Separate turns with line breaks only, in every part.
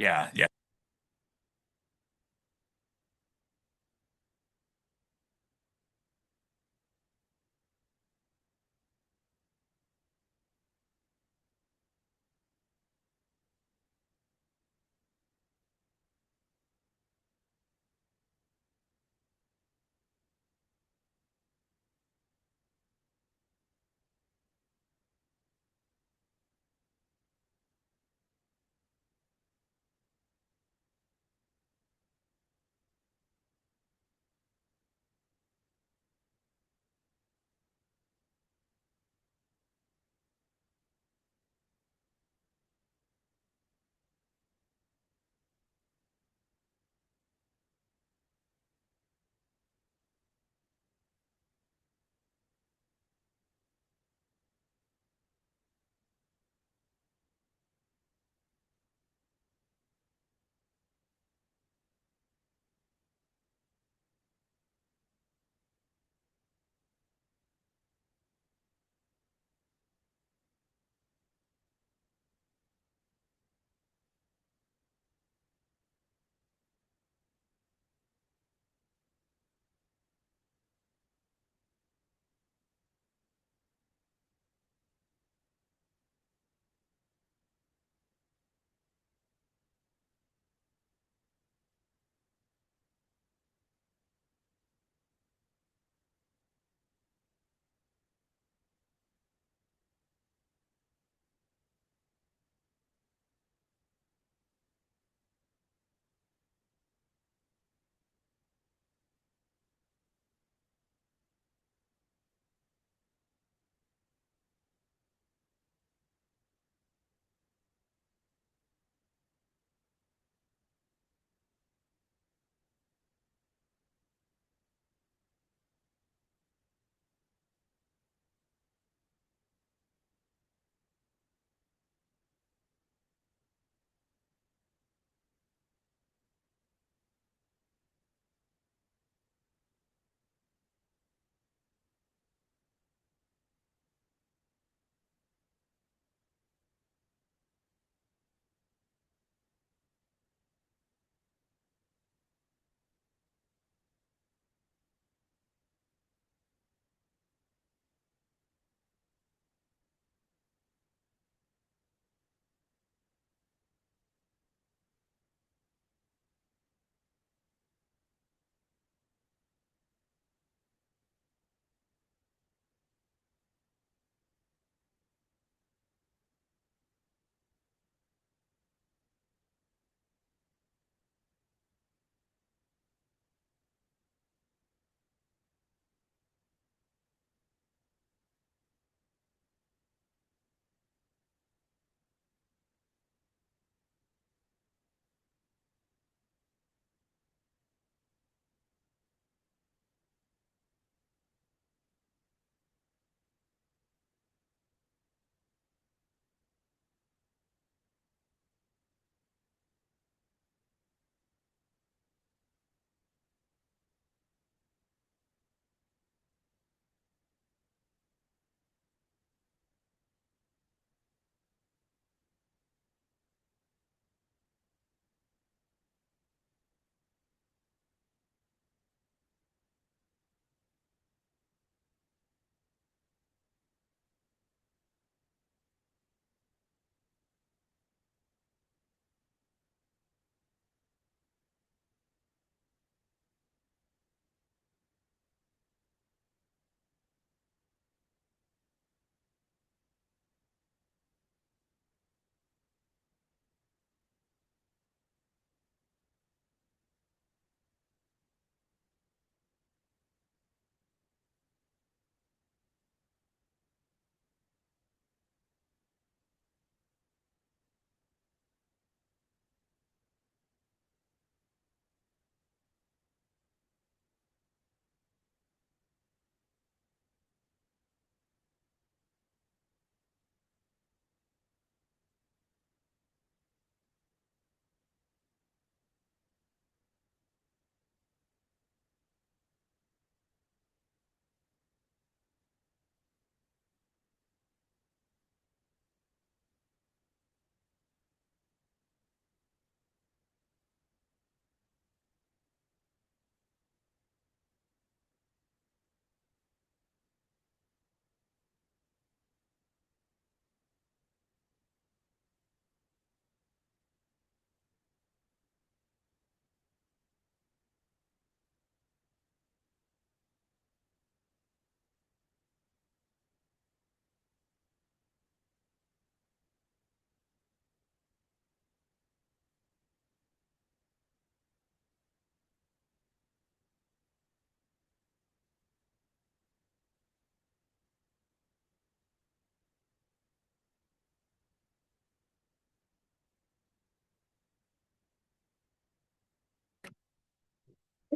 Yeah, yeah.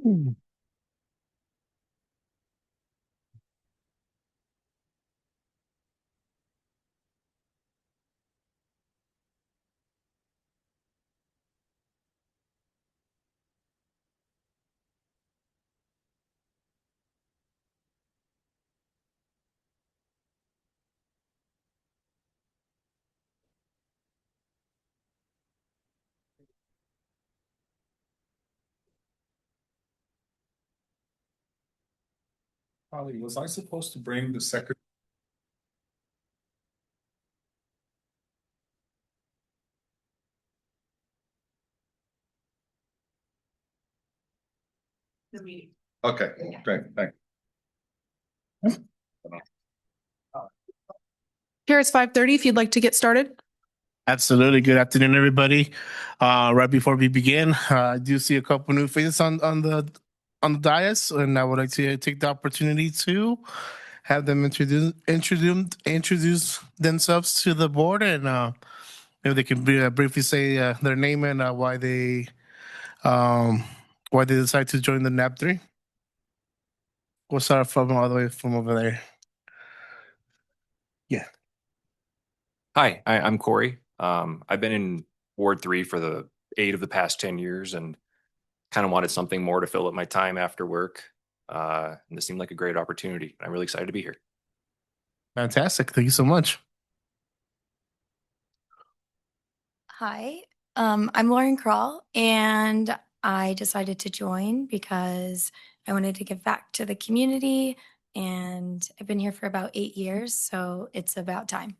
Holly, was I supposed to bring the secretary?
The meeting.
Okay, great, thanks.
Here it's 5:30 if you'd like to get started.
Absolutely. Good afternoon, everybody. Right before we begin, I do see a couple new faces on the dais, and I would like to take the opportunity to have them introduce themselves to the board, and if they can briefly say their name and why they decide to join the NAB3. We'll start from all the way from over there. Yeah.
Hi, I'm Corey. I've been in Ward 3 for 8 of the past 10 years and kind of wanted something more to fill up my time after work. And this seemed like a great opportunity. I'm really excited to be here.
Fantastic. Thank you so much.
Hi, I'm Lauren Kroll, and I decided to join because I wanted to give back to the community, and I've been here for about 8 years, so it's about time.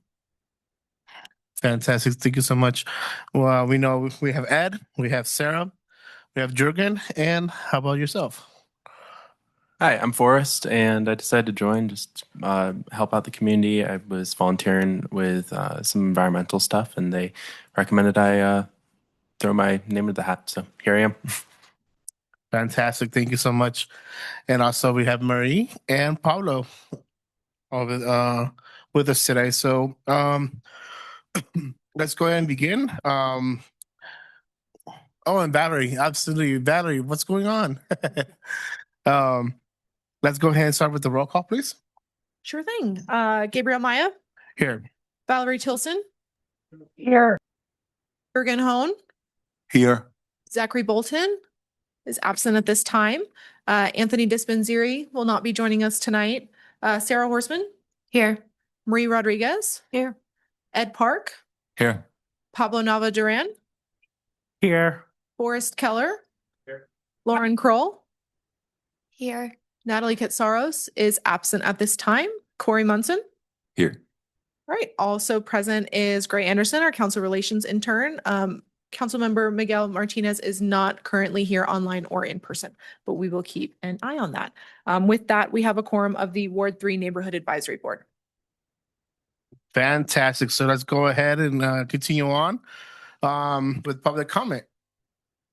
Fantastic. Thank you so much. Well, we know we have Ed, we have Sarah, we have Jurgen, and how about yourself?
Hi, I'm Forrest, and I decided to join just help out the community. I was volunteering with some environmental stuff, and they recommended I throw my name into the hat. So here I am.
Fantastic. Thank you so much. And also we have Marie and Paulo with us today. So let's go ahead and begin. Oh, and Valerie, absolutely. Valerie, what's going on? Let's go ahead and start with the roll call, please.
Sure thing. Gabriel Maya.
Here.
Valerie Tilson.
Here.
Jurgen Hone.
Here.
Zachary Bolton is absent at this time. Anthony Dispenseri will not be joining us tonight. Sarah Horseman.
Here.
Marie Rodriguez.
Here.
Ed Park.
Here.
Pablo Nava Duran.
Here.
Forrest Keller.
Here.
Lauren Kroll.
Here.
Natalie Katsaros is absent at this time. Corey Munson.
Here.
All right. Also present is Gray Anderson, our council relations intern. Councilmember Miguel Martinez is not currently here online or in person, but we will keep an eye on that. With that, we have a quorum of the Ward 3 Neighborhood Advisory Board.
Fantastic. So let's go ahead and continue on with public comment.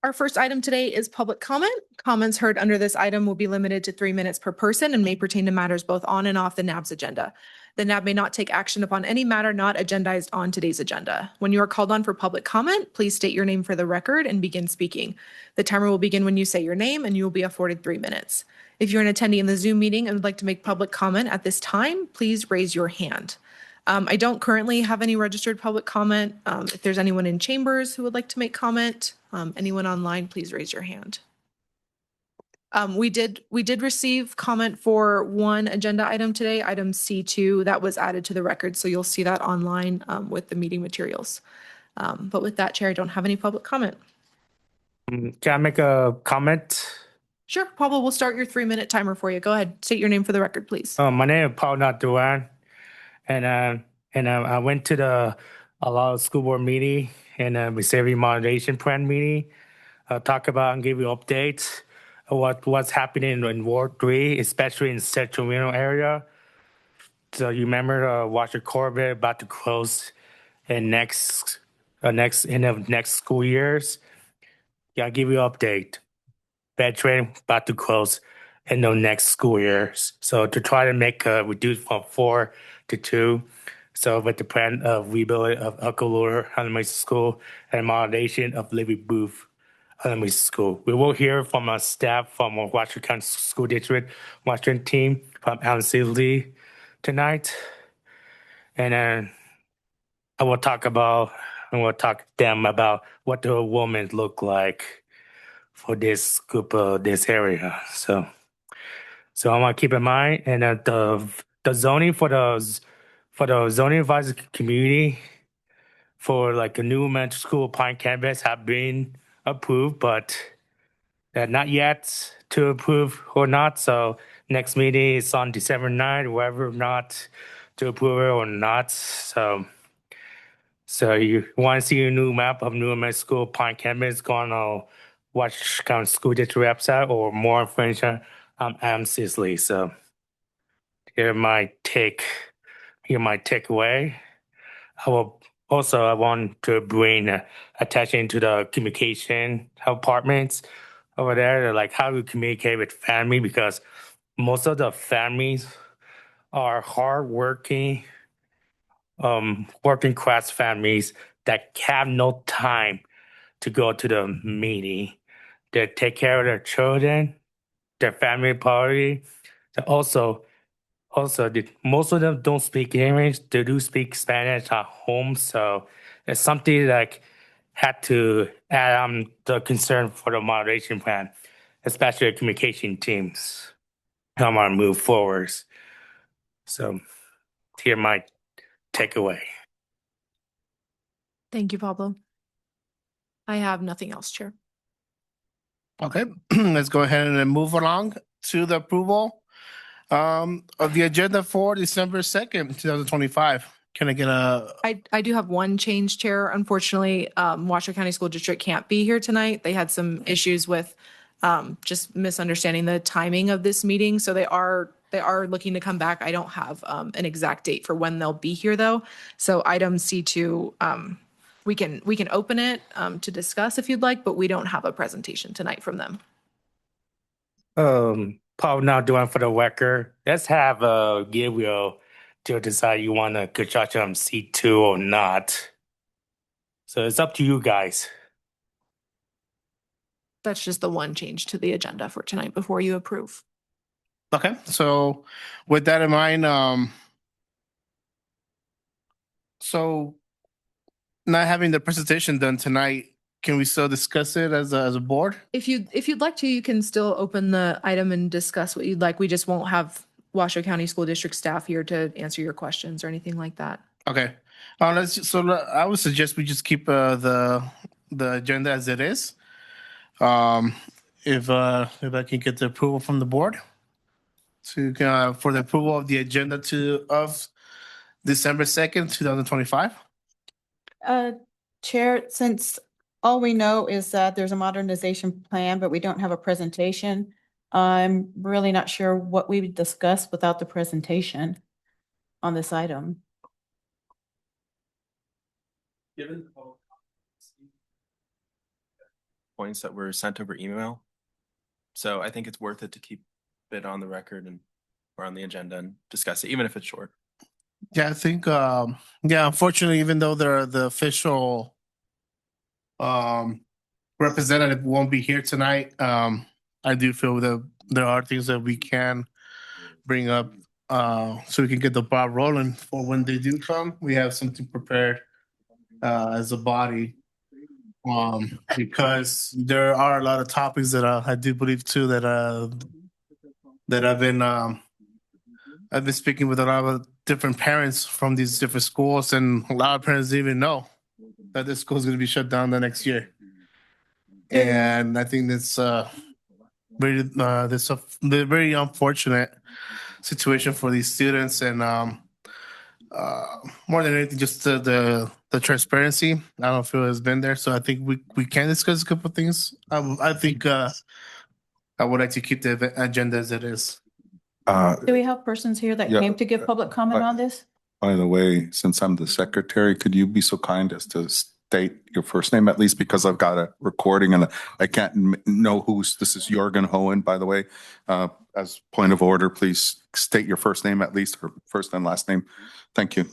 Our first item today is public comment. Comments heard under this item will be limited to 3 minutes per person and may pertain to matters both on and off the NAB's agenda. The NAB may not take action upon any matter not agendized on today's agenda. When you are called on for public comment, please state your name for the record and begin speaking. The timer will begin when you say your name, and you will be afforded 3 minutes. If you're an attendee in the Zoom meeting and would like to make public comment at this time, please raise your hand. I don't currently have any registered public comment. If there's anyone in chambers who would like to make comment, anyone online, please raise your hand. We did receive comment for one agenda item today, item C2, that was added to the record. So you'll see that online with the meeting materials. But with that, Chair, I don't have any public comment.
Can I make a comment?
Sure, Pablo, we'll start your 3-minute timer for you. Go ahead, state your name for the record, please.
My name is Paul Duran, and I went to the lot of school board meeting and receiving moderation plan meeting. Talk about and give you updates of what's happening in Ward 3, especially in Central Reno area. So you remember Washer Corbett about to close in next school years. Yeah, I'll give you an update. Veteran about to close in the next school years. So to try to make reduce from 4 to 2. So with the plan of rebuilding of Uncle Lure Elementary School and moderation of Libby Booth elementary school. We will hear from our staff from our Washington County School District, Washington team from Alan Lee tonight. And then I will talk to them about what the women look like for this group of this area. So I want to keep in mind, and the zoning for the zoning advisory community for like a new elementary school pine campus have been approved, but they're not yet to approve or not. So next meeting is on December 9th, whether or not to approve it or not. So you want to see a new map of New Mexico School Pine Campus, go on our Washington County School District website or more information on Sisley. So here my takeaway. I want to bring attention to the communication departments over there, like how to communicate with family, because most of the families are hardworking, working class families that have no time to go to the meeting. They take care of their children, their family priority. Most of them don't speak English. They do speak Spanish at home, so it's something like had to add on the concern for the moderation plan, especially the communication teams. Come on, move forwards. So here my takeaway.
Thank you, Pablo. I have nothing else, Chair.
Okay, let's go ahead and then move along to the approval of the agenda for December 2nd, 2025. Can I get a,
I do have one change, Chair. Unfortunately, Washoe County School District can't be here tonight. They had some issues with just misunderstanding the timing of this meeting. So they are looking to come back. I don't have an exact date for when they'll be here, though. So item C2, we can open it to discuss if you'd like, but we don't have a presentation tonight from them.
Paul, now doing for the record, let's have Gabriel to decide you want to construct on C2 or not. So it's up to you guys.
That's just the one change to the agenda for tonight before you approve.
okay, so with that in mind, so not having the presentation done tonight, can we still discuss it as a board?
If you'd like to, you can still open the item and discuss what you'd like. We just won't have Washoe County School District staff here to answer your questions or anything like that.
Okay, I would suggest we just keep the agenda as it is. If I can get the approval from the board to for the approval of the agenda of December 2nd, 2025.
Chair, since all we know is that there's a modernization plan, but we don't have a presentation, I'm really not sure what we would discuss without the presentation on this item.
Given points that were sent over email, so I think it's worth it to keep it on the record and or on the agenda and discuss it, even if it's short.
Yeah, I think unfortunately, even though the official representative won't be here tonight, I do feel that there are things that we can bring up so we can get the ball rolling for when they do come. We have something prepared as a body, because there are a lot of topics that I do believe too that I've been speaking with a lot of different parents from these different schools, and a lot of parents didn't even know that this school is going to be shut down the next year. And I think that's very very unfortunate situation for these students, and more than anything, just the transparency. I don't feel has been there, so I think we can discuss a couple of things. I think I would like to keep the agenda as it is.
Do we have persons here that
Yeah,
came to give public comment on this?
By the way, since I'm the secretary, could you be so kind as to state your first name at least, because I've got a recording and I can't know this is Jorgen Hohen, by the way. As point of order, please state your first name at least, or first and last name. Thank you.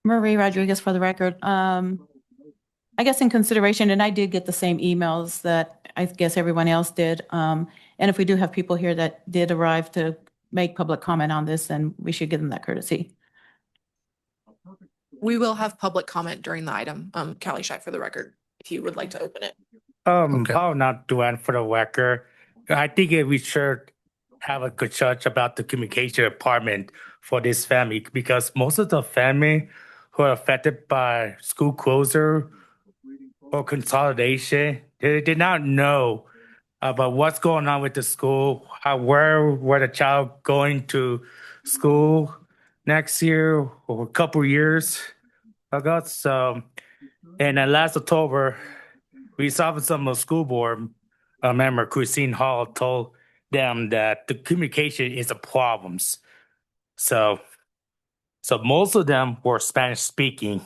Marie Rodriguez for the record. I guess in consideration, and I did get the same emails that I guess everyone else did. And if we do have people here that did arrive to make public comment on this, then we should give them that courtesy.
We will have public comment during the item. Callie Shy for the record, if you would like to open it.
Okay.
Oh, not Duane for the record. I think we should have a good judge about the communication department for this family because most of the family who are affected by school closure or consolidation, they did not know about what's going on with the school, where the child going to school next year or a couple years ago. So, and last October, we saw some school board member, Christine Hall, told them that the communication is a problem. So, so most of them were Spanish speaking.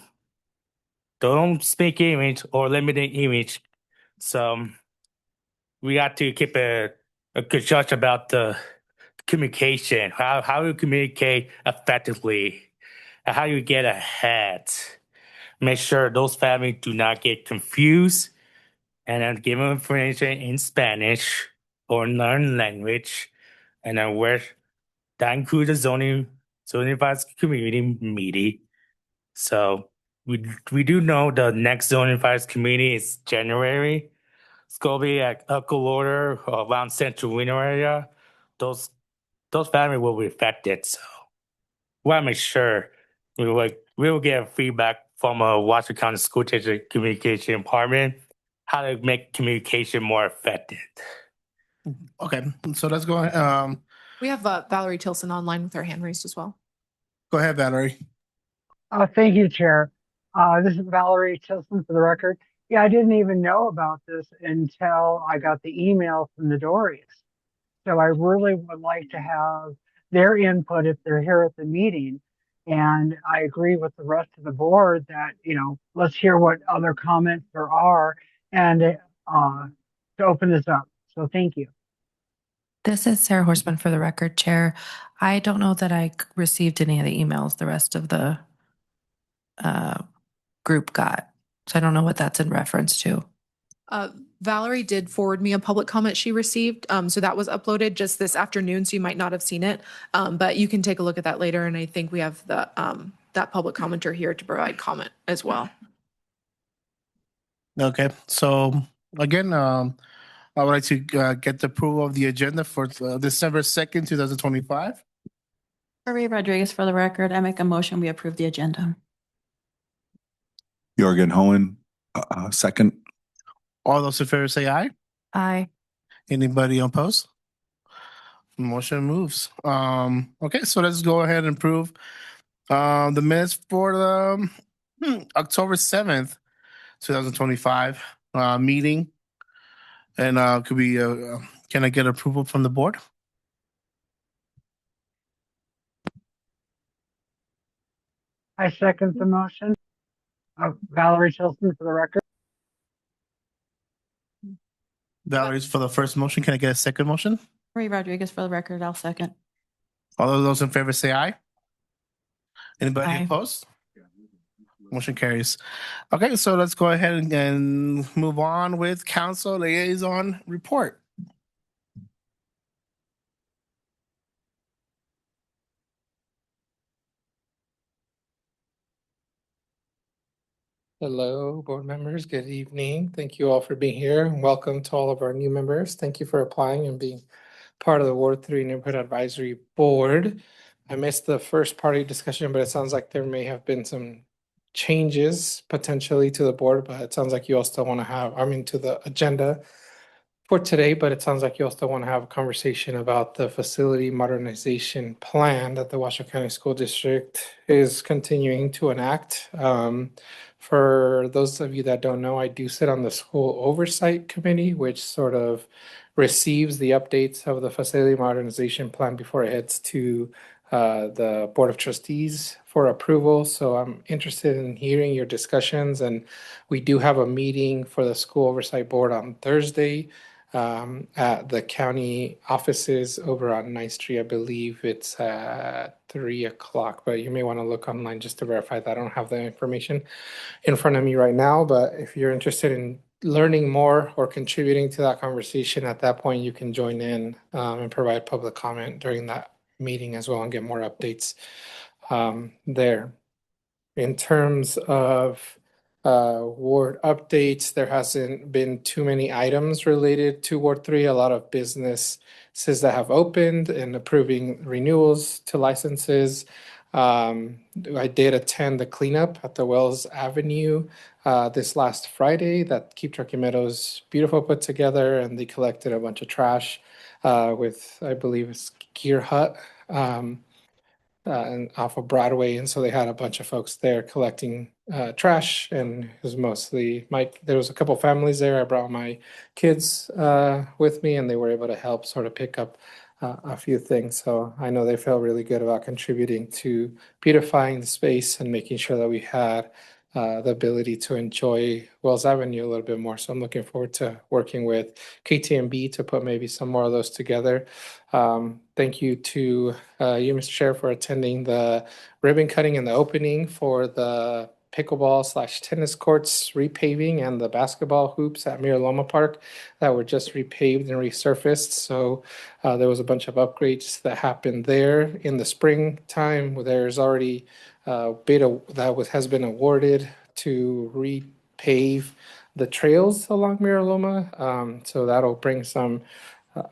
They don't speak English or limited English. So we got to keep a good judge about the communication, how you communicate effectively, and how you get ahead. Make sure those families do not get confused and then give them information in Spanish or learn language. And then where that includes the zoning advice community meeting. So we do know the next zoning advice committee is January. It's gonna be at Upper around Central Reno area. Those families will be affected. So we want to make sure we will get feedback from a Washington County School District Communication Department how to make communication more effective.
Okay, so let's go ahead.
We have Valerie Tilson online with her hand raised as well.
Go ahead, Valerie.
Thank you, Chair. This is Valerie Tilson for the record. Yeah, I didn't even know about this until I got the email from the Dories. So I really would like to have their input if they're here at the meeting. And I agree with the rest of the board that, let's hear what other comments there are and to open this up. So thank you.
This is Sarah Horseman for the record, Chair. I don't know that I received any of the emails the rest of the group got. So I don't know what that's in reference to.
Valerie did forward me a public comment she received. So that was uploaded just this afternoon, so you might not have seen it. But you can take a look at that later. And I think we have the that public commenter here to provide comment as well.
Okay, so again, I would like to get the approval of the agenda for December 2nd, 2025.
Maria Rodriguez for the record. I make a motion, we approve the agenda.
Jorgen Hohen, second.
All those in favor say aye.
Aye.
Anybody opposed? Motion moves. Okay, so let's go ahead and approve the minutes for the October 7th, 2025 meeting. And could we can I get approval from the board?
I second the motion. Valerie Tilson for the record.
Valerie's for the first motion. Can I get a second motion?
Maria Rodriguez for the record. I'll second.
All of those in favor say aye. Anybody
Aye.
opposed? Motion carries. Okay, so let's go ahead and move on with council liaison report.
Hello, board members. Good evening. Thank you all for being here. Welcome to all of our new members. Thank you for applying and being part of the Ward 3 Neighborhood Advisory Board. I missed the first party discussion, but it sounds like there may have been some changes potentially to the board, but it sounds like you all still want to have, to the agenda for today, but it sounds like you all still want to have a conversation about the facility modernization plan that the Washoe County School District is continuing to enact. For those of you that don't know, I do sit on the school oversight committee, which sort of receives the updates of the facility modernization plan before it heads to the Board of Trustees for approval. So I'm interested in hearing your discussions, and we do have a meeting for the School Oversight Board on Thursday at the county offices over on 9th Street. I believe it's at 3 o'clock, but you may want to look online just to verify that. I don't have the information in front of me right now, but if you're interested in learning more or contributing to that conversation at that point, you can join in and provide public comment during that meeting as well and get more updates there. In terms of ward updates, there hasn't been too many items related to Ward 3. A lot of businesses that have opened and approving renewals to licenses. I did attend the cleanup at the Wells Avenue this last Friday that Keep Trucking Meadows Beautiful put together, and they collected a bunch of trash with, I believe it's Gear Hut. And off of Broadway, and so they had a bunch of folks there collecting trash, and it was mostly there was a couple families there. I brought my kids with me, and they were able to help sort of pick up a few things. So I know they felt really good about contributing to beautifying the space and making sure that we had the ability to enjoy Wells Avenue a little bit more. So I'm looking forward to working with KTMB to put maybe some more of those together. Thank you to you, Mr. Chair, for attending the ribbon cutting and the opening for the pickleball/tennis courts repaving and the basketball hoops at Mira Loma Park that were just repaved and resurfaced. So there was a bunch of upgrades that happened there in the springtime. There's already a bid that has been awarded to repave the trails along Mira Loma. So that'll bring some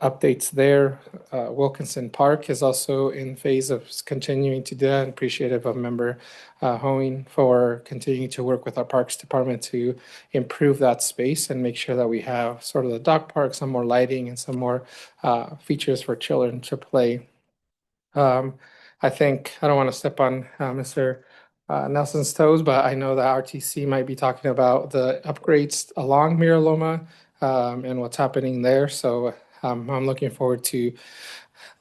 updates there. Wilkinson Park is also in phase of continuing to do that. I'm appreciative of Member Hoeing for continuing to work with our Parks Department to improve that space and make sure that we have sort of the dog park, some more lighting, and some more features for children to play. I think I don't want to step on Mr. Nelson's toes, but I know that RTC might be talking about the upgrades along Mira Loma and what's happening there. So I'm looking forward to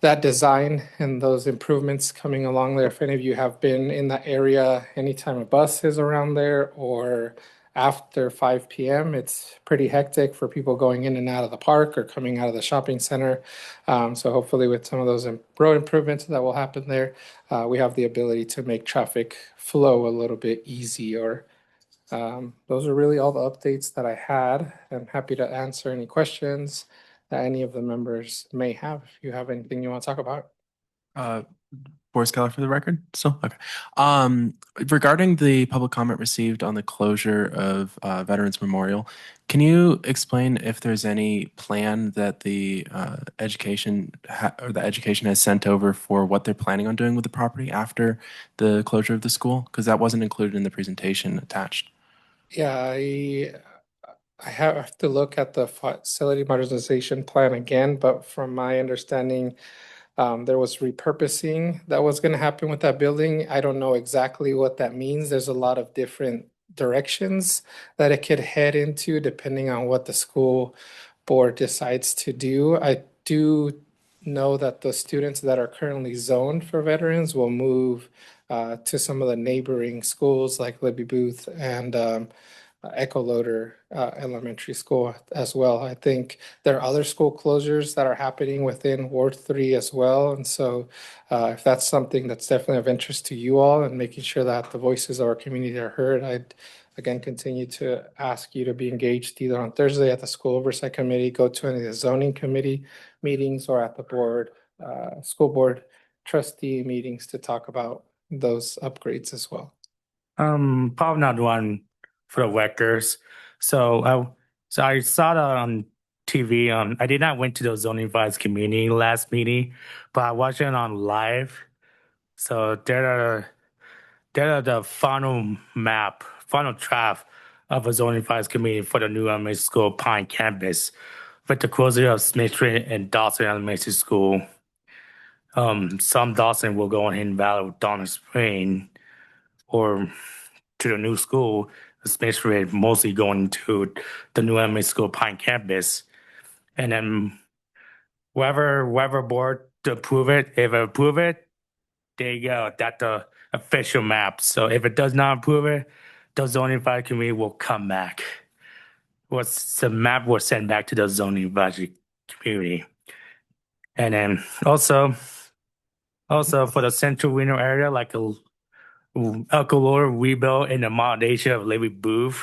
that design and those improvements coming along there. If any of you have been in that area anytime a bus is around there or after 5 p.m., it's pretty hectic for people going in and out of the park or coming out of the shopping center. So hopefully with some of those road improvements that will happen there, we have the ability to make traffic flow a little bit easier. Those are really all the updates that I had. I'm happy to answer any questions that any of the members may have. If you have anything you want to talk about.
Boris Keller for the record. So, okay. Regarding the public comment received on the closure of Veterans Memorial, can you explain if there's any plan that the education has sent over for what they're planning on doing with the property after the closure of the school? Because that wasn't included in the presentation attached.
Yeah, I have to look at the facility modernization plan again, but from my understanding, there was repurposing that was going to happen with that building. I don't know exactly what that means. There's a lot of different directions that it could head into depending on what the school board decides to do. I do know that the students that are currently zoned for veterans will move to some of the neighboring schools like Libby Booth and Echo Loader Elementary School as well. I think there are other school closures that are happening within Ward 3 as well. And so if that's something that's definitely of interest to you all and making sure that the voices of our community are heard, I'd again continue to ask you to be engaged either on Thursday at the School Oversight Committee, go to any of the zoning committee meetings, or at the board, school board trustee meetings to talk about those upgrades as well.
Probably not one for the workers. So I saw that on TV. I did not went to the zoning advice committee last meeting, but I watched it on live. So there are the final draft of a zoning advice committee for the new elementary school Pine campus, with the closure of Smith Street and Dawson Elementary School. Some Dawson will go in Valley with Donna Spring, or to the new school, especially mostly going to the new elementary school Pine campus. And then whoever board to approve it, if it approve it, there you go. That's the official map. So if it does not approve it, the zoning advisory committee will come back. the map was sent back to the zoning advisory community. And then also for the central Reno area, like a Alcalor rebuild in the moderation of Levy Booth.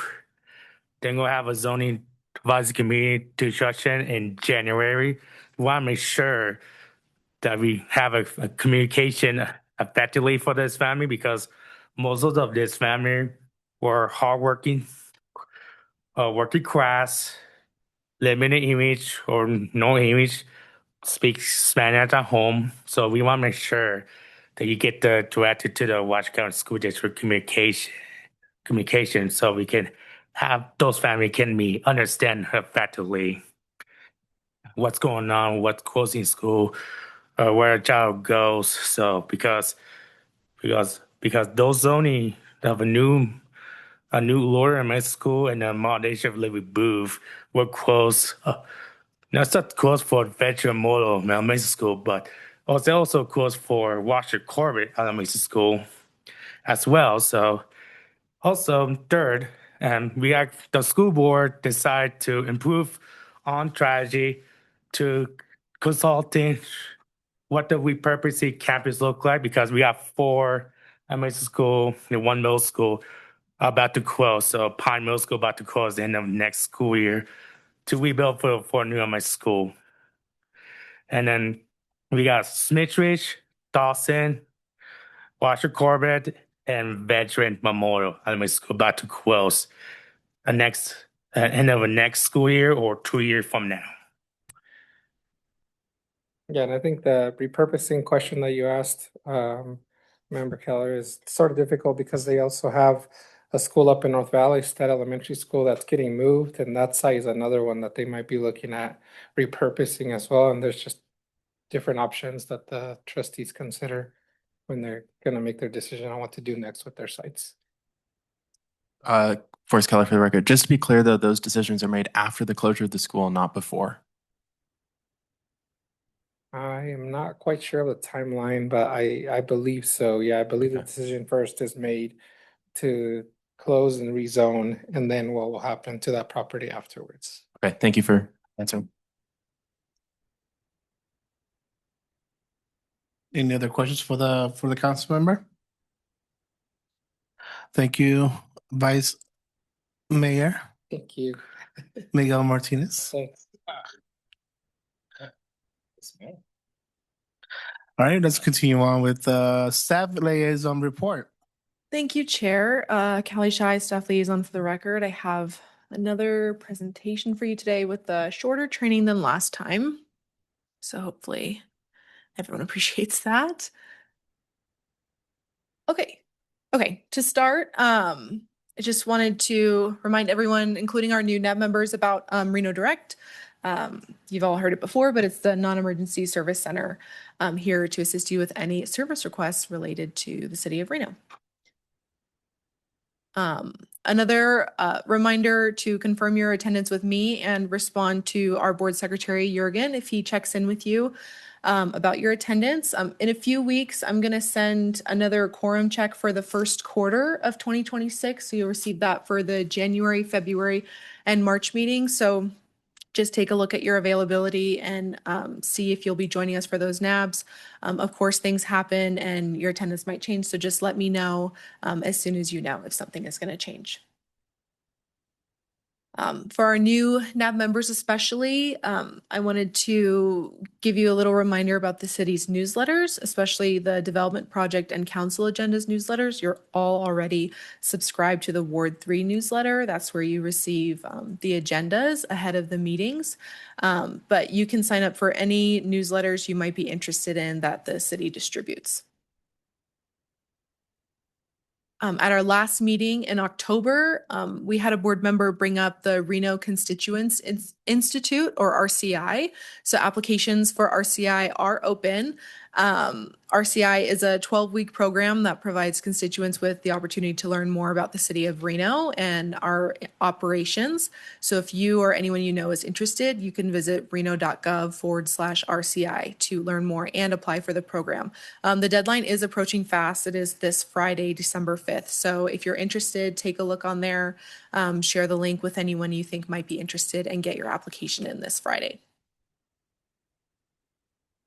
Then we'll have a zoning advisory committee discussion in January. We want to make sure that we have a communication effectively for this family because most of this family were hardworking, working class, limited image or no image, speak Spanish at home. So we want to make sure that you get the directed to the Washington County School District communication so we can have those families can be understand effectively what's going on, what's closing school, where a child goes. So because those zoning of a new Lower Elementary School and a moderation of Levy Booth were closed. Not just closed for Veteran Model Elementary School, but also closed for Washer Corbett Elementary School as well. So also third, the school board decided to improve on strategy to consulting what the repurposing campus look like because we have 4 elementary school and 1 middle school about to close. So Pine Middle School about to close at the end of next school year to rebuild for a new elementary school. And then we got Smith Ridge, Dawson, Washer Corbett, and Veteran Memorial Elementary School about to close end of the next school year or 2 years from now.
Yeah, and I think the repurposing question that you asked, Member Keller, is sort of difficult because they also have a school up in North Valley, State Elementary School, that's getting moved, and that site is another one that they might be looking at repurposing as well. And there's just different options that the trustees consider when they're going to make their decision on what to do next with their sites.
Forrest Keller for the record. Just to be clear, though, those decisions are made after the closure of the school, not before.
I am not quite sure of the timeline, but I believe so. Yeah, I believe the decision first is made to close and rezone, and then what will happen to that property afterwards.
Okay, thank you for answering.
Any other questions for the council member? Thank you, Vice Mayor
Thank you.
Miguel Martinez.
Thanks.
All right, let's continue on with staff liaison report.
Thank you, Chair. Callie Shai, Staff Liaison for the record. I have another presentation for you today with a shorter training than last time. So hopefully everyone appreciates that. Okay. To start, I just wanted to remind everyone, including our new NAB members, about Reno Direct. You've all heard it before, but it's the non-emergency service center here to assist you with any service requests related to the city of Reno. Another reminder to confirm your attendance with me and respond to our board secretary, Jurgen, if he checks in with you about your attendance. In a few weeks, I'm going to send another quorum check for the first quarter of 2026. So you'll receive that for the January, February, and March meetings. So just take a look at your availability and see if you'll be joining us for those NABs. Of course, things happen and your attendance might change. So just let me know as soon as you know if something is going to change. For our new NAB members especially, I wanted to give you a little reminder about the city's newsletters, especially the development project and council agendas newsletters. You're all already subscribed to the Ward 3 newsletter. That's where you receive the agendas ahead of the meetings. But you can sign up for any newsletters you might be interested in that the city distributes. At our last meeting in October, we had a board member bring up the Reno Constituents Institute, or RCI. So applications for RCI are open. RCI is a 12-week program that provides constituents with the opportunity to learn more about the city of Reno and our operations. So if you or anyone you know is interested, you can visit Reno.Gov/RCI to learn more and apply for the program. The deadline is approaching fast. It is this Friday, December 5th. So if you're interested, take a look on there, share the link with anyone you think might be interested, and get your application in this Friday.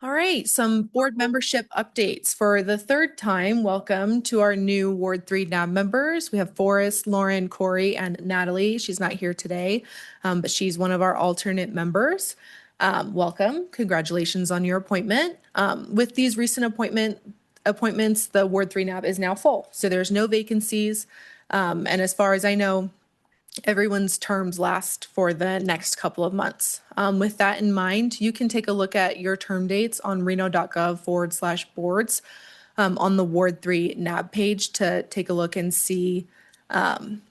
All right, some board membership updates. For the third time, welcome to our new Ward 3 NAB members. We have Forrest, Lauren, Corey, and Natalie. She's not here today, but she's one of our alternate members. Welcome. Congratulations on your appointment. With these recent appointments, the Ward 3 NAB is now full, so there's no vacancies. And as far as I know, everyone's terms last for the next couple of months. With that in mind, you can take a look at your term dates on Reno.Gov/boards on the Ward 3 NAB page to take a look and see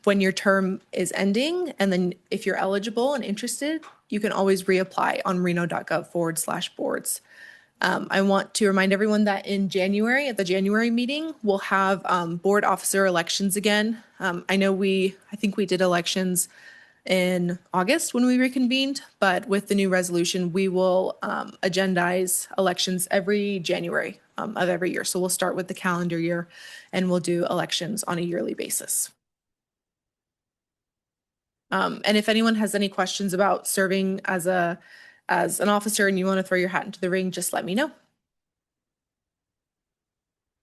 when your term is ending. And then if you're eligible and interested, you can always reapply on Reno.Gov/boards. I want to remind everyone that in January, at the January meeting, we'll have board officer elections again. I think we did elections in August when we reconvened, but with the new resolution, we will agendize elections every January of every year. So we'll start with the calendar year and we'll do elections on a yearly basis. And if anyone has any questions about serving as an officer and you want to throw your hat into the ring, just let me know.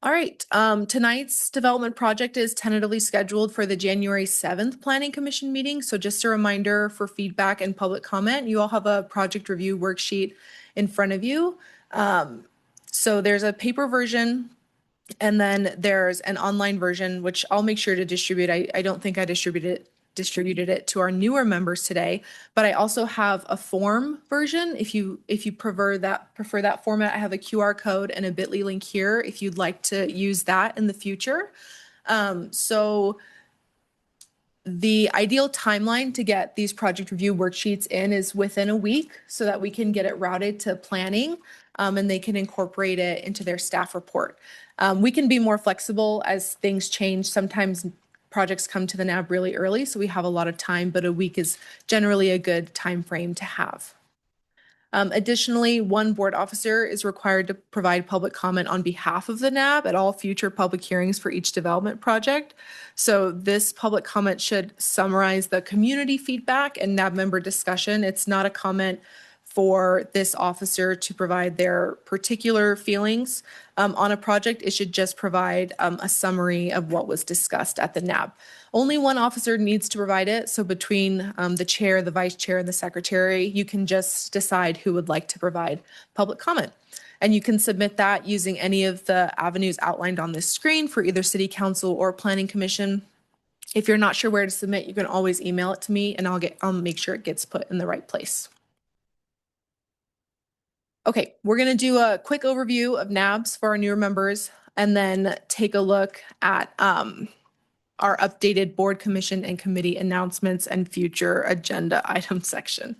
All right, tonight's development project is tentatively scheduled for the January 7th Planning Commission meeting. So just a reminder for feedback and public comment, you all have a project review worksheet in front of you. So there's a paper version and then there's an online version, which I'll make sure to distribute. I don't think I distributed it to our newer members today, but I also have a form version. If you prefer that format, I have a QR code and a bit.ly link here if you'd like to use that in the future. So the ideal timeline to get these project review worksheets in is within a week so that we can get it routed to planning and they can incorporate it into their staff report. We can be more flexible as things change. Sometimes projects come to the NAB really early, so we have a lot of time, but a week is generally a good time frame to have. Additionally, one board officer is required to provide public comment on behalf of the NAB at all future public hearings for each development project. So this public comment should summarize the community feedback and NAB member discussion. It's not a comment for this officer to provide their particular feelings on a project. It should just provide a summary of what was discussed at the NAB. Only one officer needs to provide it. So between the chair, the vice chair, and the secretary, you can just decide who would like to provide public comment. And you can submit that using any of the avenues outlined on this screen for either city council or planning commission. If you're not sure where to submit, you can always email it to me and I'll make sure it gets put in the right place. Okay, we're going to do a quick overview of NABs for our newer members and then take a look at our updated board, commission, and committee announcements and future agenda item section.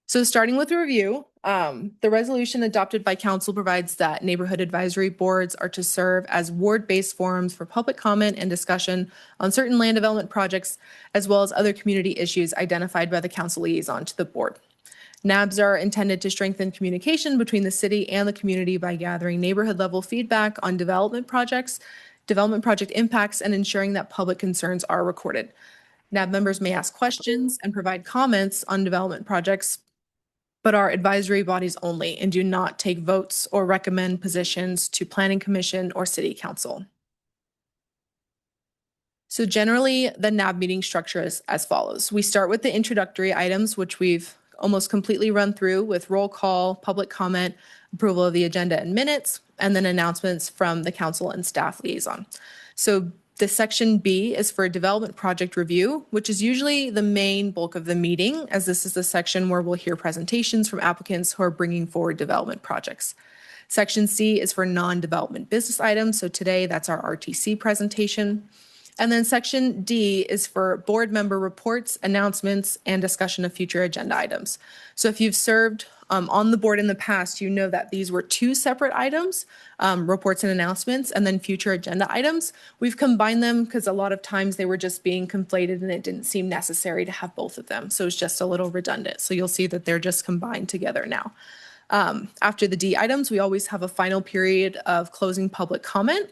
So starting with a review, the resolution adopted by council provides that neighborhood advisory boards are to serve as ward-based forums for public comment and discussion on certain land development projects, as well as other community issues identified by the council liaison to the board. NABs are intended to strengthen communication between the city and the community by gathering neighborhood level feedback on development projects, development project impacts, and ensuring that public concerns are recorded. NAB members may ask questions and provide comments on development projects, but are advisory bodies only and do not take votes or recommend positions to planning commission or city council. So generally, the NAB meeting structure is as follows. We start with the introductory items, which we've almost completely run through with roll call, public comment, approval of the agenda and minutes, and then announcements from the council and staff liaison. So the section B is for development project review, which is usually the main bulk of the meeting, as this is the section where we'll hear presentations from applicants who are bringing forward development projects. Section C is for non-development business items. So today that's our RTC presentation. And then section D is for board member reports, announcements, and discussion of future agenda items. So if you've served on the board in the past, you know that these were two separate items, reports and announcements, and then future agenda items. We've combined them because a lot of times they were just being conflated and it didn't seem necessary to have both of them. So it's just a little redundant. So you'll see that they're just combined together now. After the D items, we always have a final period of closing public comment,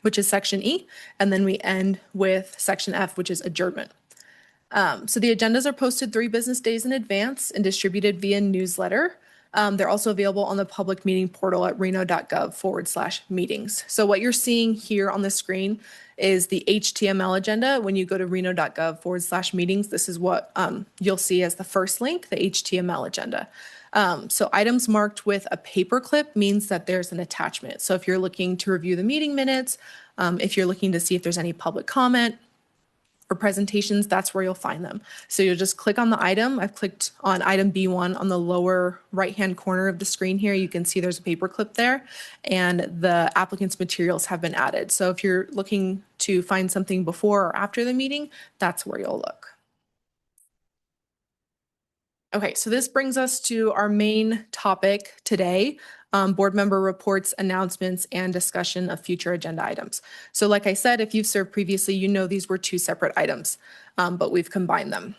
which is section E, and then we end with section F, which is adjournment. So the agendas are posted 3 business days in advance and distributed via newsletter. They're also available on the public meeting portal at Reno.Gov/meetings. So what you're seeing here on the screen is the HTML agenda. When you go to Reno.Gov/meetings, this is what you'll see as the first link, the HTML agenda. So items marked with a paperclip means that there's an attachment. So if you're looking to review the meeting minutes, if you're looking to see if there's any public comment or presentations, that's where you'll find them. So you'll just click on the item. I've clicked on item B1 on the lower right-hand corner of the screen here. You can see there's a paperclip there and the applicant's materials have been added. So if you're looking to find something before or after the meeting, that's where you'll look. Okay, so this brings us to our main topic today, board member reports, announcements, and discussion of future agenda items. So like I said, if you've served previously, you know these were 2 separate items, but we've combined them.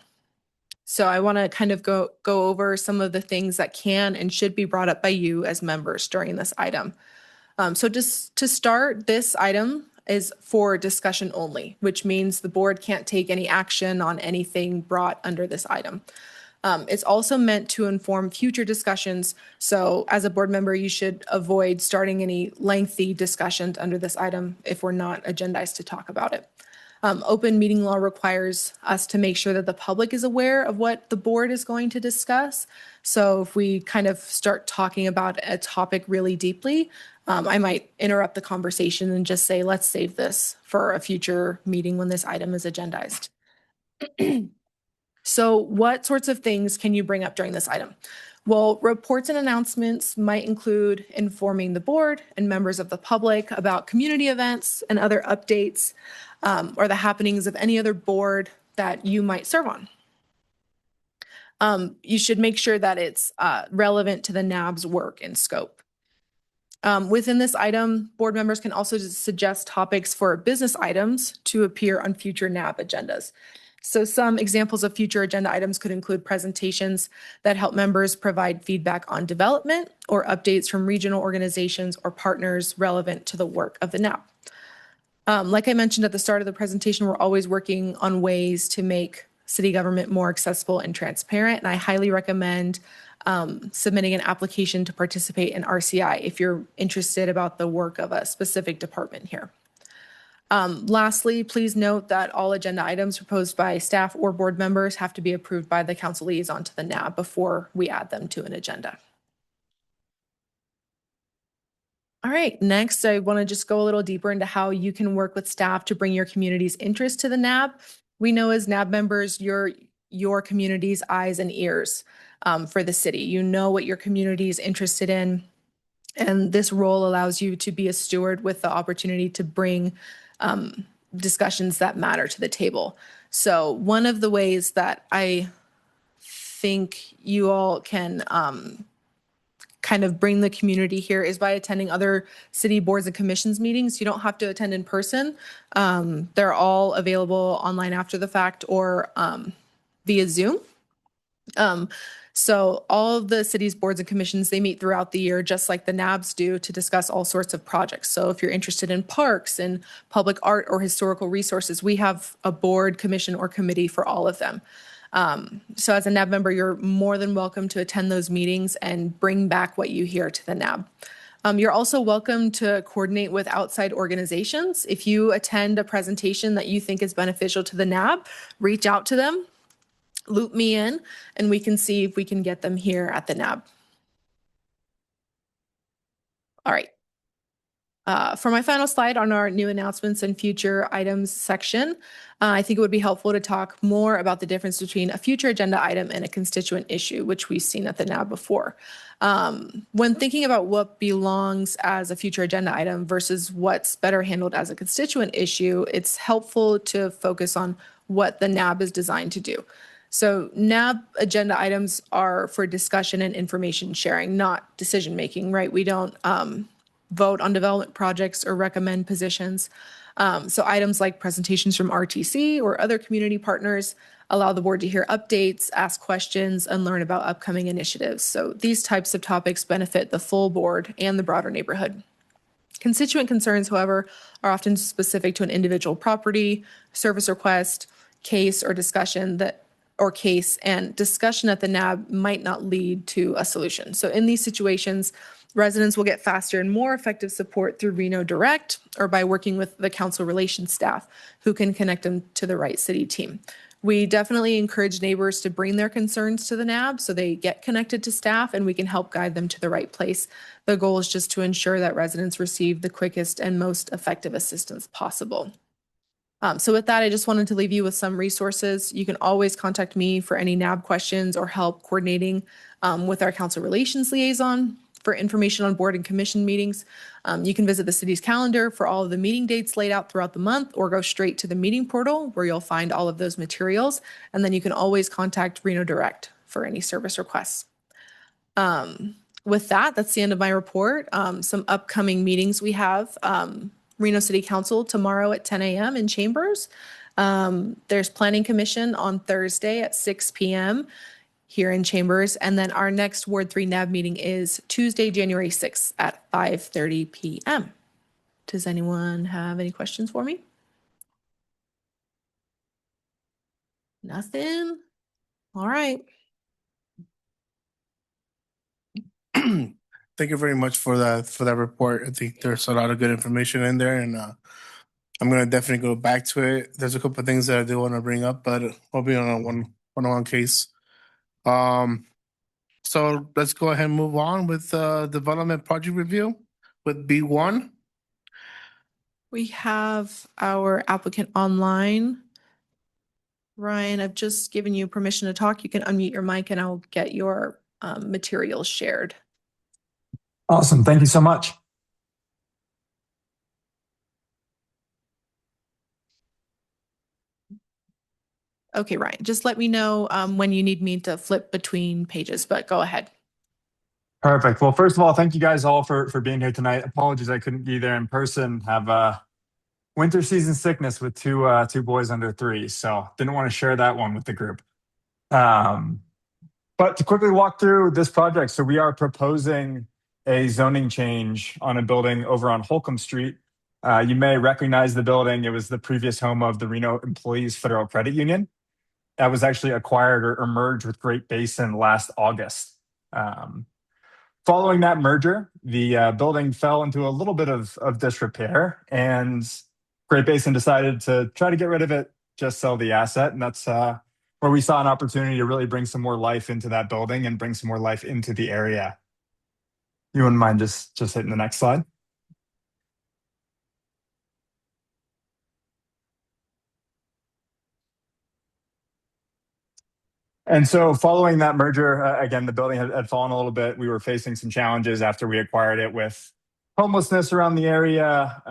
So I want to kind of go over some of the things that can and should be brought up by you as members during this item. So just to start, this item is for discussion only, which means the board can't take any action on anything brought under this item. It's also meant to inform future discussions. So as a board member, you should avoid starting any lengthy discussions under this item if we're not agendized to talk about it. Open meeting law requires us to make sure that the public is aware of what the board is going to discuss. So if we kind of start talking about a topic really deeply, I might interrupt the conversation and just say, let's save this for a future meeting when this item is agendized. So what sorts of things can you bring up during this item? Well, reports and announcements might include informing the board and members of the public about community events and other updates or the happenings of any other board that you might serve on. You should make sure that it's relevant to the NAB's work and scope. Within this item, board members can also suggest topics for business items to appear on future NAB agendas. So some examples of future agenda items could include presentations that help members provide feedback on development or updates from regional organizations or partners relevant to the work of the NAB. Like I mentioned at the start of the presentation, we're always working on ways to make city government more accessible and transparent, and I highly recommend submitting an application to participate in RCI if you're interested about the work of a specific department here. Lastly, please note that all agenda items proposed by staff or board members have to be approved by the council liaison to the NAB before we add them to an agenda. All right, next I want to just go a little deeper into how you can work with staff to bring your community's interest to the NAB. We know as NAB members, you're your community's eyes and ears for the city. You know what your community is interested in, and this role allows you to be a steward with the opportunity to bring discussions that matter to the table. So one of the ways that I think you all can kind of bring the community here is by attending other city boards and commissions meetings. You don't have to attend in person. They're all available online after the fact or via Zoom. So all of the city's boards and commissions, they meet throughout the year, just like the NABs do, to discuss all sorts of projects. So if you're interested in parks and public art or historical resources, we have a board, commission, or committee for all of them. So as a NAB member, you're more than welcome to attend those meetings and bring back what you hear to the NAB. You're also welcome to coordinate with outside organizations. If you attend a presentation that you think is beneficial to the NAB, reach out to them. Loop me in, and we can see if we can get them here at the NAB. All right. For my final slide on our new announcements and future items section, I think it would be helpful to talk more about the difference between a future agenda item and a constituent issue, which we've seen at the NAB before. When thinking about what belongs as a future agenda item versus what's better handled as a constituent issue, it's helpful to focus on what the NAB is designed to do. So NAB agenda items are for discussion and information sharing, not decision making, right? We don't vote on development projects or recommend positions. So items like presentations from RTC or other community partners allow the board to hear updates, ask questions, and learn about upcoming initiatives. So these types of topics benefit the full board and the broader neighborhood. Constituent concerns, however, are often specific to an individual property, service request, case, or discussion and discussion at the NAB might not lead to a solution. So in these situations, residents will get faster and more effective support through Reno Direct or by working with the council relations staff who can connect them to the right city team. We definitely encourage neighbors to bring their concerns to the NAB so they get connected to staff and we can help guide them to the right place. The goal is just to ensure that residents receive the quickest and most effective assistance possible. So with that, I just wanted to leave you with some resources. You can always contact me for any NAB questions or help coordinating with our council relations liaison. For information on board and commission meetings, you can visit the city's calendar for all of the meeting dates laid out throughout the month or go straight to the meeting portal where you'll find all of those materials. And then you can always contact Reno Direct for any service requests. With that, that's the end of my report. Some upcoming meetings we have. Reno City Council tomorrow at 10 a.m. in Chambers. There's Planning Commission on Thursday at 6 p.m. here in Chambers. And then our next Ward 3 NAB meeting is Tuesday, January 6th at 5:30 p.m. Does anyone have any questions for me? Nothing? All right.
Thank you very much for that report. I think there's a lot of good information in there, and I'm gonna definitely go back to it. There's a couple of things that I do want to bring up, but I'll be on a one-on-one case. So let's go ahead and move on with development project review with B1.
We have our applicant online. Ryan, I've just given you permission to talk. You can unmute your mic and I'll get your materials shared.
Awesome. Thank you so much.
Okay, Ryan, just let me know when you need me to flip between pages, but go ahead.
Perfect. Well, first of all, thank you guys all for being here tonight. Apologies I couldn't be there in person. Have winter season sickness with two boys under 3, so didn't want to share that one with the group. But to quickly walk through this project, so we are proposing a zoning change on a building over on Holcomb Street. You may recognize the building. It was the previous home of the Reno Employees Federal Credit Union. That was actually acquired or merged with Great Basin last August. Following that merger, the building fell into a little bit of disrepair, and Great Basin decided to try to get rid of it, just sell the asset, and that's where we saw an opportunity to really bring some more life into that building and bring some more life into the area. You wouldn't mind just hitting the next slide? And so following that merger, again, the building had fallen a little bit. We were facing some challenges after we acquired it with homelessness around the area.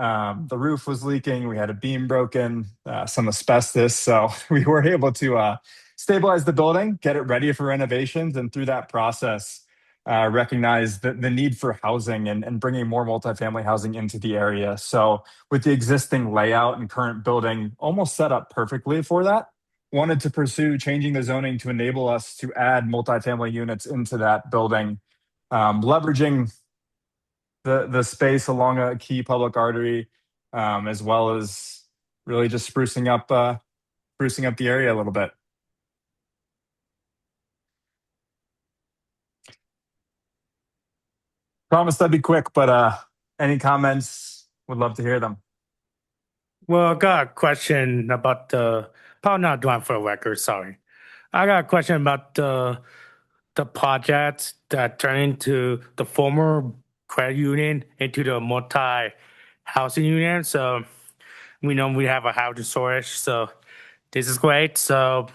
The roof was leaking. We had a beam broken, some asbestos. So we were able to stabilize the building, get it ready for renovations, and through that process, recognize the need for housing and bringing more multifamily housing into the area. So with the existing layout and current building almost set up perfectly for that, wanted to pursue changing the zoning to enable us to add multifamily units into that building, leveraging the space along a key public artery, as well as really just sprucing up the area a little bit. Promise that'd be quick, but any comments? Would love to hear them.
Well, I got a question about probably not doing for a record, sorry. I got a question about the project that turned into the former credit union into the housing unit. So we know we have a housing storage. So this is great. So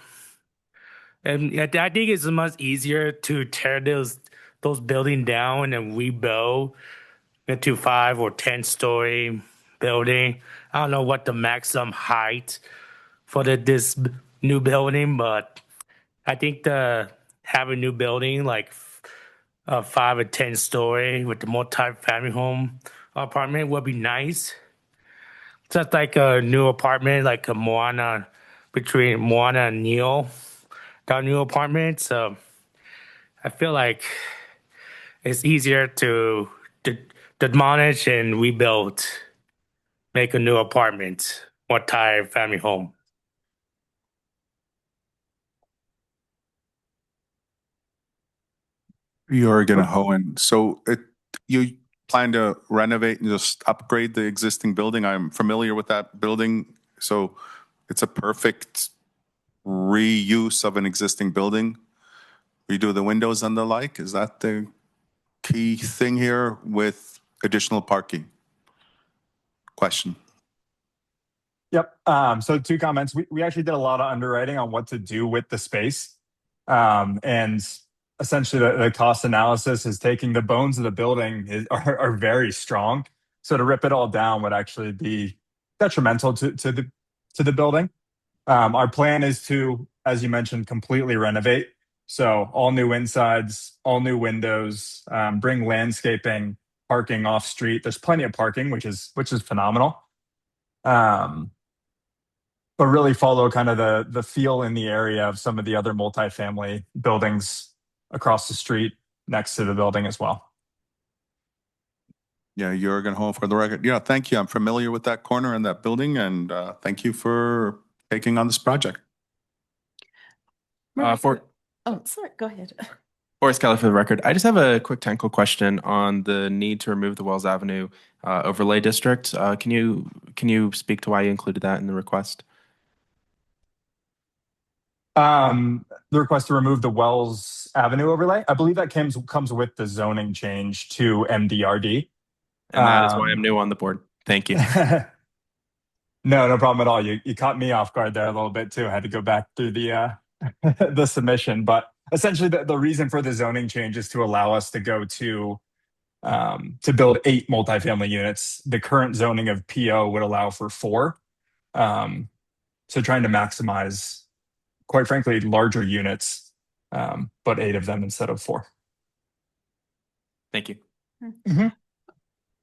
and I think it's much easier to tear those buildings down and rebuild into 5 or 10 story building. I don't know what the maximum height for this new building, but I think the have a new building like a 5 or 10 story with the multi-family home apartment would be nice. Just like a new apartment, like a Moana between Moana and Neil, that new apartment. So I feel like it's easier to demolish and rebuild, make a new apartment, multi-family home.
Jorgen Hohen. So you plan to renovate and just upgrade the existing building? I'm familiar with that building. So it's a perfect reuse of an existing building. Redo the windows and the like. Is that the key thing here with additional parking? Question.
Yep. So 2 comments. We actually did a lot of underwriting on what to do with the space. And essentially the cost analysis is taking the bones of the building are very strong. So to rip it all down would actually be detrimental to the building. Our plan is to, as you mentioned, completely renovate. So all new insides, all new windows, bring landscaping, parking off street. There's plenty of parking, which is phenomenal. But really follow kind of the feel in the area of some of the other multifamily buildings across the street next to the building as well.
Yeah, Jorgen Hohen for the record. Yeah, thank you. I'm familiar with that corner and that building, and thank you for taking on this project.
Oh, sorry. Go ahead.
Forrest Kelly for the record. I just have a quick technical question on the need to remove the Wells Avenue overlay district. Can you speak to why you included that in the request?
The request to remove the Wells Avenue overlay, I believe that comes with the zoning change to MDRD.
And that is why I'm new on the board. Thank you.
No problem at all. You caught me off guard there a little bit too. I had to go back through the the submission, but essentially the reason for the zoning change is to allow us to go to build 8 multifamily units. The current zoning of PO would allow for 4. So trying to maximize, quite frankly, larger units, but 8 of them instead of 4.
Thank you.
Mm-hmm.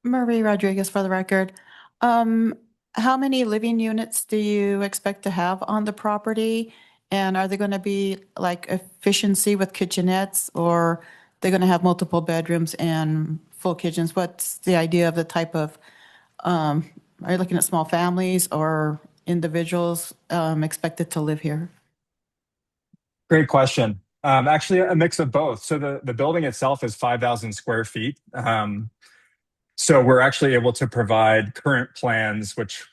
Marie Rodriguez for the record. How many living units do you expect to have on the property? And are they going to be like efficiency with kitchenettes, or they're going to have multiple bedrooms and full kitchens? What's the idea of the type of, are you looking at small families or individuals expected to live here?
Great question. Actually, a mix of both. So the building itself is 5,000 square feet. So we're actually able to provide current plans, which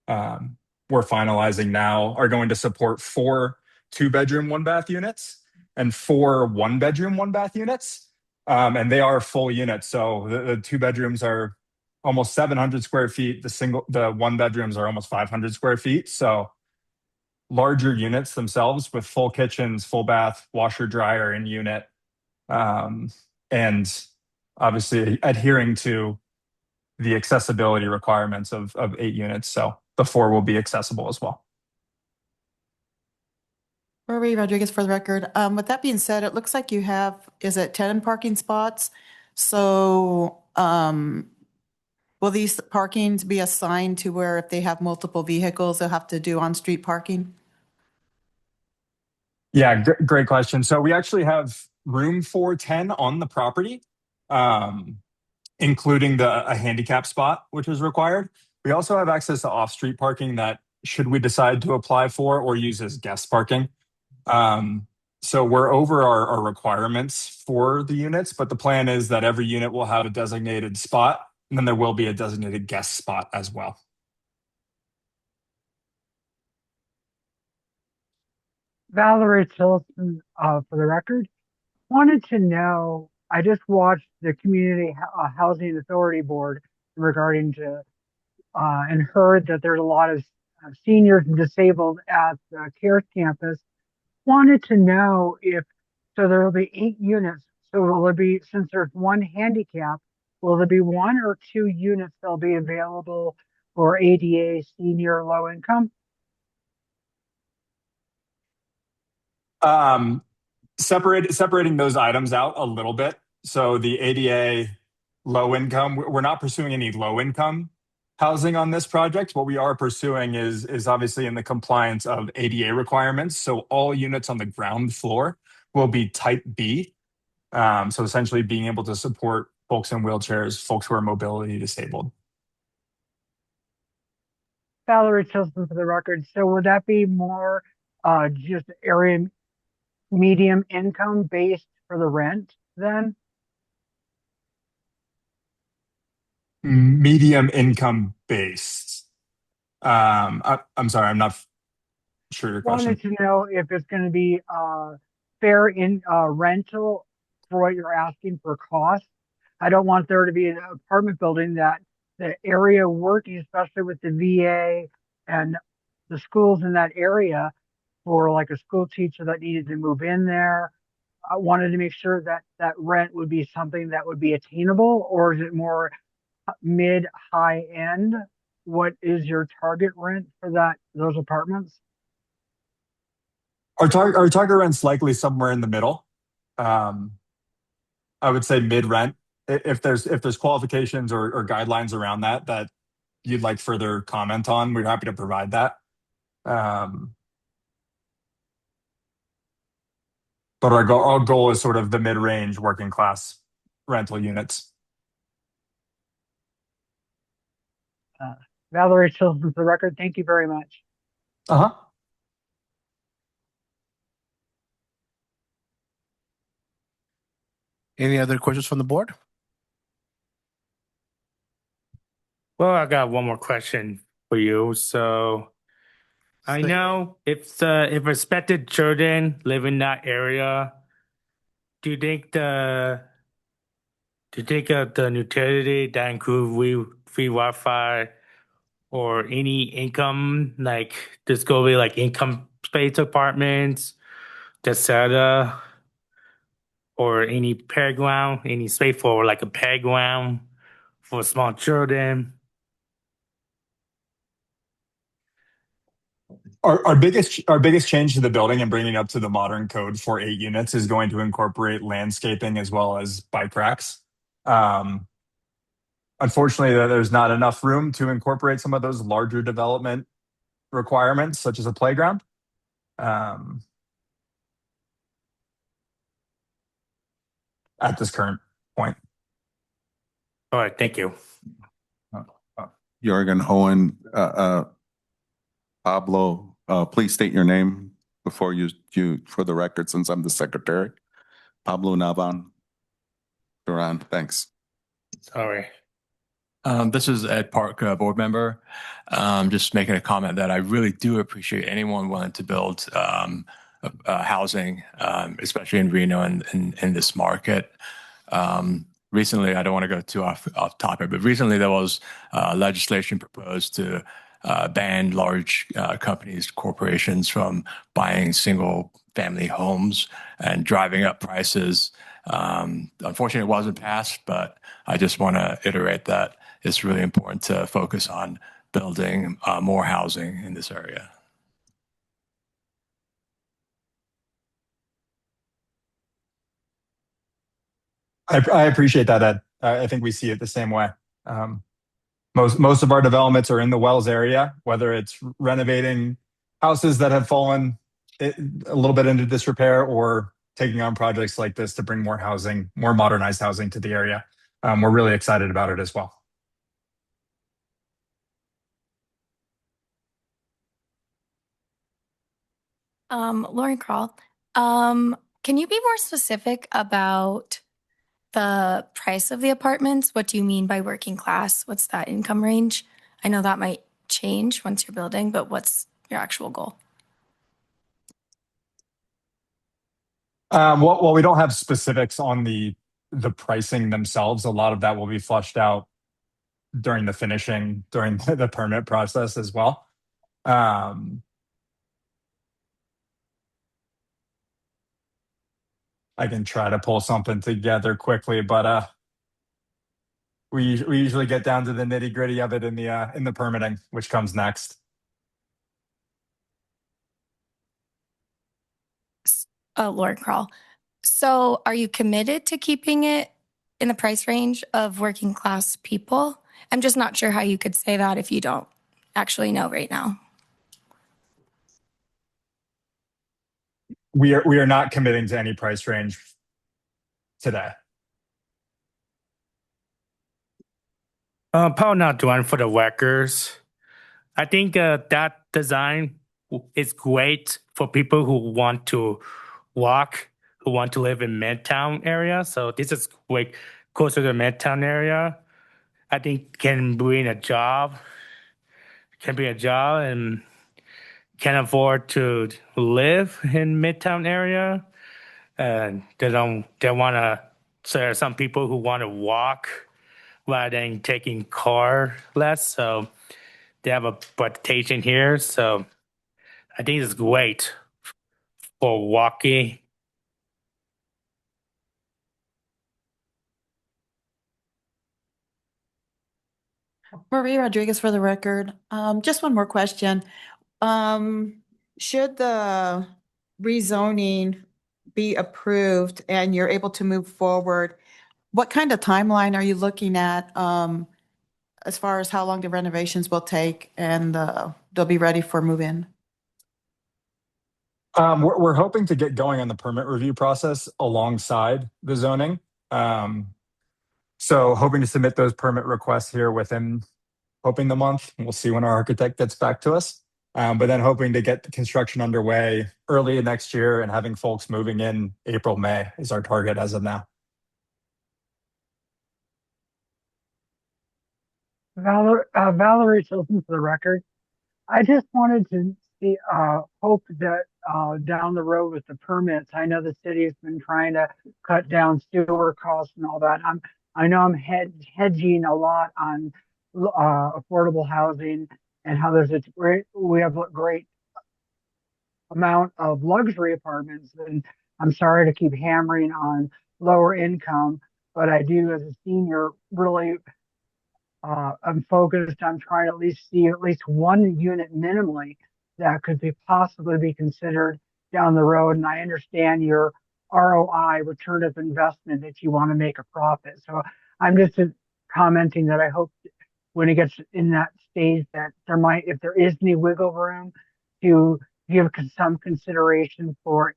we're finalizing now, are going to support 4 2-bedroom, 1-bath units and 4 1-bedroom, 1-bath units. And they are full units. So the 2 bedrooms are almost 700 square feet. The 1 bedrooms are almost 500 square feet. So larger units themselves with full kitchens, full bath, washer, dryer in unit. And obviously adhering to the accessibility requirements of 8 units. So the 4 will be accessible as well.
Marie Rodriguez for the record. With that being said, it looks like you have, is it 10 parking spots? So will these parkings be assigned to where if they have multiple vehicles, they'll have to do on-street parking?
Yeah, great question. So we actually have room for 10 on the property, including a handicap spot, which is required. We also have access to off-street parking that, should we decide to apply for or use as guest parking. So we're over our requirements for the units, but the plan is that every unit will have a designated spot, and then there will be a designated guest spot as well.
Valerie Tilson, for the record, wanted to know, I just watched the Community Housing Authority Board regarding to and heard that there's a lot of seniors and disabled at the CARES campus. Wanted to know if, so there will be 8 units. So will there be, since there's one handicap, will there be 1 or 2 units that'll be available for ADA senior low income?
Separating those items out a little bit. So the ADA low income, we're not pursuing any low income housing on this project. What we are pursuing is obviously in the compliance of ADA requirements. So all units on the ground floor will be type B. So essentially being able to support folks in wheelchairs, folks who are mobility disabled.
Valerie Tilson for the record. So would that be more just area medium income based for the rent then?
Medium income based. I'm sorry, I'm not sure your question.
Wanted to know if it's going to be fair in rental for what you're asking for cost. I don't want there to be an apartment building that the area working, especially with the VA and the schools in that area, for like a school teacher that needed to move in there. I wanted to make sure that that rent would be something that would be attainable, or is it more mid high end? What is your target rent for those apartments?
Our target rent's likely somewhere in the middle. I would say mid rent. If there's qualifications or guidelines around that you'd like further comment on, we're happy to provide that. But our goal is sort of the mid range working class rental units.
Valerie Tilson for the record. Thank you very much.
Any other questions from the board?
Well, I got one more question for you. So I know if respected children live in that area, do you think the utility that include free Wi-Fi or any income, like this go be like income space apartments, etc., or any playground, any space for like a playground for small children?
Our biggest change to the building and bringing it up to the modern code for 8 units is going to incorporate landscaping as well as bike racks. Unfortunately, there's not enough room to incorporate some of those larger development requirements, such as a playground. At this current point.
All right, thank you.
Jorgen Hohen, Pablo, please state your name before you for the record, since I'm the secretary. Pablo Navan Duran, thanks.
Sorry.
This is Ed Park, board member. Just making a comment that I really do appreciate anyone willing to build housing, especially in Reno and in this market. Recently, I don't want to go too off topic, but recently there was legislation proposed to ban large companies, corporations from buying single family homes and driving up prices. Unfortunately, it wasn't passed, but I just want to iterate that it's really important to focus on building more housing in this area.
I appreciate that, Ed. I think we see it the same way. Most of our developments are in the Wells area, whether it's renovating houses that have fallen a little bit into disrepair or taking on projects like this to bring more housing, more modernized housing to the area. We're really excited about it as well.
Lauren Kroll, can you be more specific about the price of the apartments? What do you mean by working class? What's that income range? I know that might change once you're building, but what's your actual goal?
Well, we don't have specifics on the pricing themselves. A lot of that will be flushed out during the finishing, during the permit process as well. I can try to pull something together quickly, but we usually get down to the nitty gritty of it in the permitting, which comes next.
Lauren Crawl. So are you committed to keeping it in the price range of working class people? I'm just not sure how you could say that if you don't actually know right now.
We are not committing to any price range today.
Probably not doing for the workers. I think that design is great for people who want to walk, who want to live in Midtown area. So this is like closer to the Midtown area. I think can bring a job, and can afford to live in Midtown area. And they want to, so there are some people who want to walk rather than taking car less. So they have a reputation here. So I think it's great for walking.
Maria Rodriguez for the record. Just one more question. Should the rezoning be approved and you're able to move forward, what kind of timeline are you looking at, as far as how long the renovations will take and, they'll be ready for move-in?
We're hoping to get going on the permit review process alongside the zoning. So hoping to submit those permit requests here within, hoping the month. We'll see when our architect gets back to us. But then hoping to get the construction underway early next year and having folks moving in April, May is our target as of now.
Valerie Tilton for the record. I just wanted to see, hope that down the road with the permits, I know the city has been trying to cut down sewer costs and all that. I know I'm hedging a lot on affordable housing and how we have a great amount of luxury apartments. And I'm sorry to keep hammering on lower income, but I do, as a senior, really I'm focused on trying to at least see at least one unit minimally that could be possibly be considered down the road. And I understand your ROI, return of investment, that you want to make a profit. So I'm just commenting that I hope when it gets in that stage that there might, if there is any wiggle room, to give some consideration for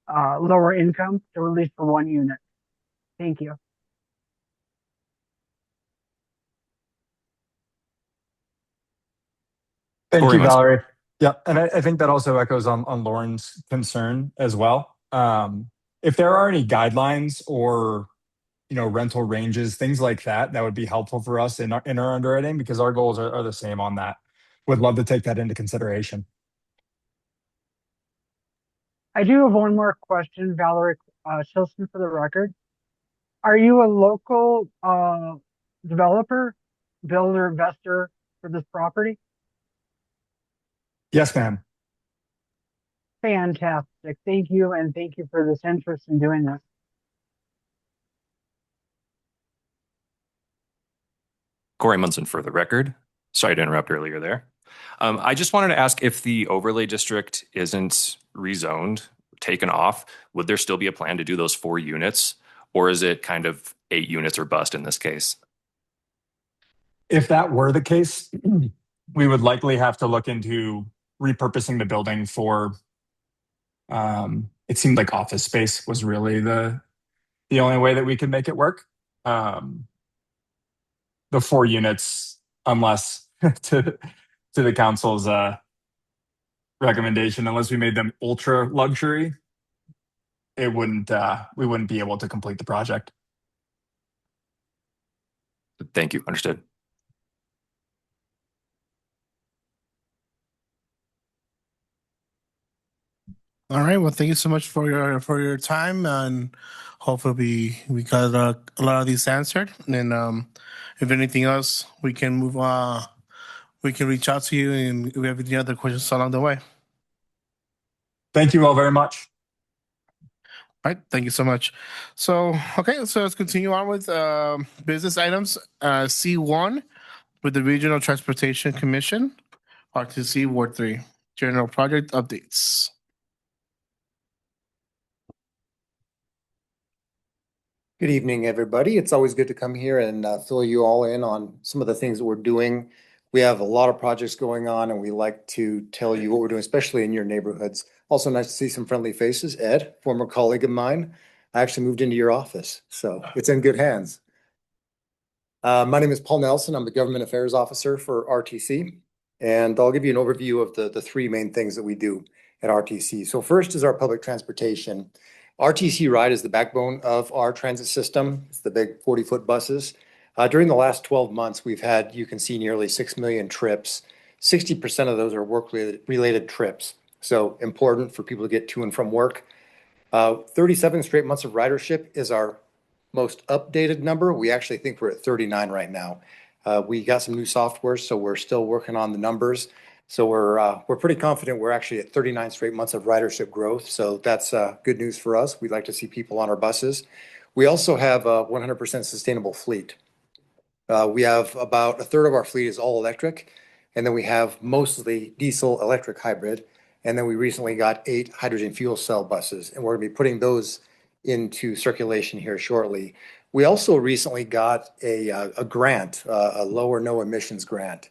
lower income, to at least for one unit. Thank you.
Thank
Corey
you,
Munson.
Valerie. Yeah, and I think that also echoes on Lauren's concern as well. If there are any guidelines or rental ranges, things like that, that would be helpful for us in our underwriting, because our goals are the same on that. Would love to take that into consideration.
I do have one more question, Valerie Chilson for the record. Are you a local developer, builder, investor for this property?
Yes, ma'am.
Fantastic. Thank you. And thank you for this interest in doing this.
Corey Munson for the record. Sorry to interrupt earlier there. I just wanted to ask, if the overlay district isn't rezoned, taken off, would there still be a plan to do those 4 units? Or is it kind of 8 units or bust in this case?
If that were the case, we would likely have to look into repurposing the building for, it seemed like office space was really the only way that we could make it work. The 4 units, unless to the council's recommendation, unless we made them ultra luxury, we wouldn't be able to complete the project.
Thank you. Understood.
All right. Well, thank you so much for your time, and hopefully we got a lot of these answered. And if anything else, we can move. We can reach out to you, and if we have any other questions along the way. All
Thank you all very much.
right. Thank you so much. So okay, so let's continue on with business items. C1 with the Regional Transportation Commission, RTC Ward 3, general project updates.
Good evening, everybody. It's always good to come here and fill you all in on some of the things that we're doing. We have a lot of projects going on, and we like to tell you what we're doing, especially in your neighborhoods. Also nice to see some friendly faces. Ed, former colleague of mine, I actually moved into your office, so it's in good hands. My name is Paul Nelson. I'm the Government Affairs Officer for RTC, and I'll give you an overview of the three main things that we do at RTC. So first is our public transportation. RTC Ride is the backbone of our transit system. It's the big 40-foot buses. During the last 12 months, we've had, you can see, nearly 6 million trips. 60% of those are work-related trips, so important for people to get to and from work. 37 straight months of ridership is our most updated number. We actually think we're at 39 right now. We got some new software, so we're still working on the numbers. So we're pretty confident we're actually at 39 straight months of ridership growth. So that's good news for us. We'd like to see people on our buses. We also have a 100% sustainable fleet. We have about a third of our fleet is all electric, and then we have mostly diesel electric hybrid. And then we recently got 8 hydrogen fuel cell buses, and we're going to be putting those into circulation here shortly. We also recently got a grant, a low or no emissions grant.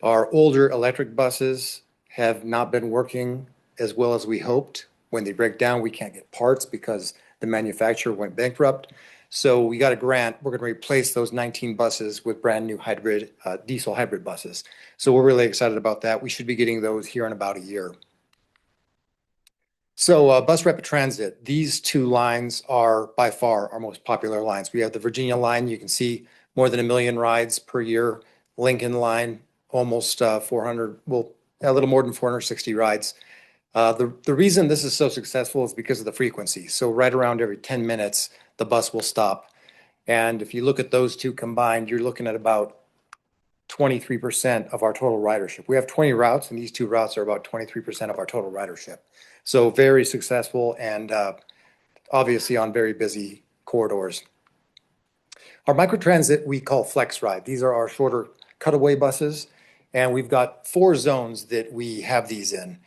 Our older electric buses have not been working as well as we hoped. When they break down, we can't get parts because the manufacturer went bankrupt. So we got a grant. We're going to replace those 19 buses with brand new hybrid, diesel hybrid buses. So we're really excited about that. We should be getting those here in about a year. So bus rapid transit, these two lines are by far our most popular lines. We have the Virginia line. You can see more than 1 million rides per year. Lincoln line, almost 400, well, a little more than 460 rides. The reason this is so successful is because of the frequency. So right around every 10 minutes, the bus will stop. And if you look at those two combined, you're looking at about 23% of our total ridership. We have 20 routes, and these two routes are about 23% of our total ridership. So very successful and obviously on very busy corridors. Our microtransit we call Flex Ride. These are our shorter cutaway buses, and we've got 4 zones that we have these in.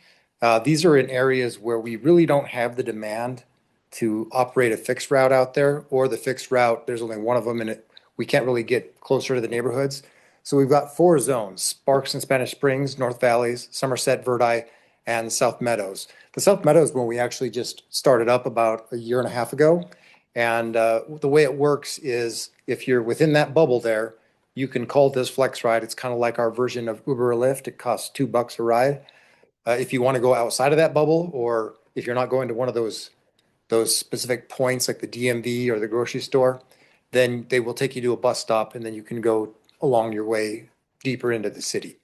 These are in areas where we really don't have the demand to operate a fixed route out there, or the fixed route, there's only one of them, and we can't really get closer to the neighborhoods. So we've got 4 zones: Sparks and Spanish Springs, North Valleys, Somerset, Verdi, and South Meadows. The South Meadows one we actually just started up about a year and a half ago. And the way it works is if you're within that bubble there, you can call this Flex Ride. It's kind of like our version of Uber or Lyft. It costs $2 a ride. If you want to go outside of that bubble, or if you're not going to one of those specific points like the DMV or the grocery store, then they will take you to a bus stop, and then you can go along your way deeper into the city.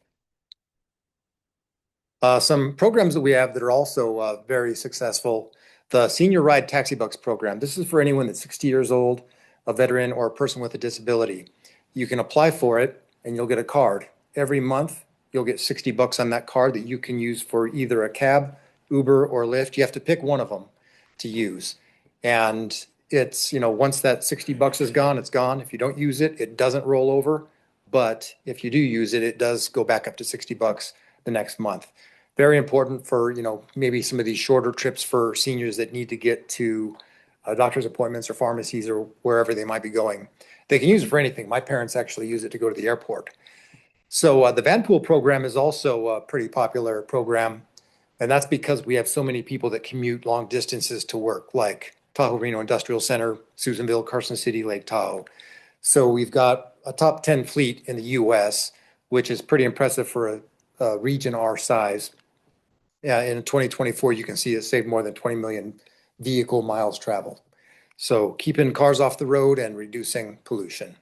Some programs that we have that are also very successful: the Senior Ride Taxi Bucks program. This is for anyone that's 60 years old, a veteran, or a person with a disability. You can apply for it, and you'll get a card. Every month, you'll get $60 on that card that you can use for either a cab, Uber, or Lyft. You have to pick one of them to use. And it's, once that $60 is gone, it's gone. If you don't use it, it doesn't roll over. But if you do use it, it does go back up to $60 the next month. Very important for, maybe some of these shorter trips for seniors that need to get to doctor's appointments or pharmacies or wherever they might be going. They can use it for anything. My parents actually use it to go to the airport. So the van pool program is also a pretty popular program. And that's because we have so many people that commute long distances to work, like Tahoe Reno Industrial Center, Susanville, Carson City, Lake Tahoe. So we've got a top 10 fleet in the US, which is pretty impressive for a region our size. In 2024, you can see it saved more than 20 million vehicle miles traveled. So keeping cars off the road and reducing pollution.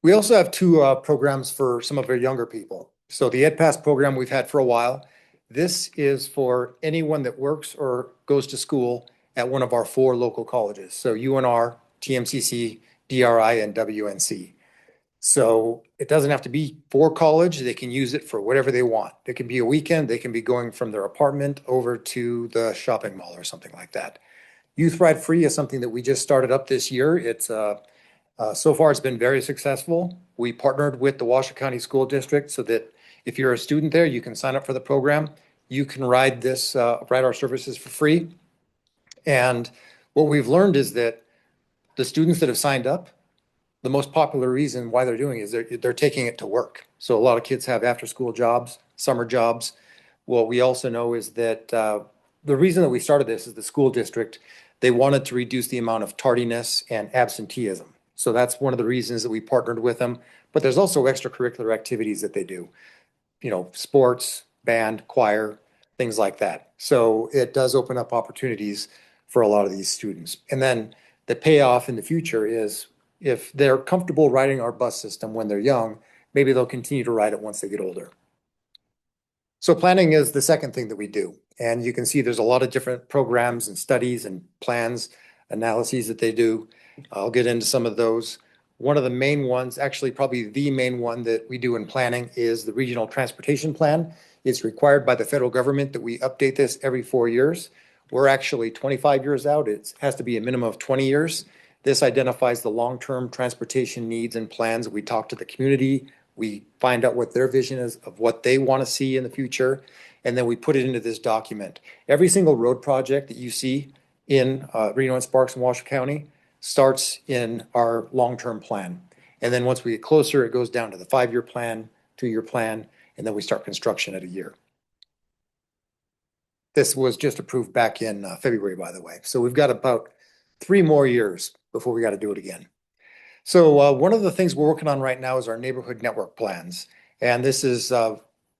We also have 2 programs for some of our younger people. So the EdPass program we've had for a while. This is for anyone that works or goes to school at one of our 4 local colleges. So UNR, TMCC, DRI, and WNC. So it doesn't have to be for college. They can use it for whatever they want. It can be a weekend. They can be going from their apartment over to the shopping mall or something like that. Youth Ride Free is something that we just started up this year. It's so far it's been very successful. We partnered with the Washoe County School District so that if you're a student there, you can sign up for the program. You can ride our services for free. And what we've learned is that the students that have signed up, the most popular reason why they're doing it is they're taking it to work. So a lot of kids have after-school jobs, summer jobs. What we also know is that the reason that we started this is the school district, they wanted to reduce the amount of tardiness and absenteeism. So that's one of the reasons that we partnered with them. But there's also extracurricular activities that they do, sports, band, choir, things like that. So it does open up opportunities for a lot of these students. And then the payoff in the future is if they're comfortable riding our bus system when they're young, maybe they'll continue to ride it once they get older. So planning is the second thing that we do. And you can see there's a lot of different programs and studies and plans, analyses that they do. I'll get into some of those. One of the main ones, actually probably the main one that we do in planning is the Regional Transportation Plan. It's required by the federal government that we update this every 4 years. We're actually 25 years out. It has to be a minimum of 20 years. This identifies the long-term transportation needs and plans. We talk to the community. We find out what their vision is of what they want to see in the future, and then we put it into this document. Every single road project that you see in Reno and Sparks and Washoe County starts in our long-term plan. And then once we get closer, it goes down to the 5-year plan, 2-year plan, and then we start construction at a year. This was just approved back in February, by the way. So we've got about 3 more years before we got to do it again. So one of the things we're working on right now is our neighborhood network plans. And this is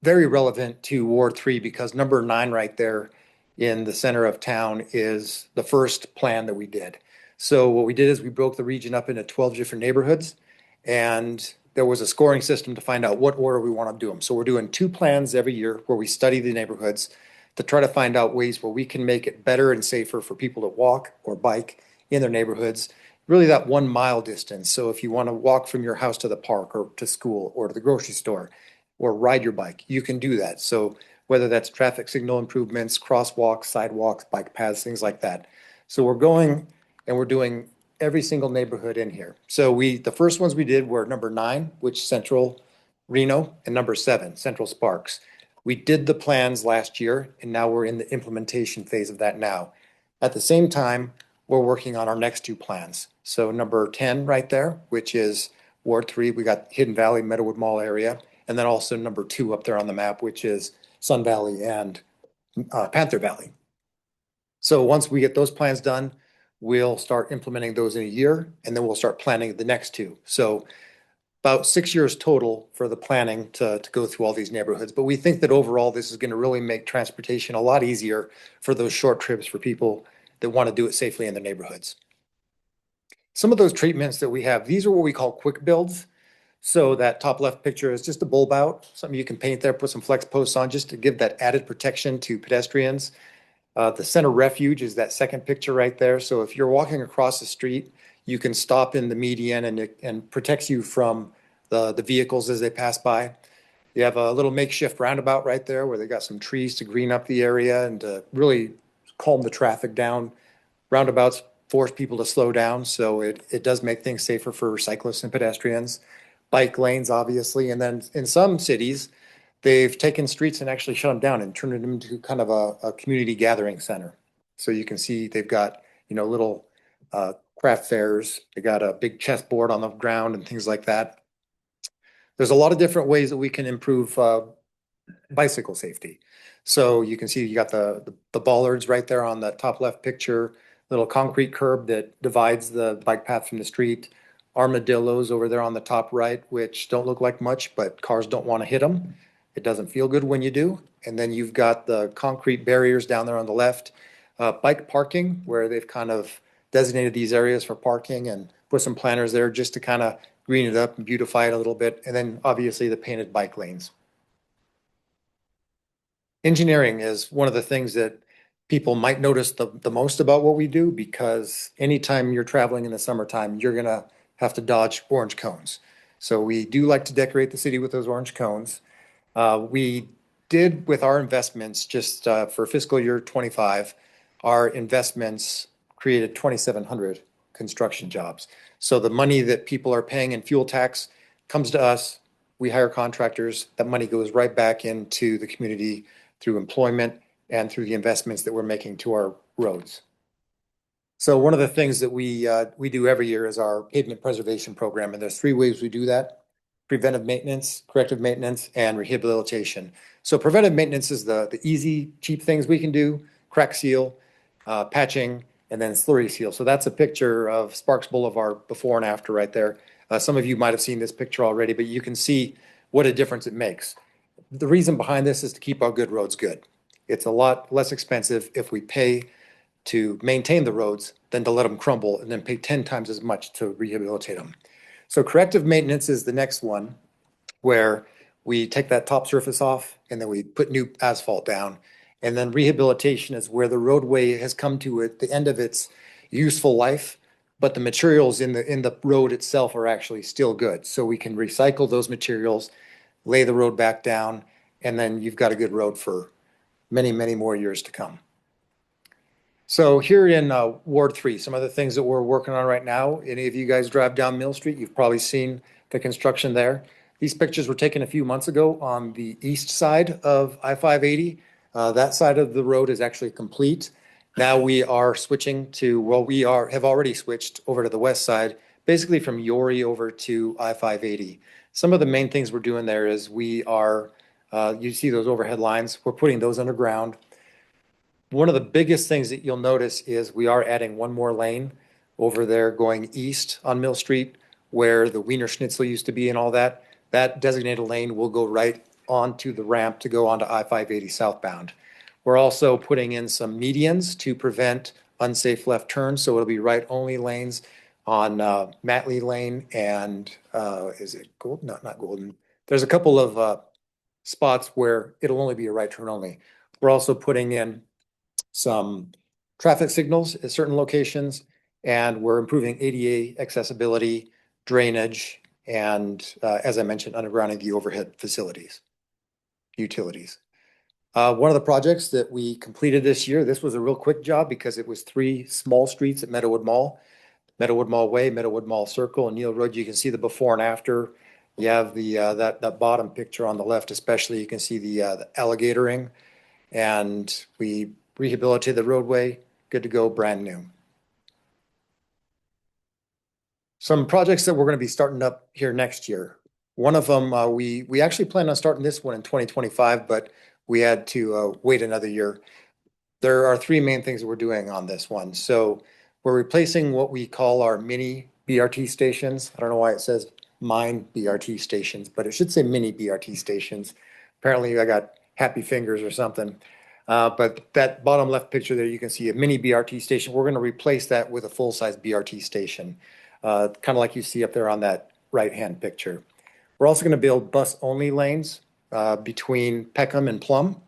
very relevant to Ward 3 because number 9 right there in the center of town is the first plan that we did. So what we did is we broke the region up into 12 different neighborhoods, and there was a scoring system to find out what order we want to do them. So we're doing 2 plans every year where we study the neighborhoods to try to find out ways where we can make it better and safer for people to walk or bike in their neighborhoods. Really that 1 mile distance. So if you want to walk from your house to the park or to school or to the grocery store or ride your bike, you can do that. So whether that's traffic signal improvements, crosswalks, sidewalks, bike paths, things like that. So we're going and we're doing every single neighborhood in here. So the first ones we did were number 9, which Central Reno, and number 7, Central Sparks. We did the plans last year, and now we're in the implementation phase of that now. At the same time, we're working on our next 2 plans. So number 10 right there, which is Ward 3, we got Hidden Valley, Meadowood Mall area, and then also number 2 up there on the map, which is Sun Valley and Panther Valley. So once we get those plans done, we'll start implementing those in a year, and then we'll start planning the next 2. So about 6 years total for the planning to go through all these neighborhoods. But we think that overall, this is going to really make transportation a lot easier for those short trips for people that want to do it safely in their neighborhoods. Some of those treatments that we have, these are what we call quick builds. So that top left picture is just a bulb out, something you can paint there, put some flex posts on just to give that added protection to pedestrians. The center refuge is that second picture right there. So if you're walking across the street, you can stop in the median and it protects you from the vehicles as they pass by. You have a little makeshift roundabout right there where they got some trees to green up the area and to really calm the traffic down. Roundabouts force people to slow down, so it does make things safer for cyclists and pedestrians. Bike lanes, obviously, and then in some cities, they've taken streets and actually shut them down and turned them into kind of a community gathering center. So you can see they've got, little craft fairs. They got a big chessboard on the ground and things like that. There's a lot of different ways that we can improve bicycle safety. So you can see you got the bollards right there on the top left picture, little concrete curb that divides the bike path from the street, armadillos over there on the top right, which don't look like much, but cars don't want to hit them. It doesn't feel good when you do. And then you've got the concrete barriers down there on the left, bike parking, where they've kind of designated these areas for parking and put some planters there just to kind of green it up and beautify it a little bit. And then obviously the painted bike lanes. Engineering is one of the things that people might notice the most about what we do, because anytime you're traveling in the summertime, you're gonna have to dodge orange cones. So we do like to decorate the city with those orange cones. We did with our investments, just for fiscal year 25, our investments created 2,700 construction jobs. So the money that people are paying in fuel tax comes to us. We hire contractors. That money goes right back into the community through employment and through the investments that we're making to our roads. So one of the things that we do every year is our pavement preservation program, and there's 3 ways we do that: preventive maintenance, corrective maintenance, and rehabilitation. So preventive maintenance is the easy, cheap things we can do: crack seal, patching, and then slurry seal. So that's a picture of Sparks Boulevard before and after right there. Some of you might have seen this picture already, but you can see what a difference it makes. The reason behind this is to keep our good roads good. It's a lot less expensive if we pay to maintain the roads than to let them crumble and then pay 10 times as much to rehabilitate them. So corrective maintenance is the next one, where we take that top surface off and then we put new asphalt down. And then rehabilitation is where the roadway has come to the end of its useful life, but the materials in the road itself are actually still good. So we can recycle those materials, lay the road back down, and then you've got a good road for many, many more years to come. So here in Ward 3, some of the things that we're working on right now: any of you guys drive down Mill Street, you've probably seen the construction there. These pictures were taken a few months ago on the east side of I-580. That side of the road is actually complete. Now we are switching to, well, have already switched over to the west side, basically from Yori over to I-580. Some of the main things we're doing there is we are, you see those overhead lines, we're putting those underground. One of the biggest things that you'll notice is we are adding one more lane over there going east on Mill Street, where the Wiener Schnitzel used to be and all that. That designated lane will go right onto the ramp to go onto I-580 southbound. We're also putting in some medians to prevent unsafe left turns, so it'll be right-only lanes on Matley Lane and is it Golden? No, not Golden. There's a couple of spots where it'll only be a right turn only. We're also putting in some traffic signals at certain locations, and we're improving ADA accessibility, drainage, and as I mentioned, undergrounding the overhead utilities. One of the projects that we completed this year, this was a real quick job because it was 3 small streets at Meadowood Mall: Meadowood Mall Way, Meadowood Mall Circle, and Neil Road. You can see the before and after. You have the that bottom picture on the left, especially. You can see the alligatoring, and we rehabilitated the roadway, good to go, brand new. Some projects that we're going to be starting up here next year. One of them, we actually planned on starting this one in 2025, but we had to wait another year. There are 3 main things that we're doing on this one. So we're replacing what we call our mini BRT stations. I don't know why it says mine BRT stations, but it should say mini BRT stations. Apparently I got happy fingers or something. But that bottom left picture there, you can see a mini BRT station. We're going to replace that with a full-size BRT station, kind of like you see up there on that right-hand picture. We're also going to build bus-only lanes between Peckham and Plum.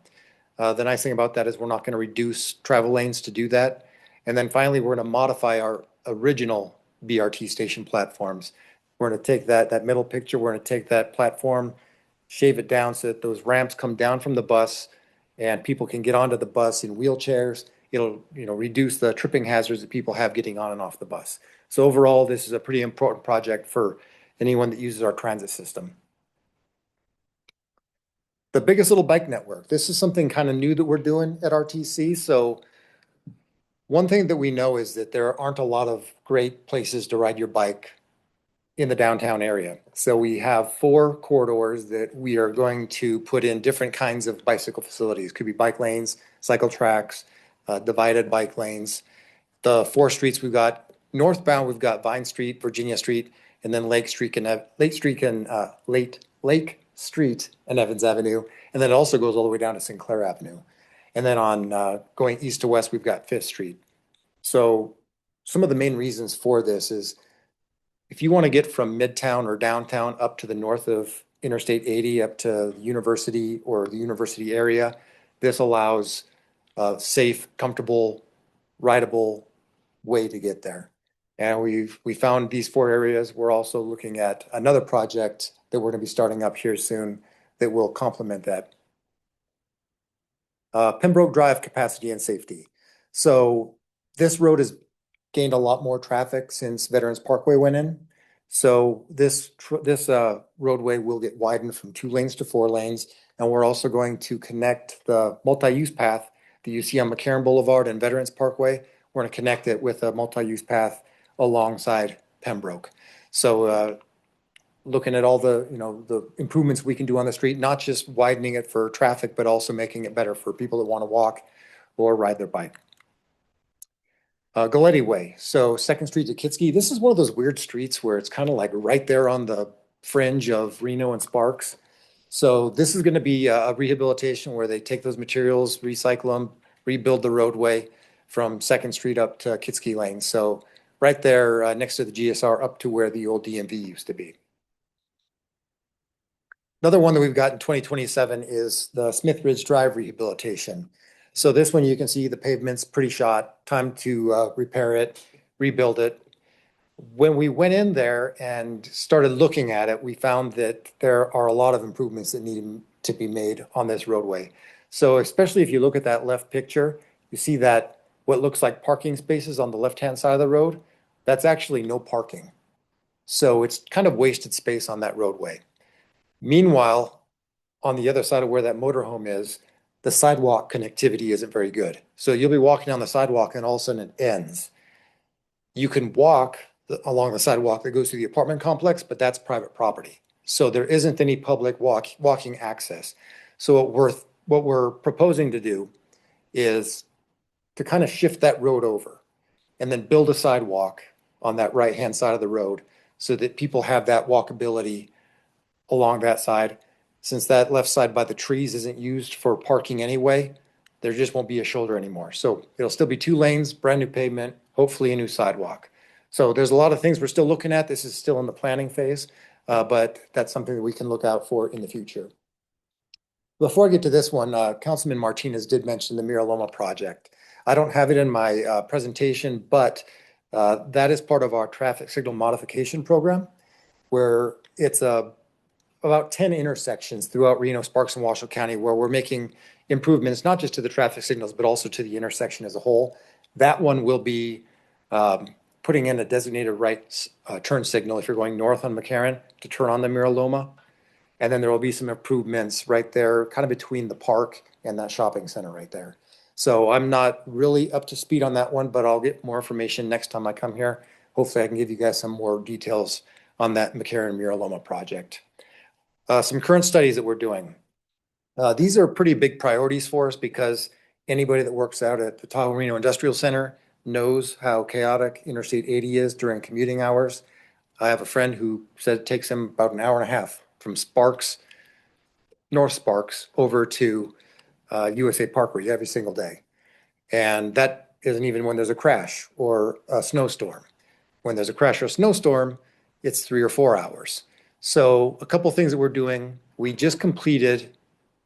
The nice thing about that is we're not going to reduce travel lanes to do that. And then finally, we're going to modify our original BRT station platforms. We're going to take that middle picture, we're going to take that platform, shave it down so that those ramps come down from the bus and people can get onto the bus in wheelchairs. It'll, reduce the tripping hazards that people have getting on and off the bus. So overall, this is a pretty important project for anyone that uses our transit system. The biggest little bike network. This is something kind of new that we're doing at RTC. So one thing that we know is that there aren't a lot of great places to ride your bike in the downtown area. So we have 4 corridors that we are going to put in different kinds of bicycle facilities. Could be bike lanes, cycle tracks, divided bike lanes. The 4 streets we've got northbound, we've got Vine Street, Virginia Street, and then Lake Street and Evans Avenue. And then it also goes all the way down to Sinclair Avenue. And then on going east to west, we've got 5th Street. So some of the main reasons for this is if you want to get from Midtown or downtown up to the north of Interstate 80 up to University or the University area, This allows a safe, comfortable, rideable way to get there. And we found these 4 areas. We're also looking at another project that we're going to be starting up here soon that will complement that. Pembroke Drive capacity and safety. So this road has gained a lot more traffic since Veterans Parkway went in. So this roadway will get widened from 2 lanes to 4 lanes. And we're also going to connect the multi-use path that you see on McCarran Boulevard and Veterans Parkway. We're going to connect it with a multi-use path alongside Pembroke. So looking at all the, the improvements we can do on the street, not just widening it for traffic, but also making it better for people that want to walk or ride their bike. Galletti Way, so 2nd Street to Kitsky. This is one of those weird streets where it's kind of like right there on the fringe of Reno and Sparks. So this is going to be a rehabilitation where they take those materials, recycle them, rebuild the roadway from 2nd Street up to Kitsky Lane. So right there next to the GSR up to where the old DMV used to be. Another one that we've got in 2027 is the Smith Ridge Drive rehabilitation. So this one, you can see the pavement's pretty shot, time to repair it, rebuild it. When we went in there and started looking at it, we found that there are a lot of improvements that need to be made on this roadway. So especially if you look at that left picture, you see that what looks like parking spaces on the left-hand side of the road, that's actually no parking. So it's kind of wasted space on that roadway. Meanwhile, on the other side of where that motorhome is, the sidewalk connectivity isn't very good. So you'll be walking down the sidewalk and all of a sudden it ends. You can walk along the sidewalk that goes through the apartment complex, but that's private property. So there isn't any public walking access. So what we're proposing to do is to kind of shift that road over and then build a sidewalk on that right-hand side of the road so that people have that walkability along that side. Since that left side by the trees isn't used for parking anyway, there just won't be a shoulder anymore. So it'll still be 2 lanes, brand new pavement, hopefully a new sidewalk. So there's a lot of things we're still looking at. This is still in the planning phase, but that's something that we can look out for in the future. Before I get to this one, Councilman Martinez did mention the Mira Loma project. I don't have it in my presentation, but that is part of our traffic signal modification program, where it's about 10 intersections throughout Reno, Sparks, and Washoe County where we're making improvements, not just to the traffic signals, but also to the intersection as a whole. That one will be putting in a designated right turn signal if you're going north on McCarran to turn on the Mira Loma. And then there will be some improvements right there, kind of between the park and that shopping center right there. So I'm not really up to speed on that one, but I'll get more information next time I come here. Hopefully I can give you guys some more details on that McCarran Mira Loma project. Some current studies that we're doing. These are pretty big priorities for us because anybody that works out at the Tahoe Reno Industrial Center knows how chaotic Interstate 80 is during commuting hours. I have a friend who said it takes him about an hour and a half from Sparks, North Sparks, over to USA Parkway every single day. And that isn't even when there's a crash or a snowstorm. When there's a crash or a snowstorm, it's 3 or 4 hours. So a couple things that we're doing, we just completed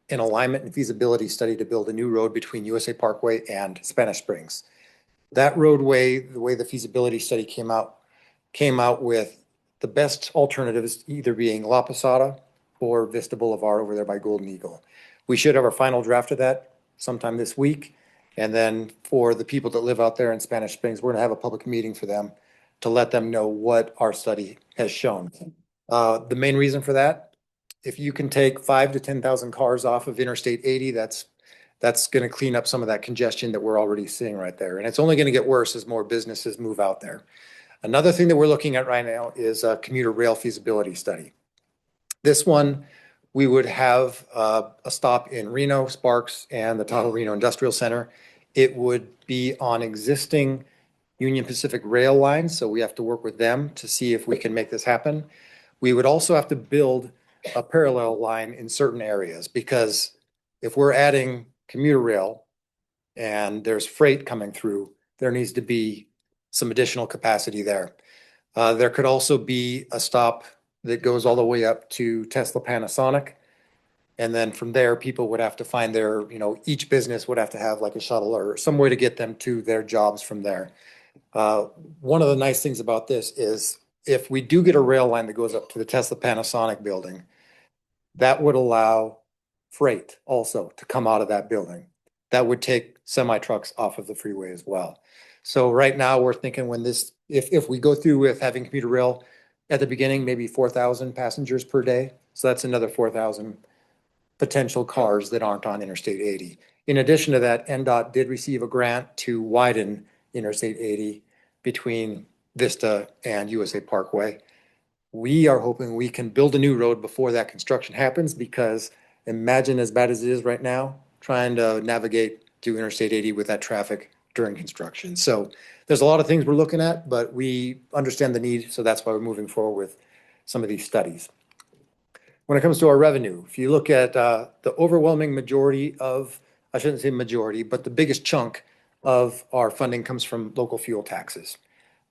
an alignment and feasibility study to build a new road between USA Parkway and Spanish Springs. That roadway, the way the feasibility study came out with the best alternatives either being La Posada or Vista Boulevard over there by Golden Eagle. We should have our final draft of that sometime this week. And then for the people that live out there in Spanish Springs, we're gonna have a public meeting for them to let them know what our study has shown. The main reason for that, if you can take 5,000 to 10,000 cars off of Interstate 80, that's going to clean up some of that congestion that we're already seeing right there. And it's only going to get worse as more businesses move out there. Another thing that we're looking at right now is a commuter rail feasibility study. This one, we would have a stop in Reno, Sparks, and the Tahoe Reno Industrial Center. It would be on existing Union Pacific rail lines, so we have to work with them to see if we can make this happen. We would also have to build a parallel line in certain areas because if we're adding commuter rail and there's freight coming through, there needs to be some additional capacity there. There could also be a stop that goes all the way up to Tesla Panasonic. And then from there, people would have to find their, each business would have to have like a shuttle or some way to get them to their jobs from there. One of the nice things about this is if we do get a rail line that goes up to the Tesla Panasonic building, that would allow freight also to come out of that building. That would take semi trucks off of the freeway as well. So right now we're thinking if we go through with having commuter rail at the beginning, maybe 4,000 passengers per day. So that's another 4,000 potential cars that aren't on Interstate 80. In addition to that, NDOT did receive a grant to widen Interstate 80 between Vista and USA Parkway. We are hoping we can build a new road before that construction happens, because imagine, as bad as it is right now, trying to navigate to Interstate 80 with that traffic during construction. So there's a lot of things we're looking at, but we understand the need, so that's why we're moving forward with some of these studies. When it comes to our revenue, if you look at the overwhelming majority of, I shouldn't say majority, but the biggest chunk of our funding comes from local fuel taxes.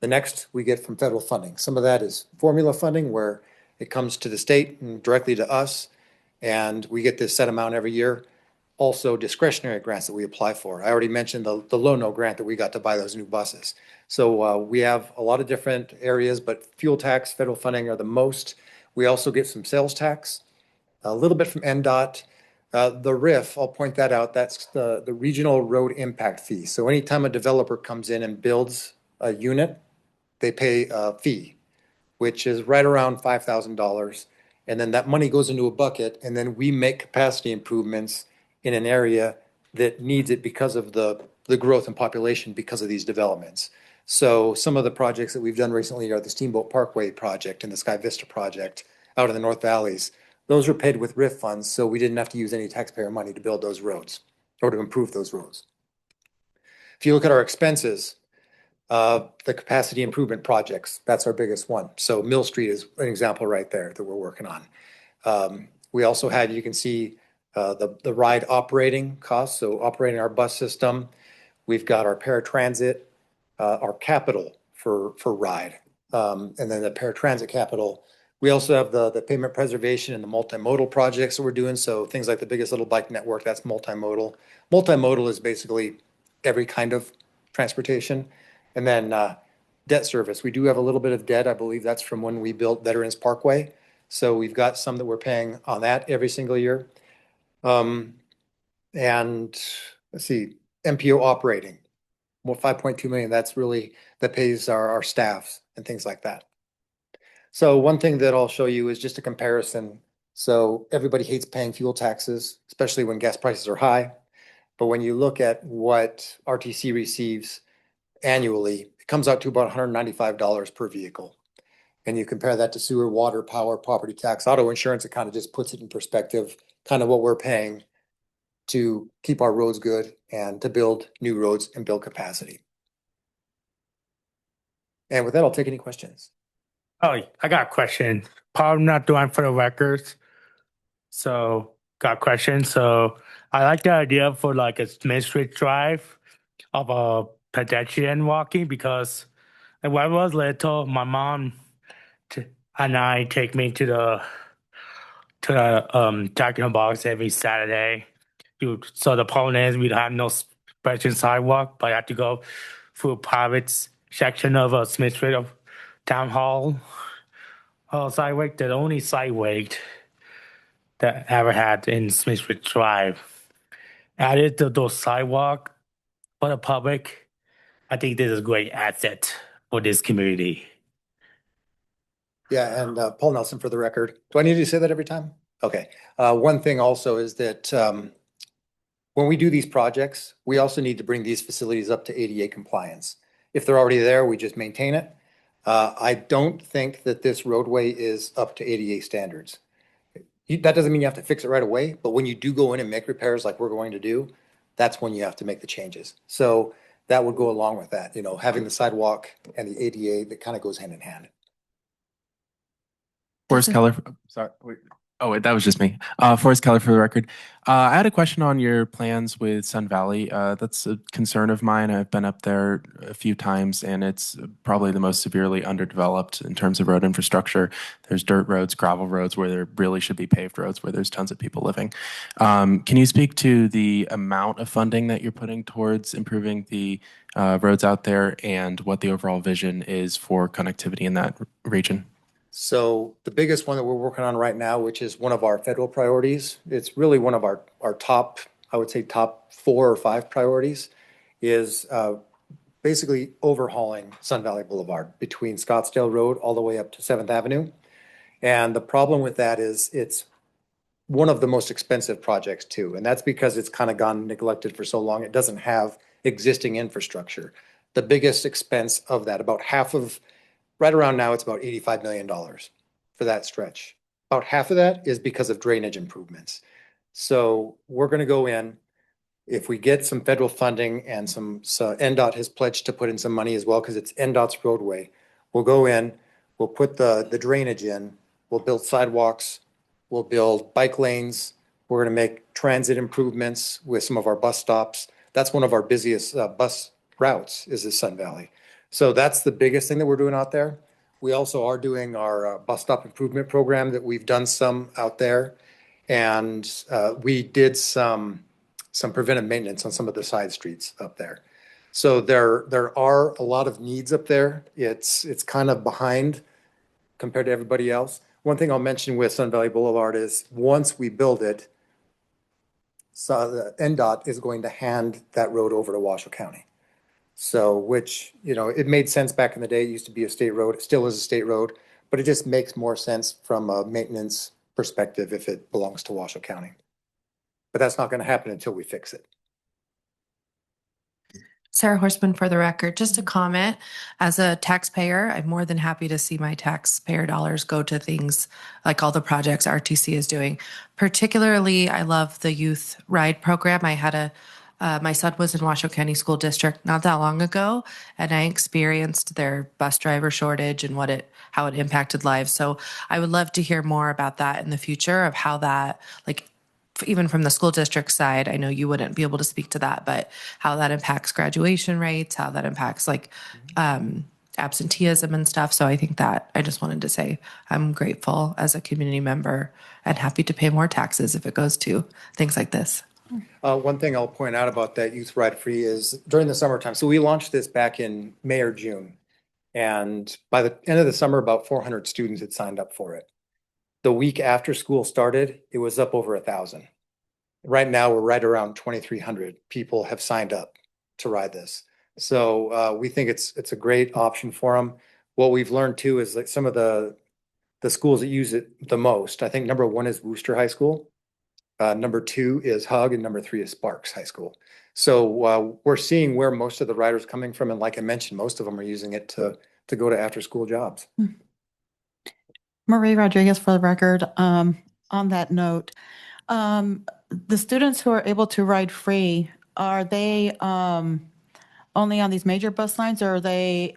The next we get from federal funding. Some of that is formula funding, where it comes to the state and directly to us, and we get this set amount every year. Also discretionary grants that we apply for. I already mentioned the Low-No grant that we got to buy those new buses. So we have a lot of different areas, but fuel tax, federal funding are the most. We also get some sales tax, a little bit from NDOT. The RIF, I'll point that out, that's the Regional Road Impact Fee. So anytime a developer comes in and builds a unit, they pay a fee, which is right around $5,000. And then that money goes into a bucket, and then we make capacity improvements in an area that needs it because of the growth in population because of these developments. So some of the projects that we've done recently are the Steamboat Parkway project and the Sky Vista project out in the North Valleys. Those were paid with RIF funds, so we didn't have to use any taxpayer money to build those roads or to improve those roads. If you look at our expenses, the capacity improvement projects, that's our biggest one. So Mill Street is an example right there that we're working on. We also have, you can see the ride operating costs. So operating our bus system, we've got our paratransit, our capital for ride, and then the paratransit capital. We also have the pavement preservation and the multimodal projects that we're doing. So things like the Biggest Little Bike Network, that's multimodal. Multimodal is basically every kind of transportation. And then debt service. We do have a little bit of debt. I believe that's from when we built Veterans Parkway. So we've got some that we're paying on that every single year. And let's see, MPO operating, well, 5.2 million. That pays our staffs and things like that. So one thing that I'll show you is just a comparison. So everybody hates paying fuel taxes, especially when gas prices are high. But when you look at what RTC receives annually, it comes out to about $195 per vehicle. And you compare that to sewer, water, power, property tax, auto insurance, it kind of just puts it in perspective, kind of what we're paying to keep our roads good and to build new roads and build capacity. And with that, I'll take any questions.
Oh, I got a question. Probably not doing for the records. So got a question. So I like the idea for like a Smith Street Drive of a pedestrian walking, because when I was little, my mom and I take me to the Jack in the Box every Saturday. So the problem is we don't have no pedestrian sidewalk, but I have to go through a private section of a Smith Street of Town Hall sidewalk. The only sidewalk that I ever had in Smith Street Drive. Added to those sidewalk for the public. I think this is a great asset for this community.
Yeah, and Paul Nelson for the record. Do I need to say that every time? Okay. One thing also is that when we do these projects, we also need to bring these facilities up to ADA compliance. If they're already there, we just maintain it. I don't think that this roadway is up to ADA standards. That doesn't mean you have to fix it right away, but when you do go in and make repairs like we're going to do, that's when you have to make the changes. So that would go along with that, having the sidewalk and the ADA, that kind of goes hand in hand.
Where's Keller? Sorry. Wait. Oh, wait, that was just me. Forrest Keller for the record. I had a question on your plans with Sun Valley. That's a concern of mine. I've been up there a few times, and it's probably the most severely underdeveloped in terms of road infrastructure. There's dirt roads, gravel roads where there really should be paved roads where there's tons of people living. Can you speak to the amount of funding that you're putting towards improving the roads out there and what the overall vision is for connectivity in that region?
So the biggest one that we're working on right now, which is one of our federal priorities, it's really one of our top, I would say top 4 or 5 priorities, is basically overhauling Sun Valley Boulevard between Scottsdale Road all the way up to 7th Avenue. And the problem with that is it's one of the most expensive projects too. And that's because it's kind of gone neglected for so long. It doesn't have existing infrastructure. The biggest expense of that, about half of right around now, it's about $85 million for that stretch. About half of that is because of drainage improvements. So we're going to go in, if we get some federal funding and so NDOT has pledged to put in some money as well, because it's NDOT's roadway. We'll go in, we'll put the drainage in, we'll build sidewalks, we'll build bike lanes. We're going to make transit improvements with some of our bus stops. That's one of our busiest bus routes is the Sun Valley. So that's the biggest thing that we're doing out there. We also are doing our bus stop improvement program that we've done some out there. And we did some preventive maintenance on some of the side streets up there. So there are a lot of needs up there. It's kind of behind compared to everybody else. One thing I'll mention with Sun Valley Boulevard is once we build it, so the NDOT is going to hand that road over to Washoe County. So, which, you know, it made sense back in the day. It used to be a state road. It still is a state road, but it just makes more sense from a maintenance perspective if it belongs to Washoe County. But that's not going to happen until we fix it.
Sarah Horseman for the record, just a comment. As a taxpayer, I'm more than happy to see my taxpayer dollars go to things like all the projects RTC is doing. Particularly, I love the youth ride program. I had my son was in Washoe County School District not that long ago, and I experienced their bus driver shortage and how it impacted lives. So I would love to hear more about that in the future of how that, like, even from the school district side, I know you wouldn't be able to speak to that, but how that impacts graduation rates, how that impacts absenteeism and stuff. So I think that I just wanted to say I'm grateful as a community member and happy to pay more taxes if it goes to things like this.
One thing I'll point out about that youth ride free is during the summertime. So we launched this back in May or June. And by the end of the summer, about 400 students had signed up for it. The week after school started, it was up over 1,000. Right now, we're right around 2,300 people have signed up to ride this. So we think it's a great option for them. What we've learned too is like some of the schools that use it the most. I think number 1 is Wooster High School. Number 2 is Hug, and number 3 is Sparks High School. So we're seeing where most of the riders are coming from, and like I mentioned, most of them are using it to go to after school jobs.
Marie Rodriguez for the record. On that note, the students who are able to ride free, are they only on these major bus lines, or are they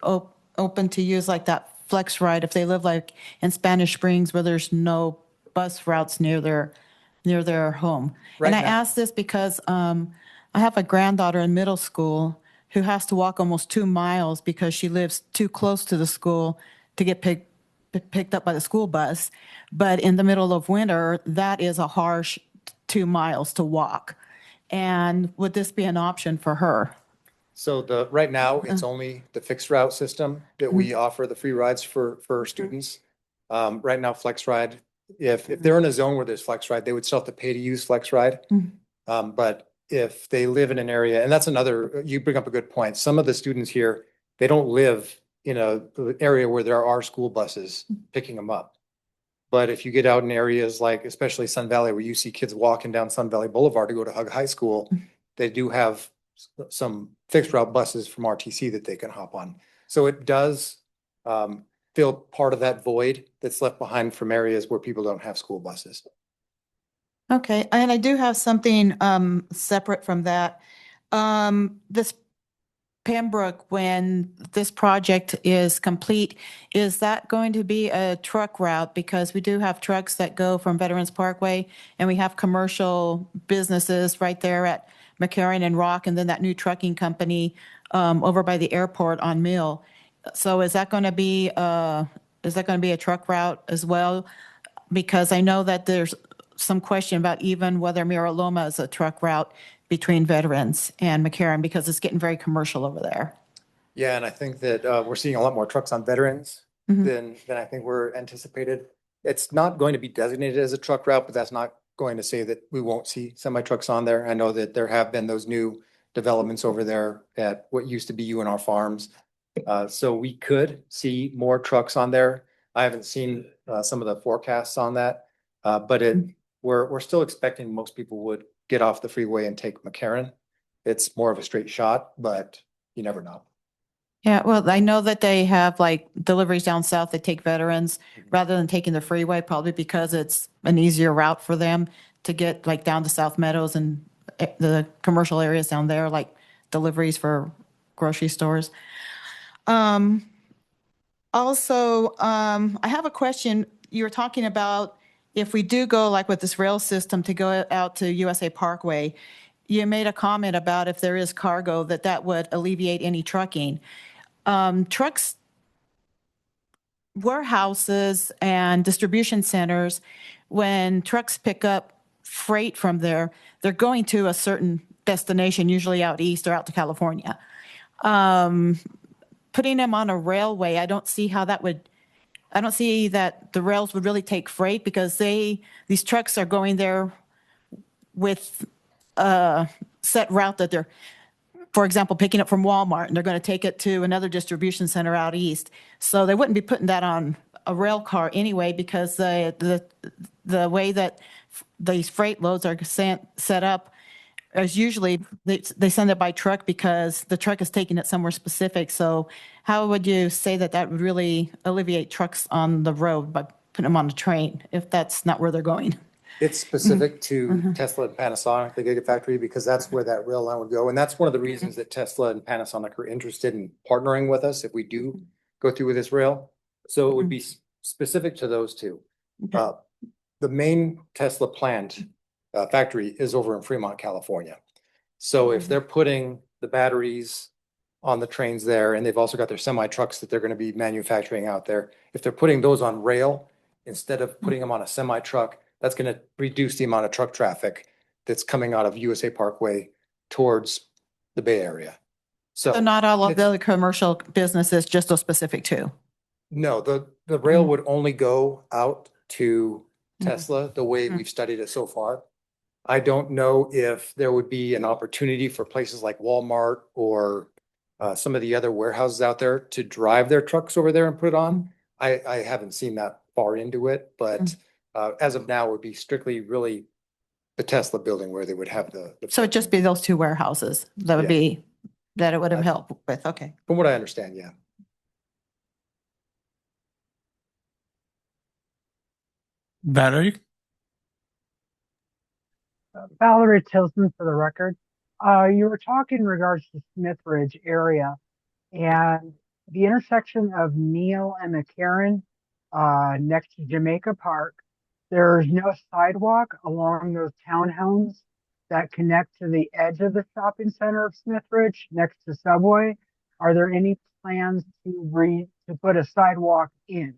open to use like that flex ride if they live like in Spanish Springs where there's no bus routes near their home?
Right
And I
now-
ask this because I have a granddaughter in middle school who has to walk almost 2 miles because she lives too close to the school to get picked up by the school bus. But in the middle of winter, that is a harsh 2 miles to walk. And would this be an option for her?
So right now, it's only the fixed route system that we offer the free rides for students. Right now, Flex Ride, if they're in a zone where there's Flex Ride, they would still have to pay to use Flex Ride. But if they live in an area, and that's you bring up a good point. Some of the students here, they don't live in an area where there are school buses picking them up. But if you get out in areas like, especially Sun Valley, where you see kids walking down Sun Valley Boulevard to go to Hug High School, they do have some fixed route buses from RTC that they can hop on. So it does fill part of that void that's left behind from areas where people don't have school buses.
Okay, and I do have something separate from that. This Pembroke, when this project is complete, is that going to be a truck route? Because we do have trucks that go from Veterans Parkway, and we have commercial businesses right there at McCarran and Rock, and then that new trucking company over by the airport on Mill. So is that going to be a truck route as well? Because I know that there's some question about even whether Mira Loma is a truck route between Veterans and McCarran, because it's getting very commercial over there.
Yeah, and I think that we're seeing a lot more trucks on Veterans than I think were anticipated. It's not going to be designated as a truck route, but that's not going to say that we won't see semi trucks on there. I know that there have been those new developments over there at what used to be UNR Farms. So we could see more trucks on there. I haven't seen some of the forecasts on that, but we're still expecting most people would get off the freeway and take McCarran. It's more of a straight shot, but you never know.
Yeah, well, I know that they have like deliveries down south that take Veterans rather than taking the freeway, probably because it's an easier route for them to get like down to South Meadows and the commercial areas down there, like deliveries for grocery stores. Also, I have a question. You were talking about if we do go like with this rail system to go out to USA Parkway, you made a comment about if there is cargo, that would alleviate any trucking. Trucks, warehouses and distribution centers, when trucks pick up freight from there, they're going to a certain destination, usually out east or out to California. Putting them on a railway, I don't see that the rails would really take freight, because these trucks are going there with a set route that they're, for example, picking up from Walmart, and they're going to take it to another distribution center out east. So they wouldn't be putting that on a rail car anyway, because the way that these freight loads are set up is usually they send it by truck, because the truck is taking it somewhere specific. So how would you say that would really alleviate trucks on the road by putting them on the train if that's not where they're going?
It's specific to Tesla and Panasonic, the Gigafactory, because that's where that rail line would go. And that's one of the reasons that Tesla and Panasonic are interested in partnering with us if we do go through with this rail. So it would be specific to those two. The main Tesla plant factory is over in Fremont, California. So if they're putting the batteries on the trains there, and they've also got their semi trucks that they're going to be manufacturing out there, if they're putting those on rail instead of putting them on a semi truck, that's going to reduce the amount of truck traffic that's coming out of USA Parkway towards the Bay Area.
So not all of the commercial businesses, just those specific two?
No, the rail would only go out to Tesla the way we've studied it so far. I don't know if there would be an opportunity for places like Walmart or some of the other warehouses out there to drive their trucks over there and put it on. I haven't seen that far into it, but as of now, it would be strictly really the Tesla building where they would have the.
So it'd just be those two warehouses that would be, that it would have helped with, okay.
From what I understand, yeah.
Valerie?
Valerie Tilson for the record. You were talking in regards to Smith Ridge area and the intersection of Neal and McCarran next to Jamaica Park. There's no sidewalk along those townhomes that connect to the edge of the shopping center of Smith Ridge next to Subway. Are there any plans to put a sidewalk in,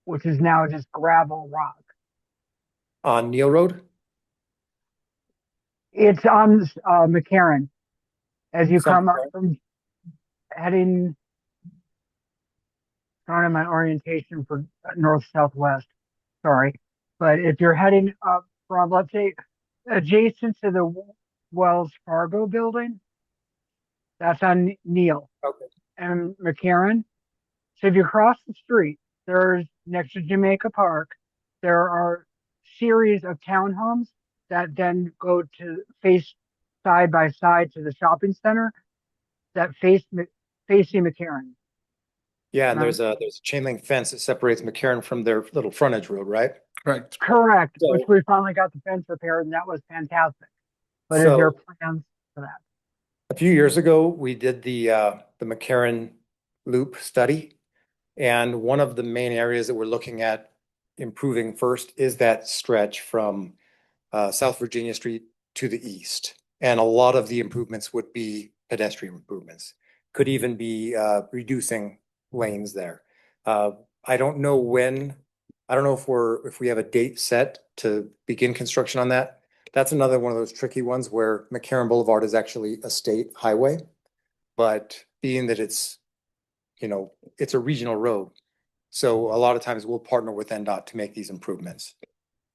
which is now just gravel rock?
On Neal Road?
It's on McCarran. As you come up from heading, on my orientation for north-southwest, sorry. But if you're heading up from, let's say, adjacent to the Wells Fargo building, that's on Neal.
Okay.
And McCarran. So if you cross the street, there's next to Jamaica Park, there are series of townhomes that then go to face side by side to the shopping center that facing McCarran.
Yeah, and there's a chain link fence that separates McCarran from their little frontage road, right?
Right.
Correct.
So,
which we finally got the fence repaired, and that was fantastic. But is there plans for that?
A few years ago, we did the McCarran Loop study. And one of the main areas that we're looking at improving first is that stretch from South Virginia Street to the east. And a lot of the improvements would be pedestrian improvements. Could even be reducing lanes there. I don't know when, I don't know if we have a date set to begin construction on that. That's another one of those tricky ones where McCarran Boulevard is actually a state highway. But being that it's, it's a regional road. So a lot of times we'll partner with NDOT to make these improvements.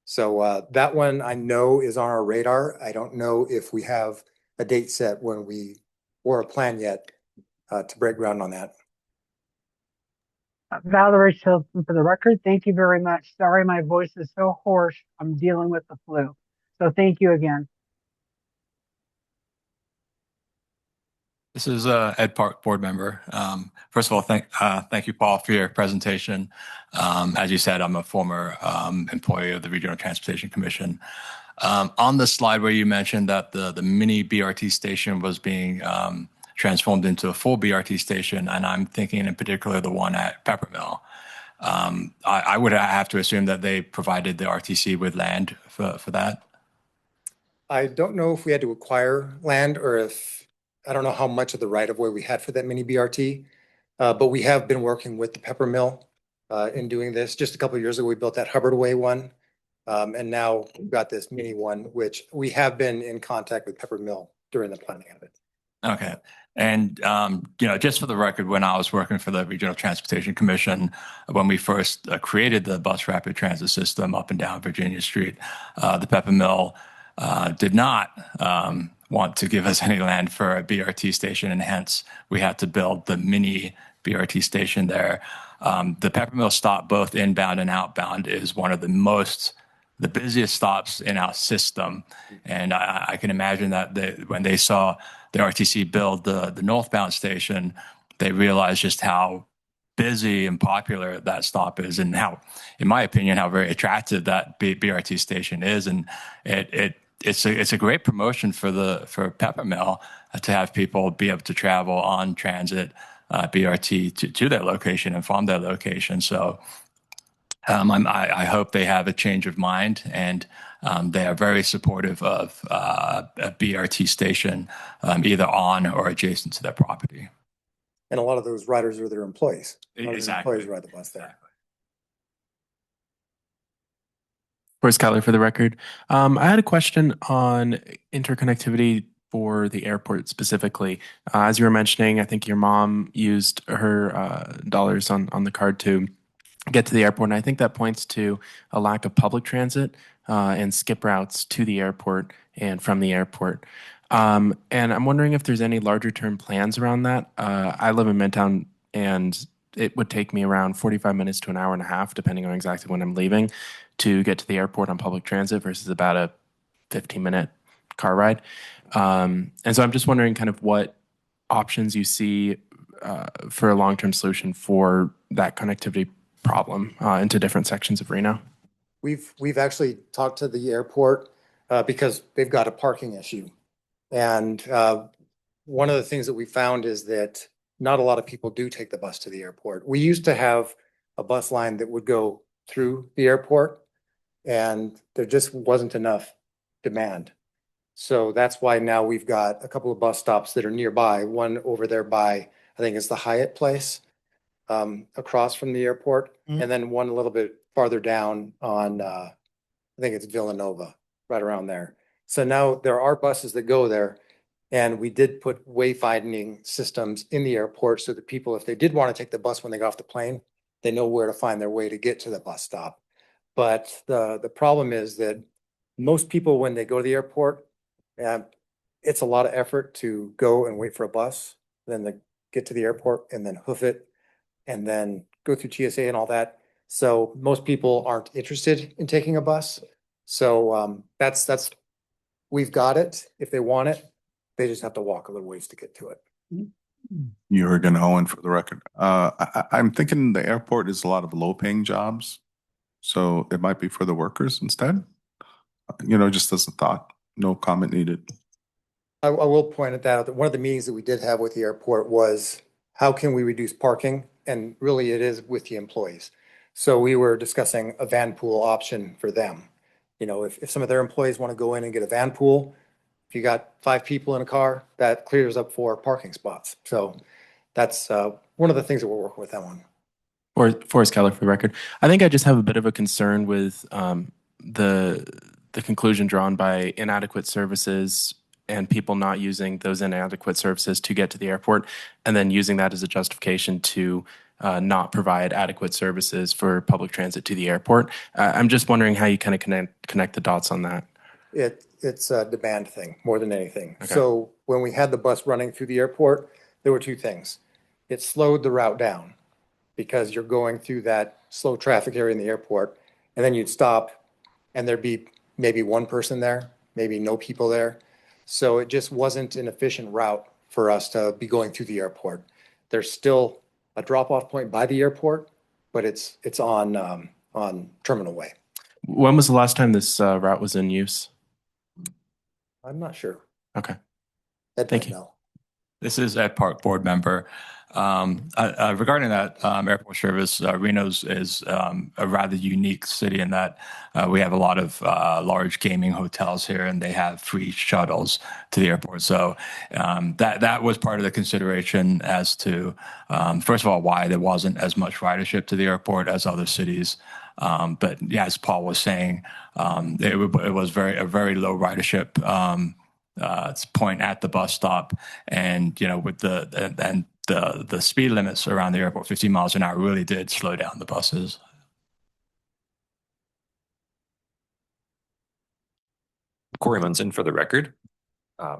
So that one I know is on our radar. I don't know if we have a date set or a plan yet to break ground on that.
Valerie Tilson for the record. Thank you very much. Sorry, my voice is so hoarse. I'm dealing with the flu. So thank you again.
This is Ed Park, board member. First of all, thank you, Paul, for your presentation. As you said, I'm a former employee of the Regional Transportation Commission. On the slide where you mentioned that the mini BRT station was being transformed into a full BRT station, and I'm thinking in particular the one at Peppermill. I would have to assume that they provided the RTC with land for that.
I don't know if we had to acquire land or if, I don't know how much of the right of way we had for that mini BRT, but we have been working with the Peppermill in doing this. Just a couple of years ago, we built that Hubbard Way one. And now we've got this mini one, which we have been in contact with Peppermill during the planning of it.
Okay. And, just for the record, when I was working for the Regional Transportation Commission, when we first created the bus rapid transit system up and down Virginia Street, the Peppermill did not want to give us any land for a BRT station, and hence we had to build the mini BRT station there. The Peppermill stop, both inbound and outbound, is one of the busiest stops in our system. And I can imagine that when they saw the RTC build the northbound station, they realized just how busy and popular that stop is, and how, in my opinion, how very attractive that BRT station is. And it's a great promotion for Peppermill to have people be able to travel on transit BRT to their location and from their location. So I hope they have a change of mind, and they are very supportive of a BRT station either on or adjacent to their property.
And a lot of those riders are their employees.
Exactly.
Employees ride the bus there.
Forrest Keller for the record. I had a question on interconnectivity for the airport specifically. As you were mentioning, I think your mom used her dollars on the card to get to the airport, and I think that points to a lack of public transit and skip routes to the airport and from the airport. And I'm wondering if there's any larger term plans around that. I live in Midtown, and it would take me around 45 minutes to an hour and a half, depending on exactly when I'm leaving, to get to the airport on public transit versus about a 15-minute car ride. And so I'm just wondering kind of what options you see for a long-term solution for that connectivity problem into different sections of Reno.
We've actually talked to the airport because they've got a parking issue. And one of the things that we found is that not a lot of people do take the bus to the airport. We used to have a bus line that would go through the airport, and there just wasn't enough demand. So that's why now we've got a couple of bus stops that are nearby. One over there by, I think it's the Hyatt place, across from the airport. And then one a little bit farther down on, I think it's Villanova, right around there. So now there are buses that go there. And we did put wayfinding systems in the airport so that people, if they did want to take the bus when they got off the plane, they know where to find their way to get to the bus stop. But the problem is that most people, when they go to the airport, it's a lot of effort to go and wait for a bus, then to get to the airport and then hoof it and then go through TSA and all that. So most people aren't interested in taking a bus. So that's we've got it. If they want it, they just have to walk a little ways to get to it.
Jurgen Owen for the record. I'm thinking the airport is a lot of low-paying jobs, so it might be for the workers instead. Just as a thought, no comment needed.
I will point it out that one of the meetings that we did have with the airport was how can we reduce parking? And really it is with the employees. So we were discussing a van pool option for them. You know, if some of their employees want to go in and get a van pool, if you got 5 people in a car, that clears up 4 parking spots. So that's one of the things that we're working with them on.
Or Forrest Keller, for the record. I think I just have a bit of a concern with the conclusion drawn by inadequate services and people not using those inadequate services to get to the airport, and then using that as a justification to not provide adequate services for public transit to the airport. I'm just wondering how you kind of connect the dots on that.
It's a demand thing more than anything.
Okay.
So when we had the bus running through the airport, there were 2 things. It slowed the route down because you're going through that slow traffic area in the airport, and then you'd stop and there'd be maybe 1 person there, maybe no people there. So it just wasn't an efficient route for us to be going through the airport. There's still a drop-off point by the airport, but it's on Terminal Way.
When was the last time this route was in use?
I'm not sure.
Okay.
Ed
Thank
might
you.
know.
This is Ed Park, board member. Regarding that airport service, Reno's is a rather unique city in that we have a lot of large gaming hotels here, and they have free shuttles to the airport. So that was part of the consideration as to, first of all, why there wasn't as much ridership to the airport as other cities. But yeah, as Paul was saying, it was a very low ridership point at the bus stop, and with the speed limits around the airport, 50 miles an hour, really did slow down the buses.
Corey Munson for the record. I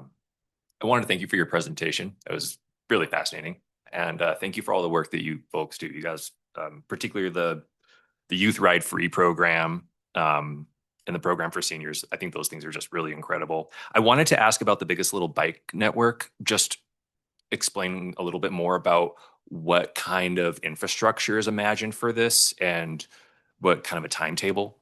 wanted to thank you for your presentation. It was really fascinating. And thank you for all the work that you folks do. You guys, particularly the Youth Ride Free program and the program for seniors. I think those things are just really incredible. I wanted to ask about the Biggest Little Bike Network. Just explain a little bit more about what kind of infrastructure is imagined for this and what kind of a timetable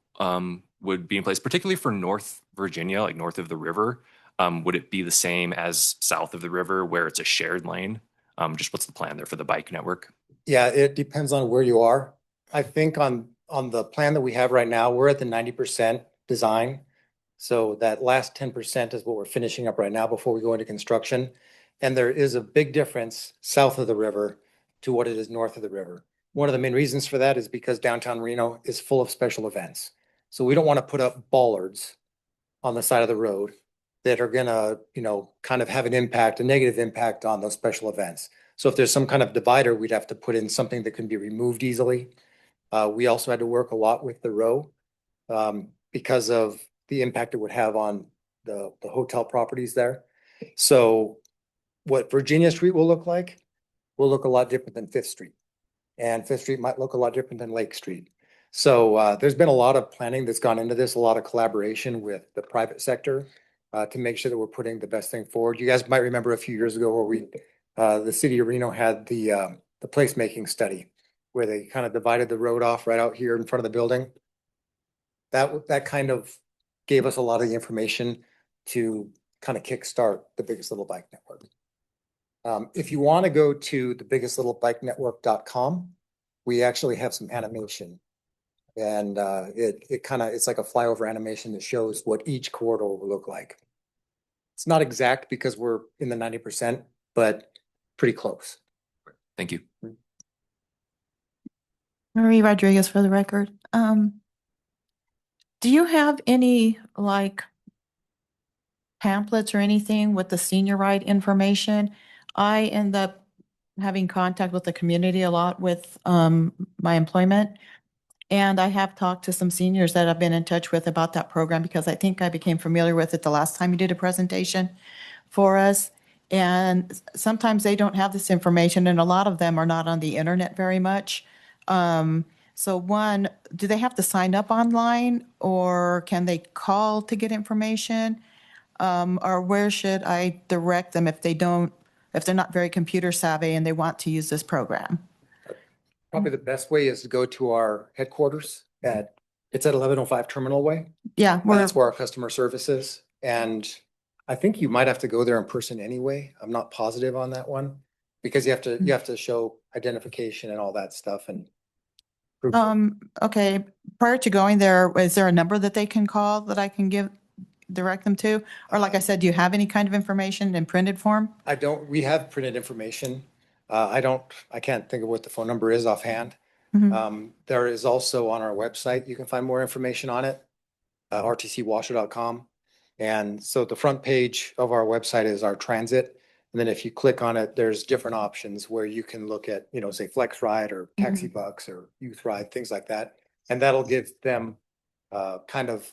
would be in place, particularly for North Virginia, like north of the river. Would it be the same as south of the river where it's a shared lane? Just what's the plan there for the bike network?
Yeah, it depends on where you are. I think on the plan that we have right now, we're at the 90% design. So that last 10% is what we're finishing up right now before we go into construction. And there is a big difference south of the river to what it is north of the river. One of the main reasons for that is because downtown Reno is full of special events. So we don't want to put up bollards on the side of the road that are gonna, kind of have an impact, a negative impact on those special events. So if there's some kind of divider, we'd have to put in something that can be removed easily. We also had to work a lot with the row because of the impact it would have on the hotel properties there. So what Virginia Street will look a lot different than Fifth Street. And Fifth Street might look a lot different than Lake Street. So there's been a lot of planning that's gone into this, a lot of collaboration with the private sector to make sure that we're putting the best thing forward. You guys might remember a few years ago where the city of Reno had the placemaking study where they kind of divided the road off right out here in front of the building. That kind of gave us a lot of the information to kind of kickstart the Biggest Little Bike Network. If you want to go to thebiggestlittlebikenetwork.com, we actually have some animation. And it's like a flyover animation that shows what each corridor will look like. It's not exact because we're in the 90%, but pretty close.
Thank you.
Marie Rodriguez for the record. Do you have any pamphlets or anything with the senior ride information? I end up having contact with the community a lot with my employment. And I have talked to some seniors that I've been in touch with about that program because I think I became familiar with it the last time you did a presentation for us. And sometimes they don't have this information, and a lot of them are not on the internet very much. So one, do they have to sign up online, or can they call to get information? Or where should I direct them if they're not very computer savvy and they want to use this program?
Probably the best way is to go to our headquarters it's at 1105 Terminal Way.
Yeah,
That's where our customer service is. And I think you might have to go there in person anyway. I'm not positive on that one. Because you have to show identification and all that stuff and. proof.
Okay, prior to going there, is there a number that they can call that I can direct them to? Or like I said, do you have any kind of information in printed form?
We have printed information. I can't think of what the phone number is offhand. There is also on our website, you can find more information on it, rtcwashoe.com. And so the front page of our website is our transit. And then if you click on it, there's different options where you can look at, say Flex Ride or Taxi Bucks or Youth Ride, things like that. And that'll give them kind of,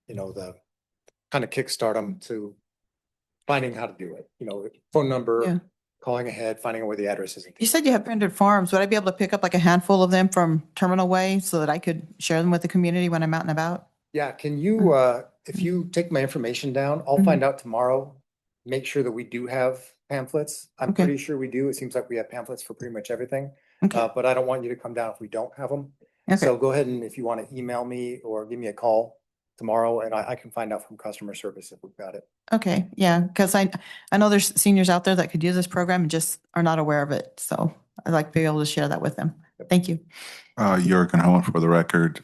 the kind of kickstart them to finding how to do it, phone number,
Yeah.
calling ahead, finding out where the address is.
You said you have printed forms. Would I be able to pick up like a handful of them from Terminal Way so that I could share them with the community when I'm out and about?
Yeah, can you, if you take my information down, I'll find out tomorrow, make sure that we do have pamphlets. I'm
Okay.
pretty sure we do. It seems like we have pamphlets for pretty much everything.
Okay.
But I don't want you to come down if we don't have them.
Okay.
So go ahead and if you want to email me or give me a call tomorrow and I can find out from customer service if we've got it.
Okay, yeah, because I know there's seniors out there that could use this program and just are not aware of it. So I'd like to be able to share that with them. Thank you.
Jurgen Hohen for the record.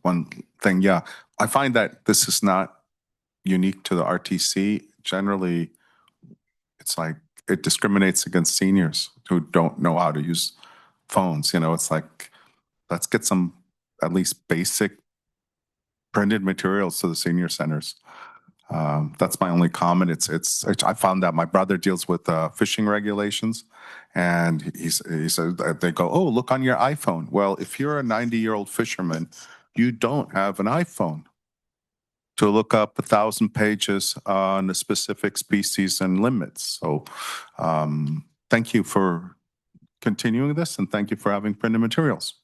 One thing, yeah, I find that this is not unique to the RTC. Generally, it's like it discriminates against seniors who don't know how to use phones. It's like, let's get some at least basic printed materials to the senior centers. That's my only comment. I found that my brother deals with fishing regulations, and he said they go, "Oh, look on your iPhone." Well, if you're a 90-year-old fisherman, you don't have an iPhone to look up 1,000 pages on a specific species and limits. So, thank you for continuing this, and thank you for having printed materials.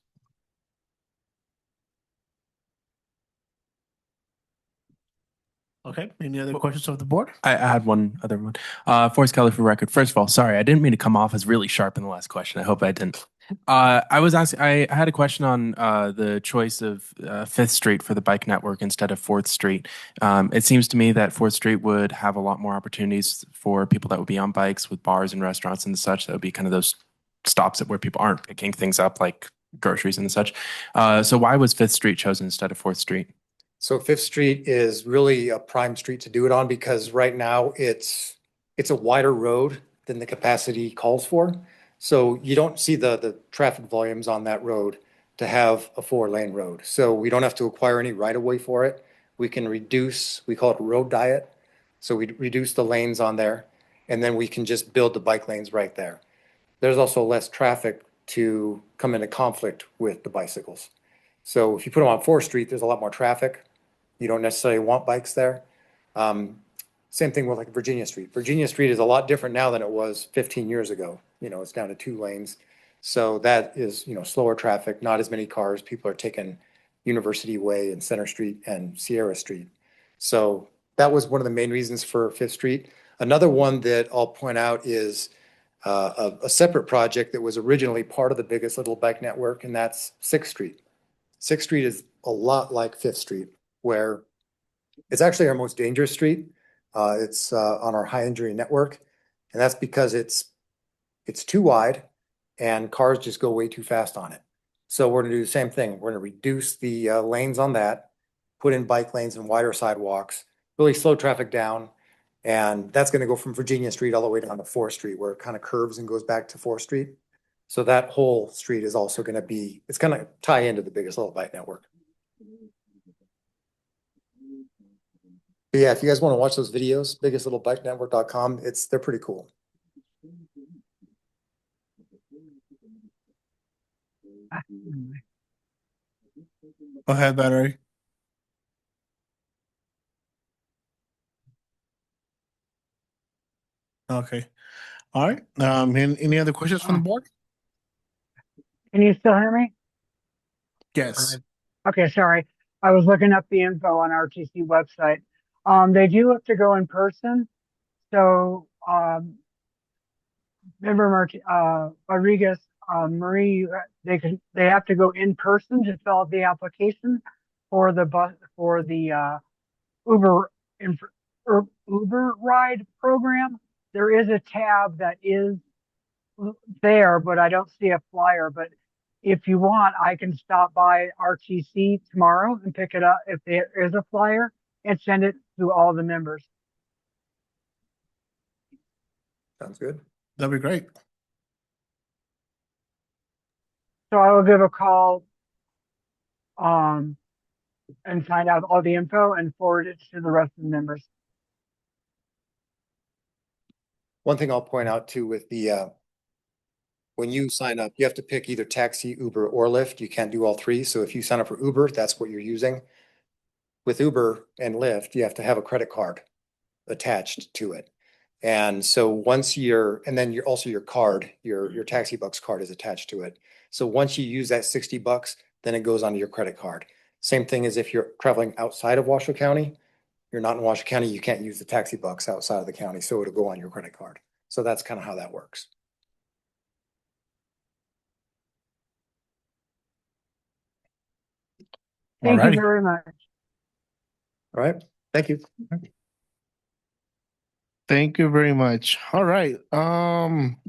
Okay, any other questions of the board?
I had one other one. Forrest Kelly for record. First of all, sorry, I didn't mean to come off as really sharp in the last question. I hope I didn't. I was asking, I had a question on the choice of 5th Street for the bike network instead of 4th Street. It seems to me that 4th Street would have a lot more opportunities for people that would be on bikes with bars and restaurants and such. That would be kind of those stops where people aren't picking things up like groceries and such. So why was 5th Street chosen instead of 4th Street?
So Fifth Street is really a prime street to do it on because right now it's a wider road than the capacity calls for. So you don't see the traffic volumes on that road to have a 4-lane road. So we don't have to acquire any right of way for it. We can reduce, we call it road diet. So we reduce the lanes on there and then we can just build the bike lanes right there. There's also less traffic to come into conflict with the bicycles. So if you put them on 4th Street, there's a lot more traffic. You don't necessarily want bikes there. Same thing with like Virginia Street. Virginia Street is a lot different now than it was 15 years ago. It's down to 2 lanes. So that is, slower traffic, not as many cars. People are taking University Way and Center Street and Sierra Street. So that was one of the main reasons for 5th Street. Another one that I'll point out is a separate project that was originally part of the biggest little bike network, and that's 6th Street. 6th Street is a lot like 5th Street, where it's actually our most dangerous street. It's on our high injury network, and that's because it's too wide and cars just go way too fast on it. So we're gonna do the same thing. We're gonna reduce the lanes on that, put in bike lanes and wider sidewalks, really slow traffic down. And that's gonna go from Virginia Street all the way down to 4th Street, where it kind of curves and goes back to 4th Street. So that whole street is also gonna it's gonna tie into the biggest little bike network. But yeah, if you guys want to watch those videos, biggestlittlebikenetwork.com, they're pretty cool.
Go ahead, Battery. Okay. All right. Any other questions from the board?
Can you still hear me?
Yes.
Okay, sorry. I was looking up the info on RTC website. They do have to go in person. So, member Rodriguez, Marie, they have to go in person to fill out the application for the Uber Uber ride program. There is a tab that is there, but I don't see a flyer. But if you want, I can stop by RTC tomorrow and pick it up if there is a flyer and send it to all the members.
Sounds good.
That'd be great.
So I will give a call and find out all the info and forward it to the rest of the members.
One thing I'll point out too with the when you sign up, you have to pick either taxi, Uber, or Lyft. You can't do all three. So if you sign up for Uber, that's what you're using. With Uber and Lyft, you have to have a credit card attached to it. And so once and then also your card, your Taxi Bucks card is attached to it. So once you use that $60, then it goes onto your credit card. Same thing as if you're traveling outside of Washoe County. You're not in Washoe County, you can't use the Taxi Bucks outside of the county, so it'll go on your credit card. So that's kind of how that works.
Thank
Alrighty.
you very much.
All right, thank you.
Thank you very much. All right.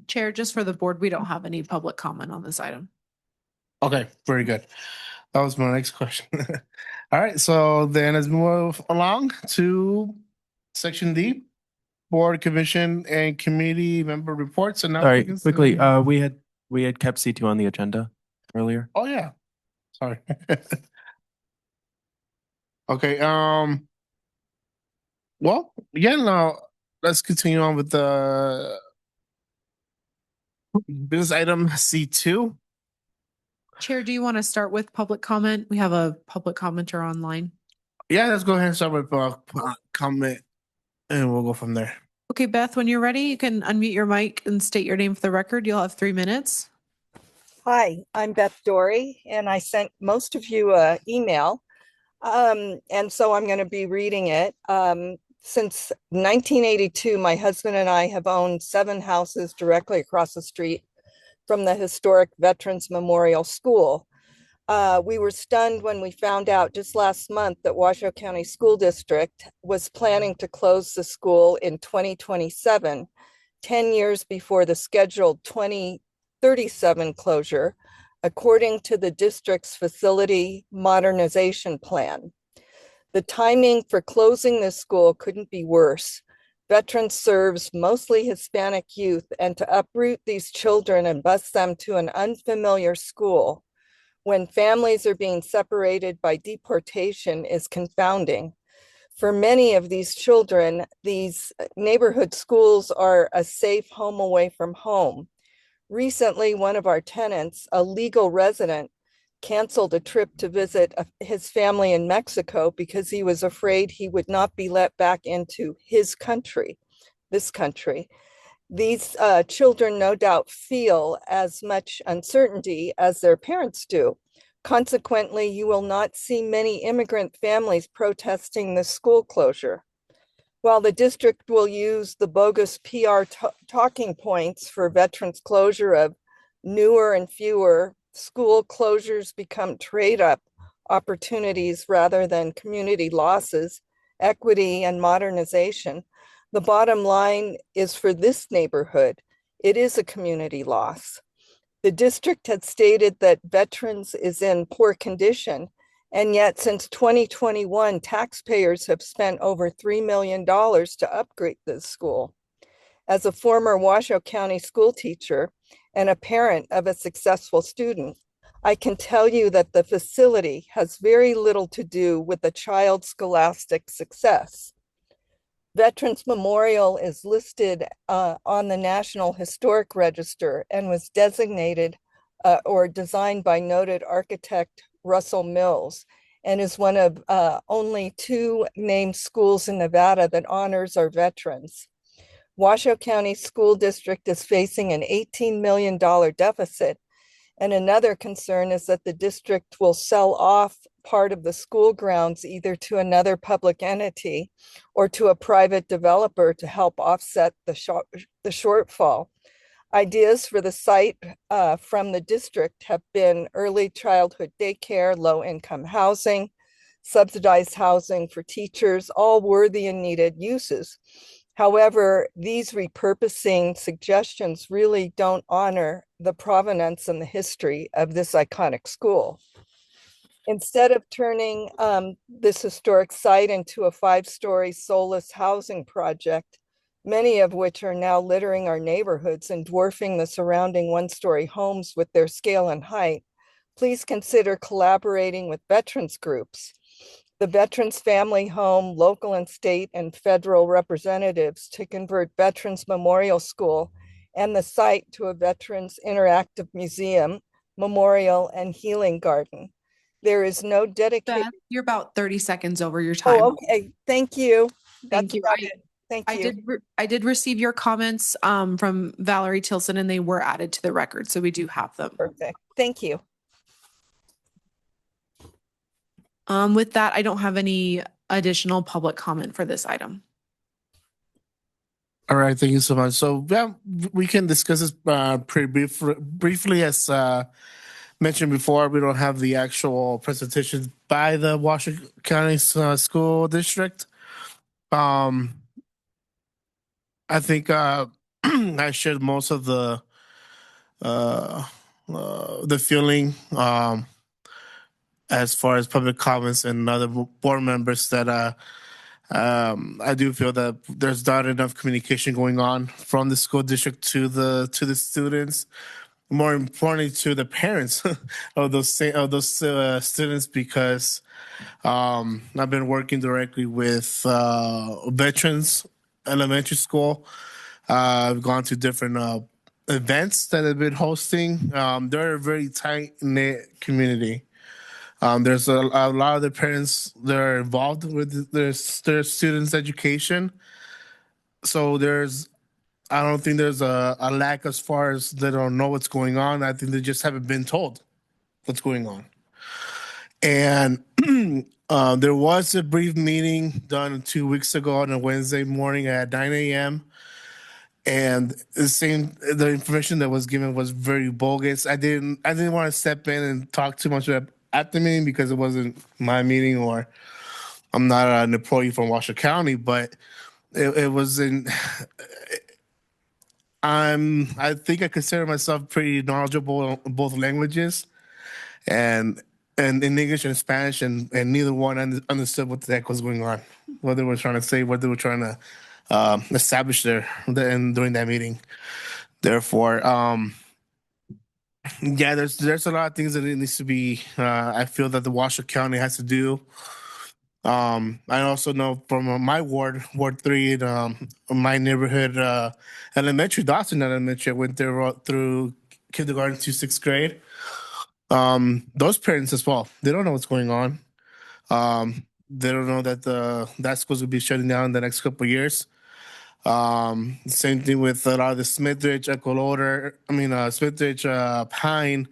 Chair, just for the board, we don't have any public comment on this item.
Okay, very good. That was my next question. All right, so then let's move along to section D, board, commission, and committee member reports. And now
Sorry, quickly, we had kept C2 on the agenda earlier.
Oh yeah, sorry. Okay. Well, yeah. Now let's continue on with the business item C2.
Chair, do you want to start with public comment? We have a public commenter online.
Yeah, let's go ahead and start with comment, and we'll go from there.
Okay, Beth, when you're ready, you can unmute your mic and state your name for the record. You'll have 3 minutes.
Hi, I'm Beth Dory, and I sent most of you an email. And so I'm going to be reading it. Since 1982, my husband and I have owned 7 houses directly across the street from the historic Veterans Memorial School. We were stunned when we found out just last month that Washoe County School District was planning to close the school in 2027, 10 years before the scheduled 2037 closure, according to the district's facility modernization plan. The timing for closing this school couldn't be worse. Veterans serves mostly Hispanic youth, and to uproot these children and bus them to an unfamiliar school when families are being separated by deportation is confounding. For many of these children, these neighborhood schools are a safe home away from home. Recently, one of our tenants, a legal resident, canceled a trip to visit his family in Mexico because he was afraid he would not be let back into his country, this country. These children no doubt feel as much uncertainty as their parents do. Consequently, you will not see many immigrant families protesting the school closure. While the district will use the bogus PR talking points for veterans closure of newer and fewer, school closures become trade-up opportunities rather than community losses, equity, and modernization. The bottom line is for this neighborhood, it is a community loss. The district had stated that veterans is in poor condition, and yet since 2021, taxpayers have spent over $3 million to upgrade this school. As a former Washoe County school teacher and a parent of a successful student, I can tell you that the facility has very little to do with the child's scholastic success. Veterans Memorial is listed on the National Historic Register and was designated or designed by noted architect Russell Mills, and is one of only 2 named schools in Nevada that honors our veterans. Washoe County School District is facing an $18 million deficit. And another concern is that the district will sell off part of the school grounds either to another public entity or to a private developer to help offset the shortfall. Ideas for the site from the district have been early childhood daycare, low-income housing, subsidized housing for teachers, all worthy and needed uses. However, these repurposing suggestions really don't honor the provenance and the history of this iconic school. Instead of turning this historic site into a 5-story soulless housing project, many of which are now littering our neighborhoods and dwarfing the surrounding 1-story homes with their scale and height, please consider collaborating with veterans groups, the Veterans Family Home, local and state and federal representatives to convert Veterans Memorial School and the site to a Veterans Interactive Museum, Memorial, and Healing Garden. There is no dedicated.
Beth, you're about 30 seconds over your time.
Oh, okay. Thank you.
Thank you.
Thank you.
I did receive your comments from Valerie Tilson, and they were added to the record, so we do have them.
Perfect. Thank you.
With that, I don't have any additional public comment for this item.
All right, thank you so much. So yeah, we can discuss this pretty briefly. As mentioned before, we don't have the actual presentations by the Washington County School District. I think I shared most of the feeling as far as public comments and other board members that I do feel that there's not enough communication going on from the school district to the students. More importantly, to the parents of those students, because I've been working directly with veterans elementary school. I've gone to different events that I've been hosting. They're a very tight knit community. There's a lot of the parents that are involved with their students' education. So I don't think there's a lack as far as they don't know what's going on. I think they just haven't been told what's going on. And there was a brief meeting done 2 weeks ago on a Wednesday morning at 9 a.m. And the information that was given was very bogus. I didn't want to step in and talk too much at the meeting because it wasn't my meeting, or I'm not an employee from Washoe County, but it wasn't. I think I consider myself pretty knowledgeable in both languages, and in English and Spanish, and neither one understood what the heck was going on, what they were trying to say, what they were trying to establish during that meeting. Therefore, yeah, there's a lot of things that it needs to be. I feel that the Washoe County has to do. I also know from my ward 3, my neighborhood elementary, Dawson Elementary, I went there through kindergarten to 6th grade. Those parents as well, they don't know what's going on. They don't know that that schools will be shutting down in the next couple of years. Same thing with a lot of the Smithridge, Smithridge, Pine.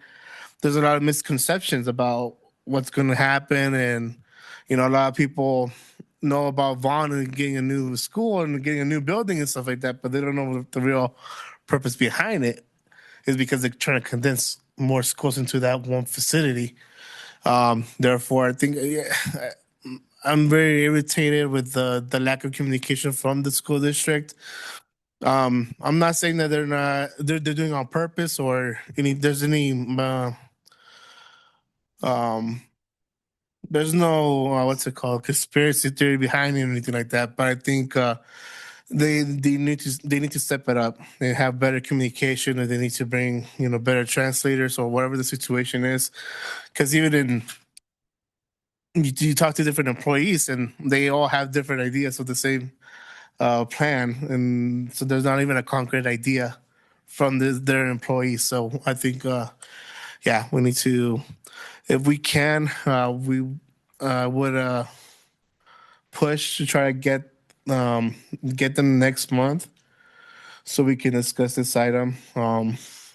There's a lot of misconceptions about what's going to happen, and a lot of people know about Vaughn and getting a new school and getting a new building and stuff like that, but they don't know what the real purpose behind it is, because they're trying to condense more schools into that one facility. Therefore, I think I'm very irritated with the lack of communication from the school district. I'm not saying that they're doing it on purpose, or there's no what's it called, conspiracy theory behind it or anything like that. But I think they need to step it up and have better communication, and they need to bring better translators or whatever the situation is, because even you talk to different employees and they all have different ideas of the same plan, and so there's not even a concrete idea from their employees. So I think we need to, if we can, we would push to try to get them next month so we can discuss this item,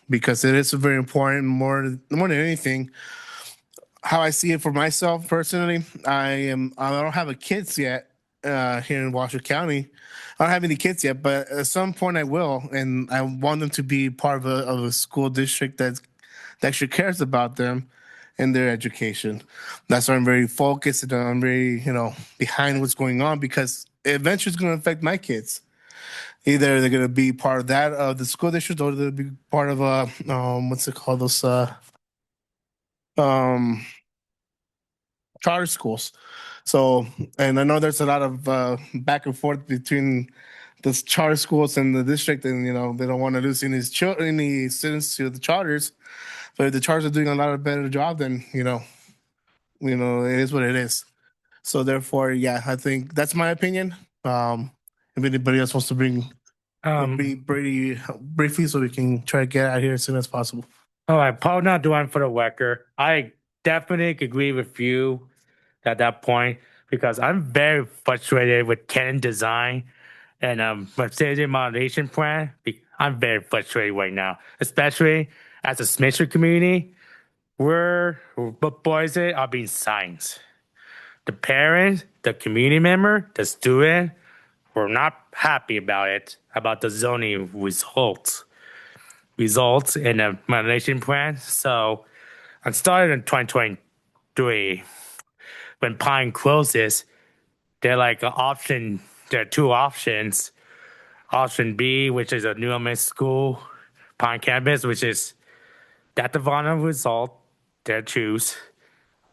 because it is very important. More than anything, how I see it for myself personally, I don't have a kids yet here in Washoe County. I don't have any kids yet, but at some point I will, and I want them to be part of a school district that actually cares about them, in their education. That's why I'm very focused and I'm very, behind what's going on because eventually it's going to affect my kids. Either they're going to be part of that the school district, or they'll be part of what's it called, those charter schools. So, and I know there's a lot of back and forth between the charter schools and the district, and they don't want to lose any students to the charters. But if the charters are doing a lot of better job, then it is what it is. So therefore, yeah, I think that's my opinion. If anybody else wants to bring pretty briefly, so we can try to get out of here as soon as possible.
All right, Paul, not doing for the record. I definitely agree with you at that point because I'm very frustrated with Canon design and facility modernization plan. I'm very frustrated right now, especially as a Smithson community. What boys are being silenced. The parents, the community member, the student were not happy about it, about the zoning results in the modernization plan. So I started in 2023. When Pine closes, there are two options. Option B, which is a new elementary school, Pine campus, which is that the final result they choose.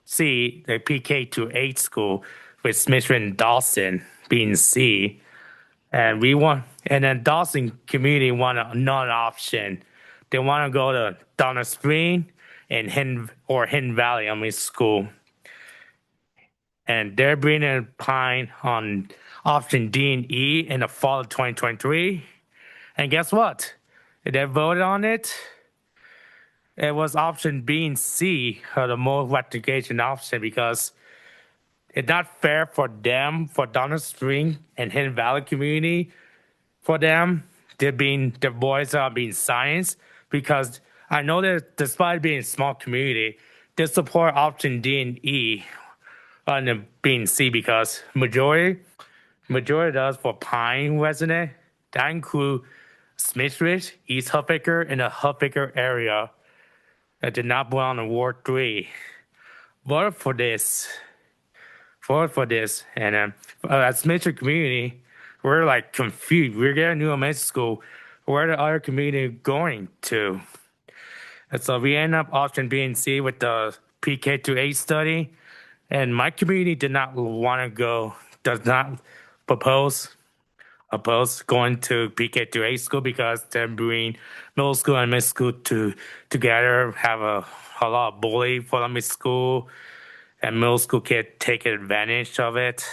C, the PK to 8 school with Smithson and Dawson being C. And then Dawson community want another option. They want to go to Donner Spring and Hidden Valley Elementary School. And they're bringing Pine on option D and E in the fall of 2023. And guess what? They voted on it. It was option B and C, the more rectification option, because it's not fair for them, for Donner Spring and Hidden Valley community, for them, their boys are being silenced, because I know that despite being a small community, they support option D and E on being C because majority does for Pine resident. That include Smith Ridge, East Huffaker, and the Huffaker area that did not belong in Ward 3. Vote for this. And as Smith Ridge community, we're like confused. We're getting a new elementary school. Where the other community going to? And so we end up option B and C with the PK to 8 study. And my community does not oppose going to PK to 8 school because they're bringing middle school and middle school together, have a lot of bully for the middle school, and middle school kids take advantage of it.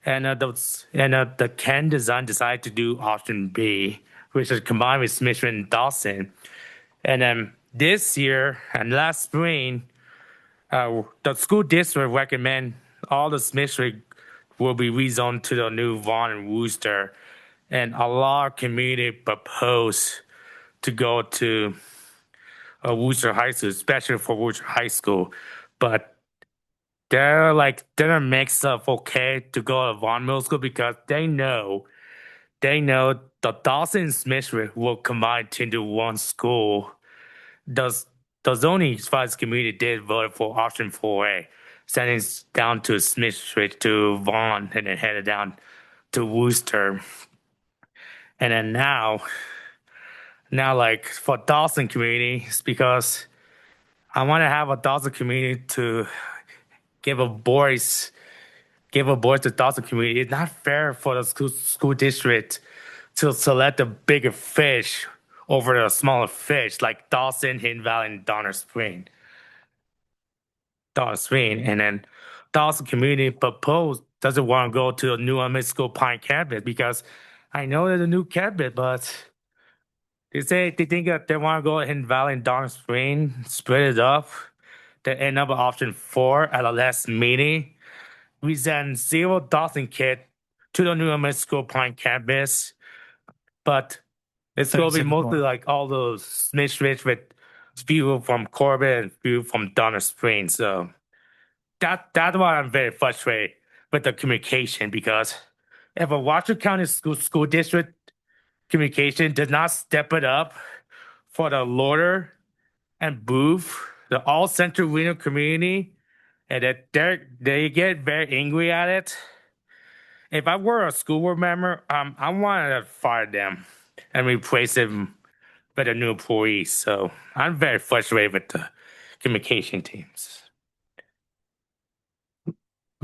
And the Ken design decided to do option B, which is combined with Smith and Dawson. And then this year and last spring, the school district recommend all the Smith will be rezoned to the new Vaughn and Wooster. And a lot of community proposed to go to Wooster High School, especially for Wooster High School. But they're mixed up okay to go to Vaughn Middle School because they know the Dawson and Smith will combine into one school. The zoning advisory committee did vote for option 4A, sending it down to Smith Street to Vaughn and then headed down to Worcester. And then now like for Dawson community, it's because I want to have a Dawson community to give a voice to Dawson community. It's not fair for the school district to select the bigger fish over the smaller fish like Dawson, Hidden Valley, and Donner Spring. And then Dawson community doesn't want to go to a new elementary school Pine campus because I know there's a new campus, but they think that they want to go to Hidden Valley and Donner Spring, split it up. They end up with option 4 at the last meeting. We send 0 Dawson kid to the new elementary school Pine campus, but it's going to be mostly like all those Smith Ridge with people from Corbett and people from Donner Spring. So that's why I'm very frustrated with the communication, because if a Washington County school district communication does not step it up for the Lauder and Booth the all Central Reno community, and that they get very angry at it. If I were a school board member, I wanted to fire them and replace them with a new employee. So I'm very frustrated with the communication teams.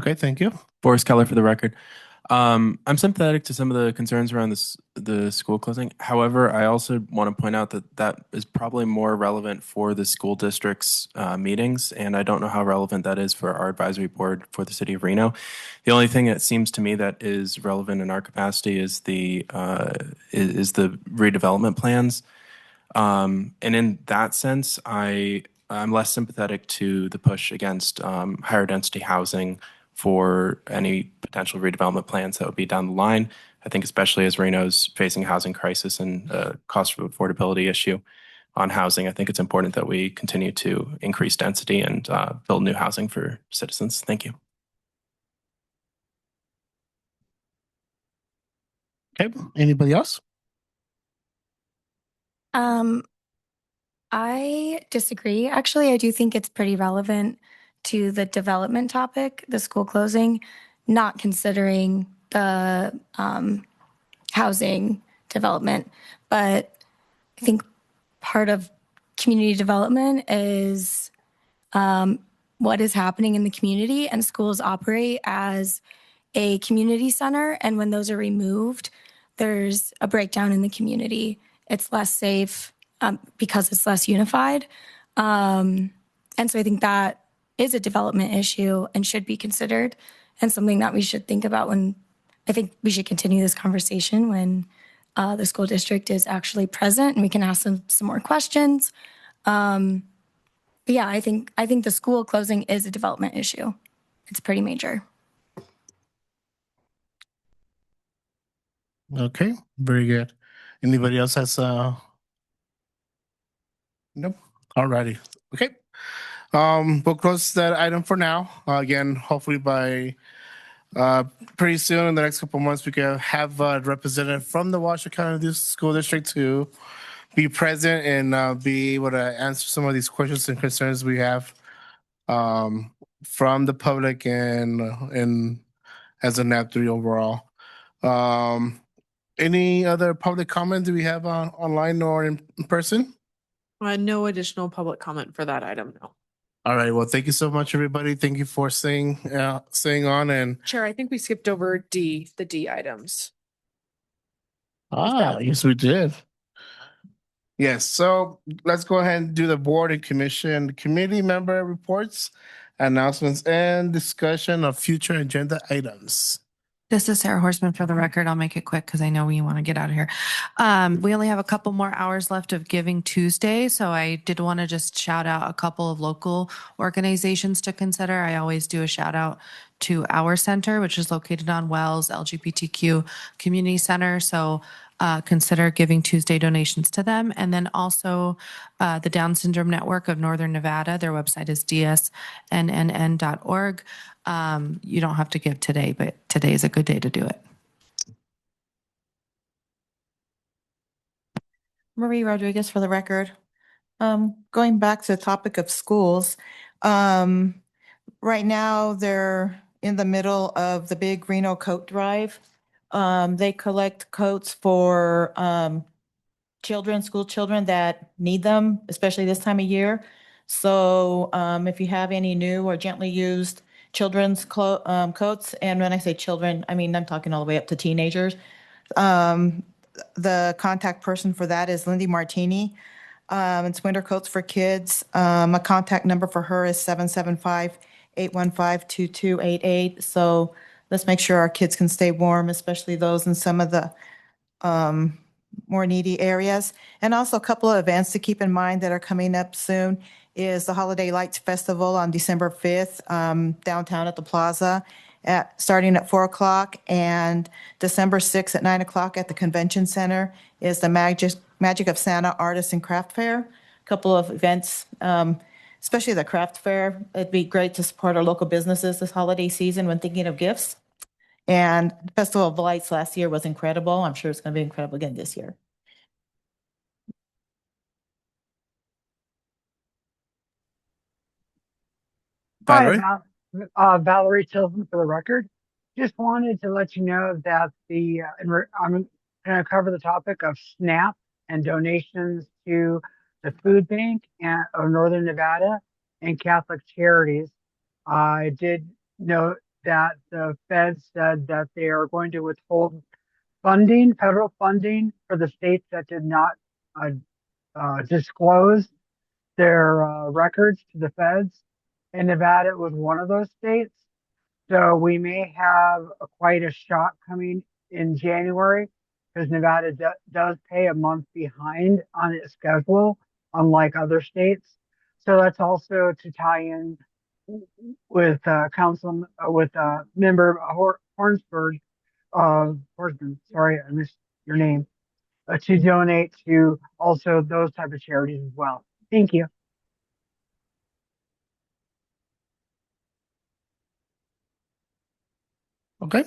Okay, thank you.
Forrest Keller for the record. I'm sympathetic to some of the concerns around the school closing. However, I also want to point out that that is probably more relevant for the school district's meetings, and I don't know how relevant that is for our advisory board for the city of Reno. The only thing that seems to me that is relevant in our capacity is the redevelopment plans. And in that sense, I'm less sympathetic to the push against higher density housing for any potential redevelopment plans that would be down the line. I think especially as Reno's facing a housing crisis and cost of affordability issue on housing, I think it's important that we continue to increase density and build new housing for citizens. Thank you.
Okay, anybody else?
I disagree. Actually, I do think it's pretty relevant to the development topic, the school closing, not considering the housing development. But I think part of community development is what is happening in the community, and schools operate as a community center. And when those are removed, there's a breakdown in the community. It's less safe because it's less unified. And so I think that is a development issue and should be considered, and something that we should think about when I think we should continue this conversation when the school district is actually present and we can ask them some more questions. But yeah, I think the school closing is a development issue. It's pretty major.
Okay, very good. Anybody else has nope. Alrighty. Okay. We'll close that item for now. Again, hopefully by pretty soon in the next couple of months, we can have a representative from the Washoe County School District to be present and be able to answer some of these questions and concerns we have from the public and as a NAP3 overall. Any other public comment do we have online or in person?
No additional public comment for that item, no.
All right. Well, thank you so much, everybody. Thank you for staying on. And
Chair, I think we skipped over the D items.
yes, we did. Yes. So let's go ahead and do the board and commission committee member reports, announcements, and discussion of future agenda items.
This is Sarah Horseman for the record. I'll make it quick because I know we want to get out of here. We only have a couple more hours left of Giving Tuesday, so I did want to just shout out a couple of local organizations to consider. I always do a shout out to Our Center, which is located on Wells, LGBTQ Community Center. So consider Giving Tuesday donations to them. And then also the Down Syndrome Network of Northern Nevada. Their website is dsnnn.org. You don't have to give today, but today is a good day to do it.
Marie Rodriguez for the record. Going back to the topic of schools, right now they're in the middle of the big Reno coat drive. They collect coats for school children that need them, especially this time of year. So if you have any new or gently used children's coats, and when I say children, I mean I'm talking all the way up to teenagers. The contact person for that is Lindy Martini. It's Winter Coats for Kids. A contact number for her is 775-815-2288. So let's make sure our kids can stay warm, especially those in some of the more needy areas. And also a couple of events to keep in mind that are coming up soon is the Holiday Lights Festival on December 5th downtown at the Plaza starting at 4 o'clock, and December 6th at 9 o'clock at the Convention Center is the Magic of Santa Artist and Craft Fair. A couple of events, especially the craft fair. It'd be great to support our local businesses this holiday season when thinking of gifts. And the Festival of Lights last year was incredible. I'm sure it's going to be incredible again this year.
Valerie?
Valerie Tilson for the record. Just wanted to let you know that I'm going to cover the topic of SNAP and donations to the food bank of Northern Nevada and Catholic Charities. I did note that the Fed said that they are going to withhold federal funding for the states that did not disclose their records to the feds. And Nevada was one of those states. So we may have quite a shock coming in January because Nevada does pay a month behind on its schedule, unlike other states. So that's also to tie in with member Hornsberg, Horseman. Sorry, I missed your name. To donate to also those type of charities as well. Thank you.
Okay.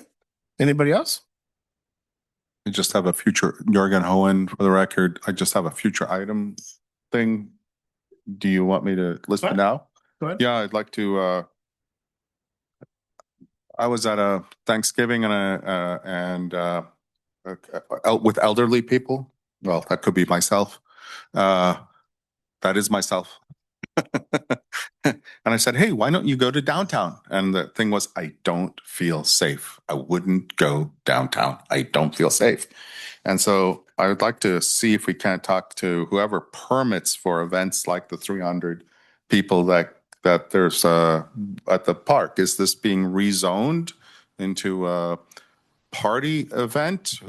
Anybody else?
I just have a future, Jorgen Hohen for the record. I just have a future item thing. Do you want me to list it now?
Go ahead.
Yeah, I'd like to, I was at a Thanksgiving and with elderly people. Well, that could be myself. That is myself. And I said, hey, why don't you go to downtown? And the thing was, I don't feel safe. I wouldn't go downtown. I don't feel safe. And so I would like to see if we can't talk to whoever permits for events like the 300 people that there's at the park. Is this being rezoned into a party event?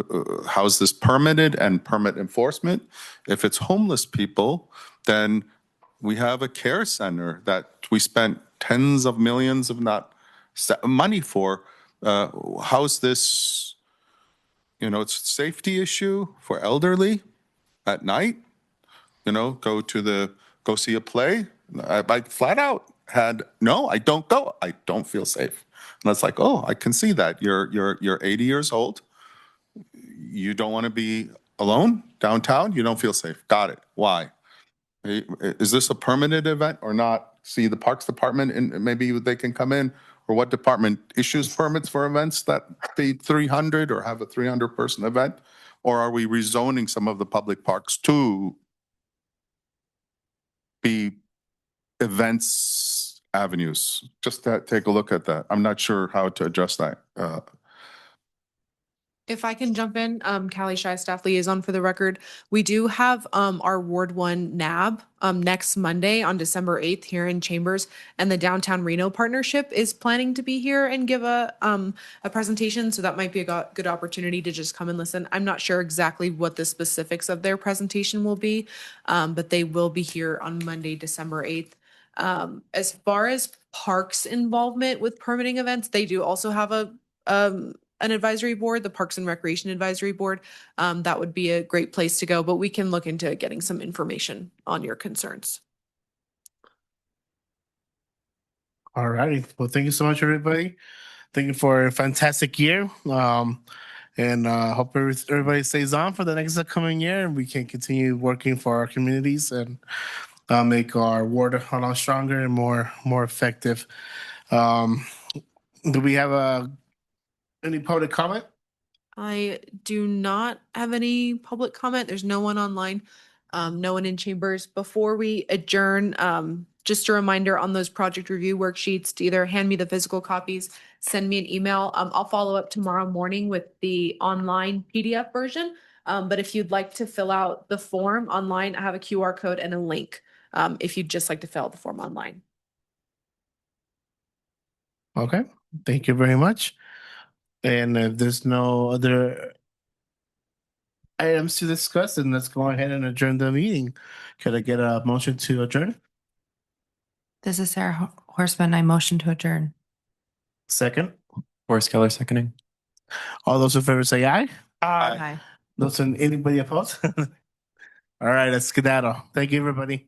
How's this permitted and permit enforcement? If it's homeless people, then we have a care center that we spent tens of millions, if not money for. How's this? It's a safety issue for elderly at night. Go see a play. I flat out had no. I don't go. I don't feel safe. And it's like, oh, I can see that you're 80 years old. You don't want to be alone downtown. You don't feel safe. Got it. Why? Is this a permanent event or not? See the Parks Department and maybe they can come in, or what department issues permits for events that be 300 or have a 300 person event? Or are we rezoning some of the public parks to be events avenues? Just to take a look at that. I'm not sure how to adjust that.
If I can jump in, Callie Shai, staff liaison for the record. We do have our Ward 1 NAB next Monday on December 8th here in Chambers, and the Downtown Reno Partnership is planning to be here and give a presentation, so that might be a good opportunity to just come and listen. I'm not sure exactly what the specifics of their presentation will be, but they will be here on Monday, December 8th. As far as parks involvement with permitting events, they do also have an advisory board, the Parks and Recreation Advisory Board. That would be a great place to go, but we can look into getting some information on your concerns.
All righty. Well, thank you so much, everybody. Thank you for a fantastic year. And hope everybody stays on for the next upcoming year, and we can continue working for our communities and make our ward a lot stronger and more effective. Do we have any public comment?
I do not have any public comment. There's no one online, no one in chambers. Before we adjourn, just a reminder on those project review worksheets to either hand me the physical copies, send me an email. I'll follow up tomorrow morning with the online PDF version. But if you'd like to fill out the form online, I have a QR code and a link if you'd just like to fill out the form online.
Okay. Thank you very much. And if there's no other items to discuss, then let's go ahead and adjourn the meeting. Could I get a motion to adjourn?
This is Sarah Horseman. I motion to adjourn.
Second.
Forrest Keller seconding.
All those in favor say aye.
Aye.
Anybody opposed? All right, let's skedaddle. Thank you, everybody.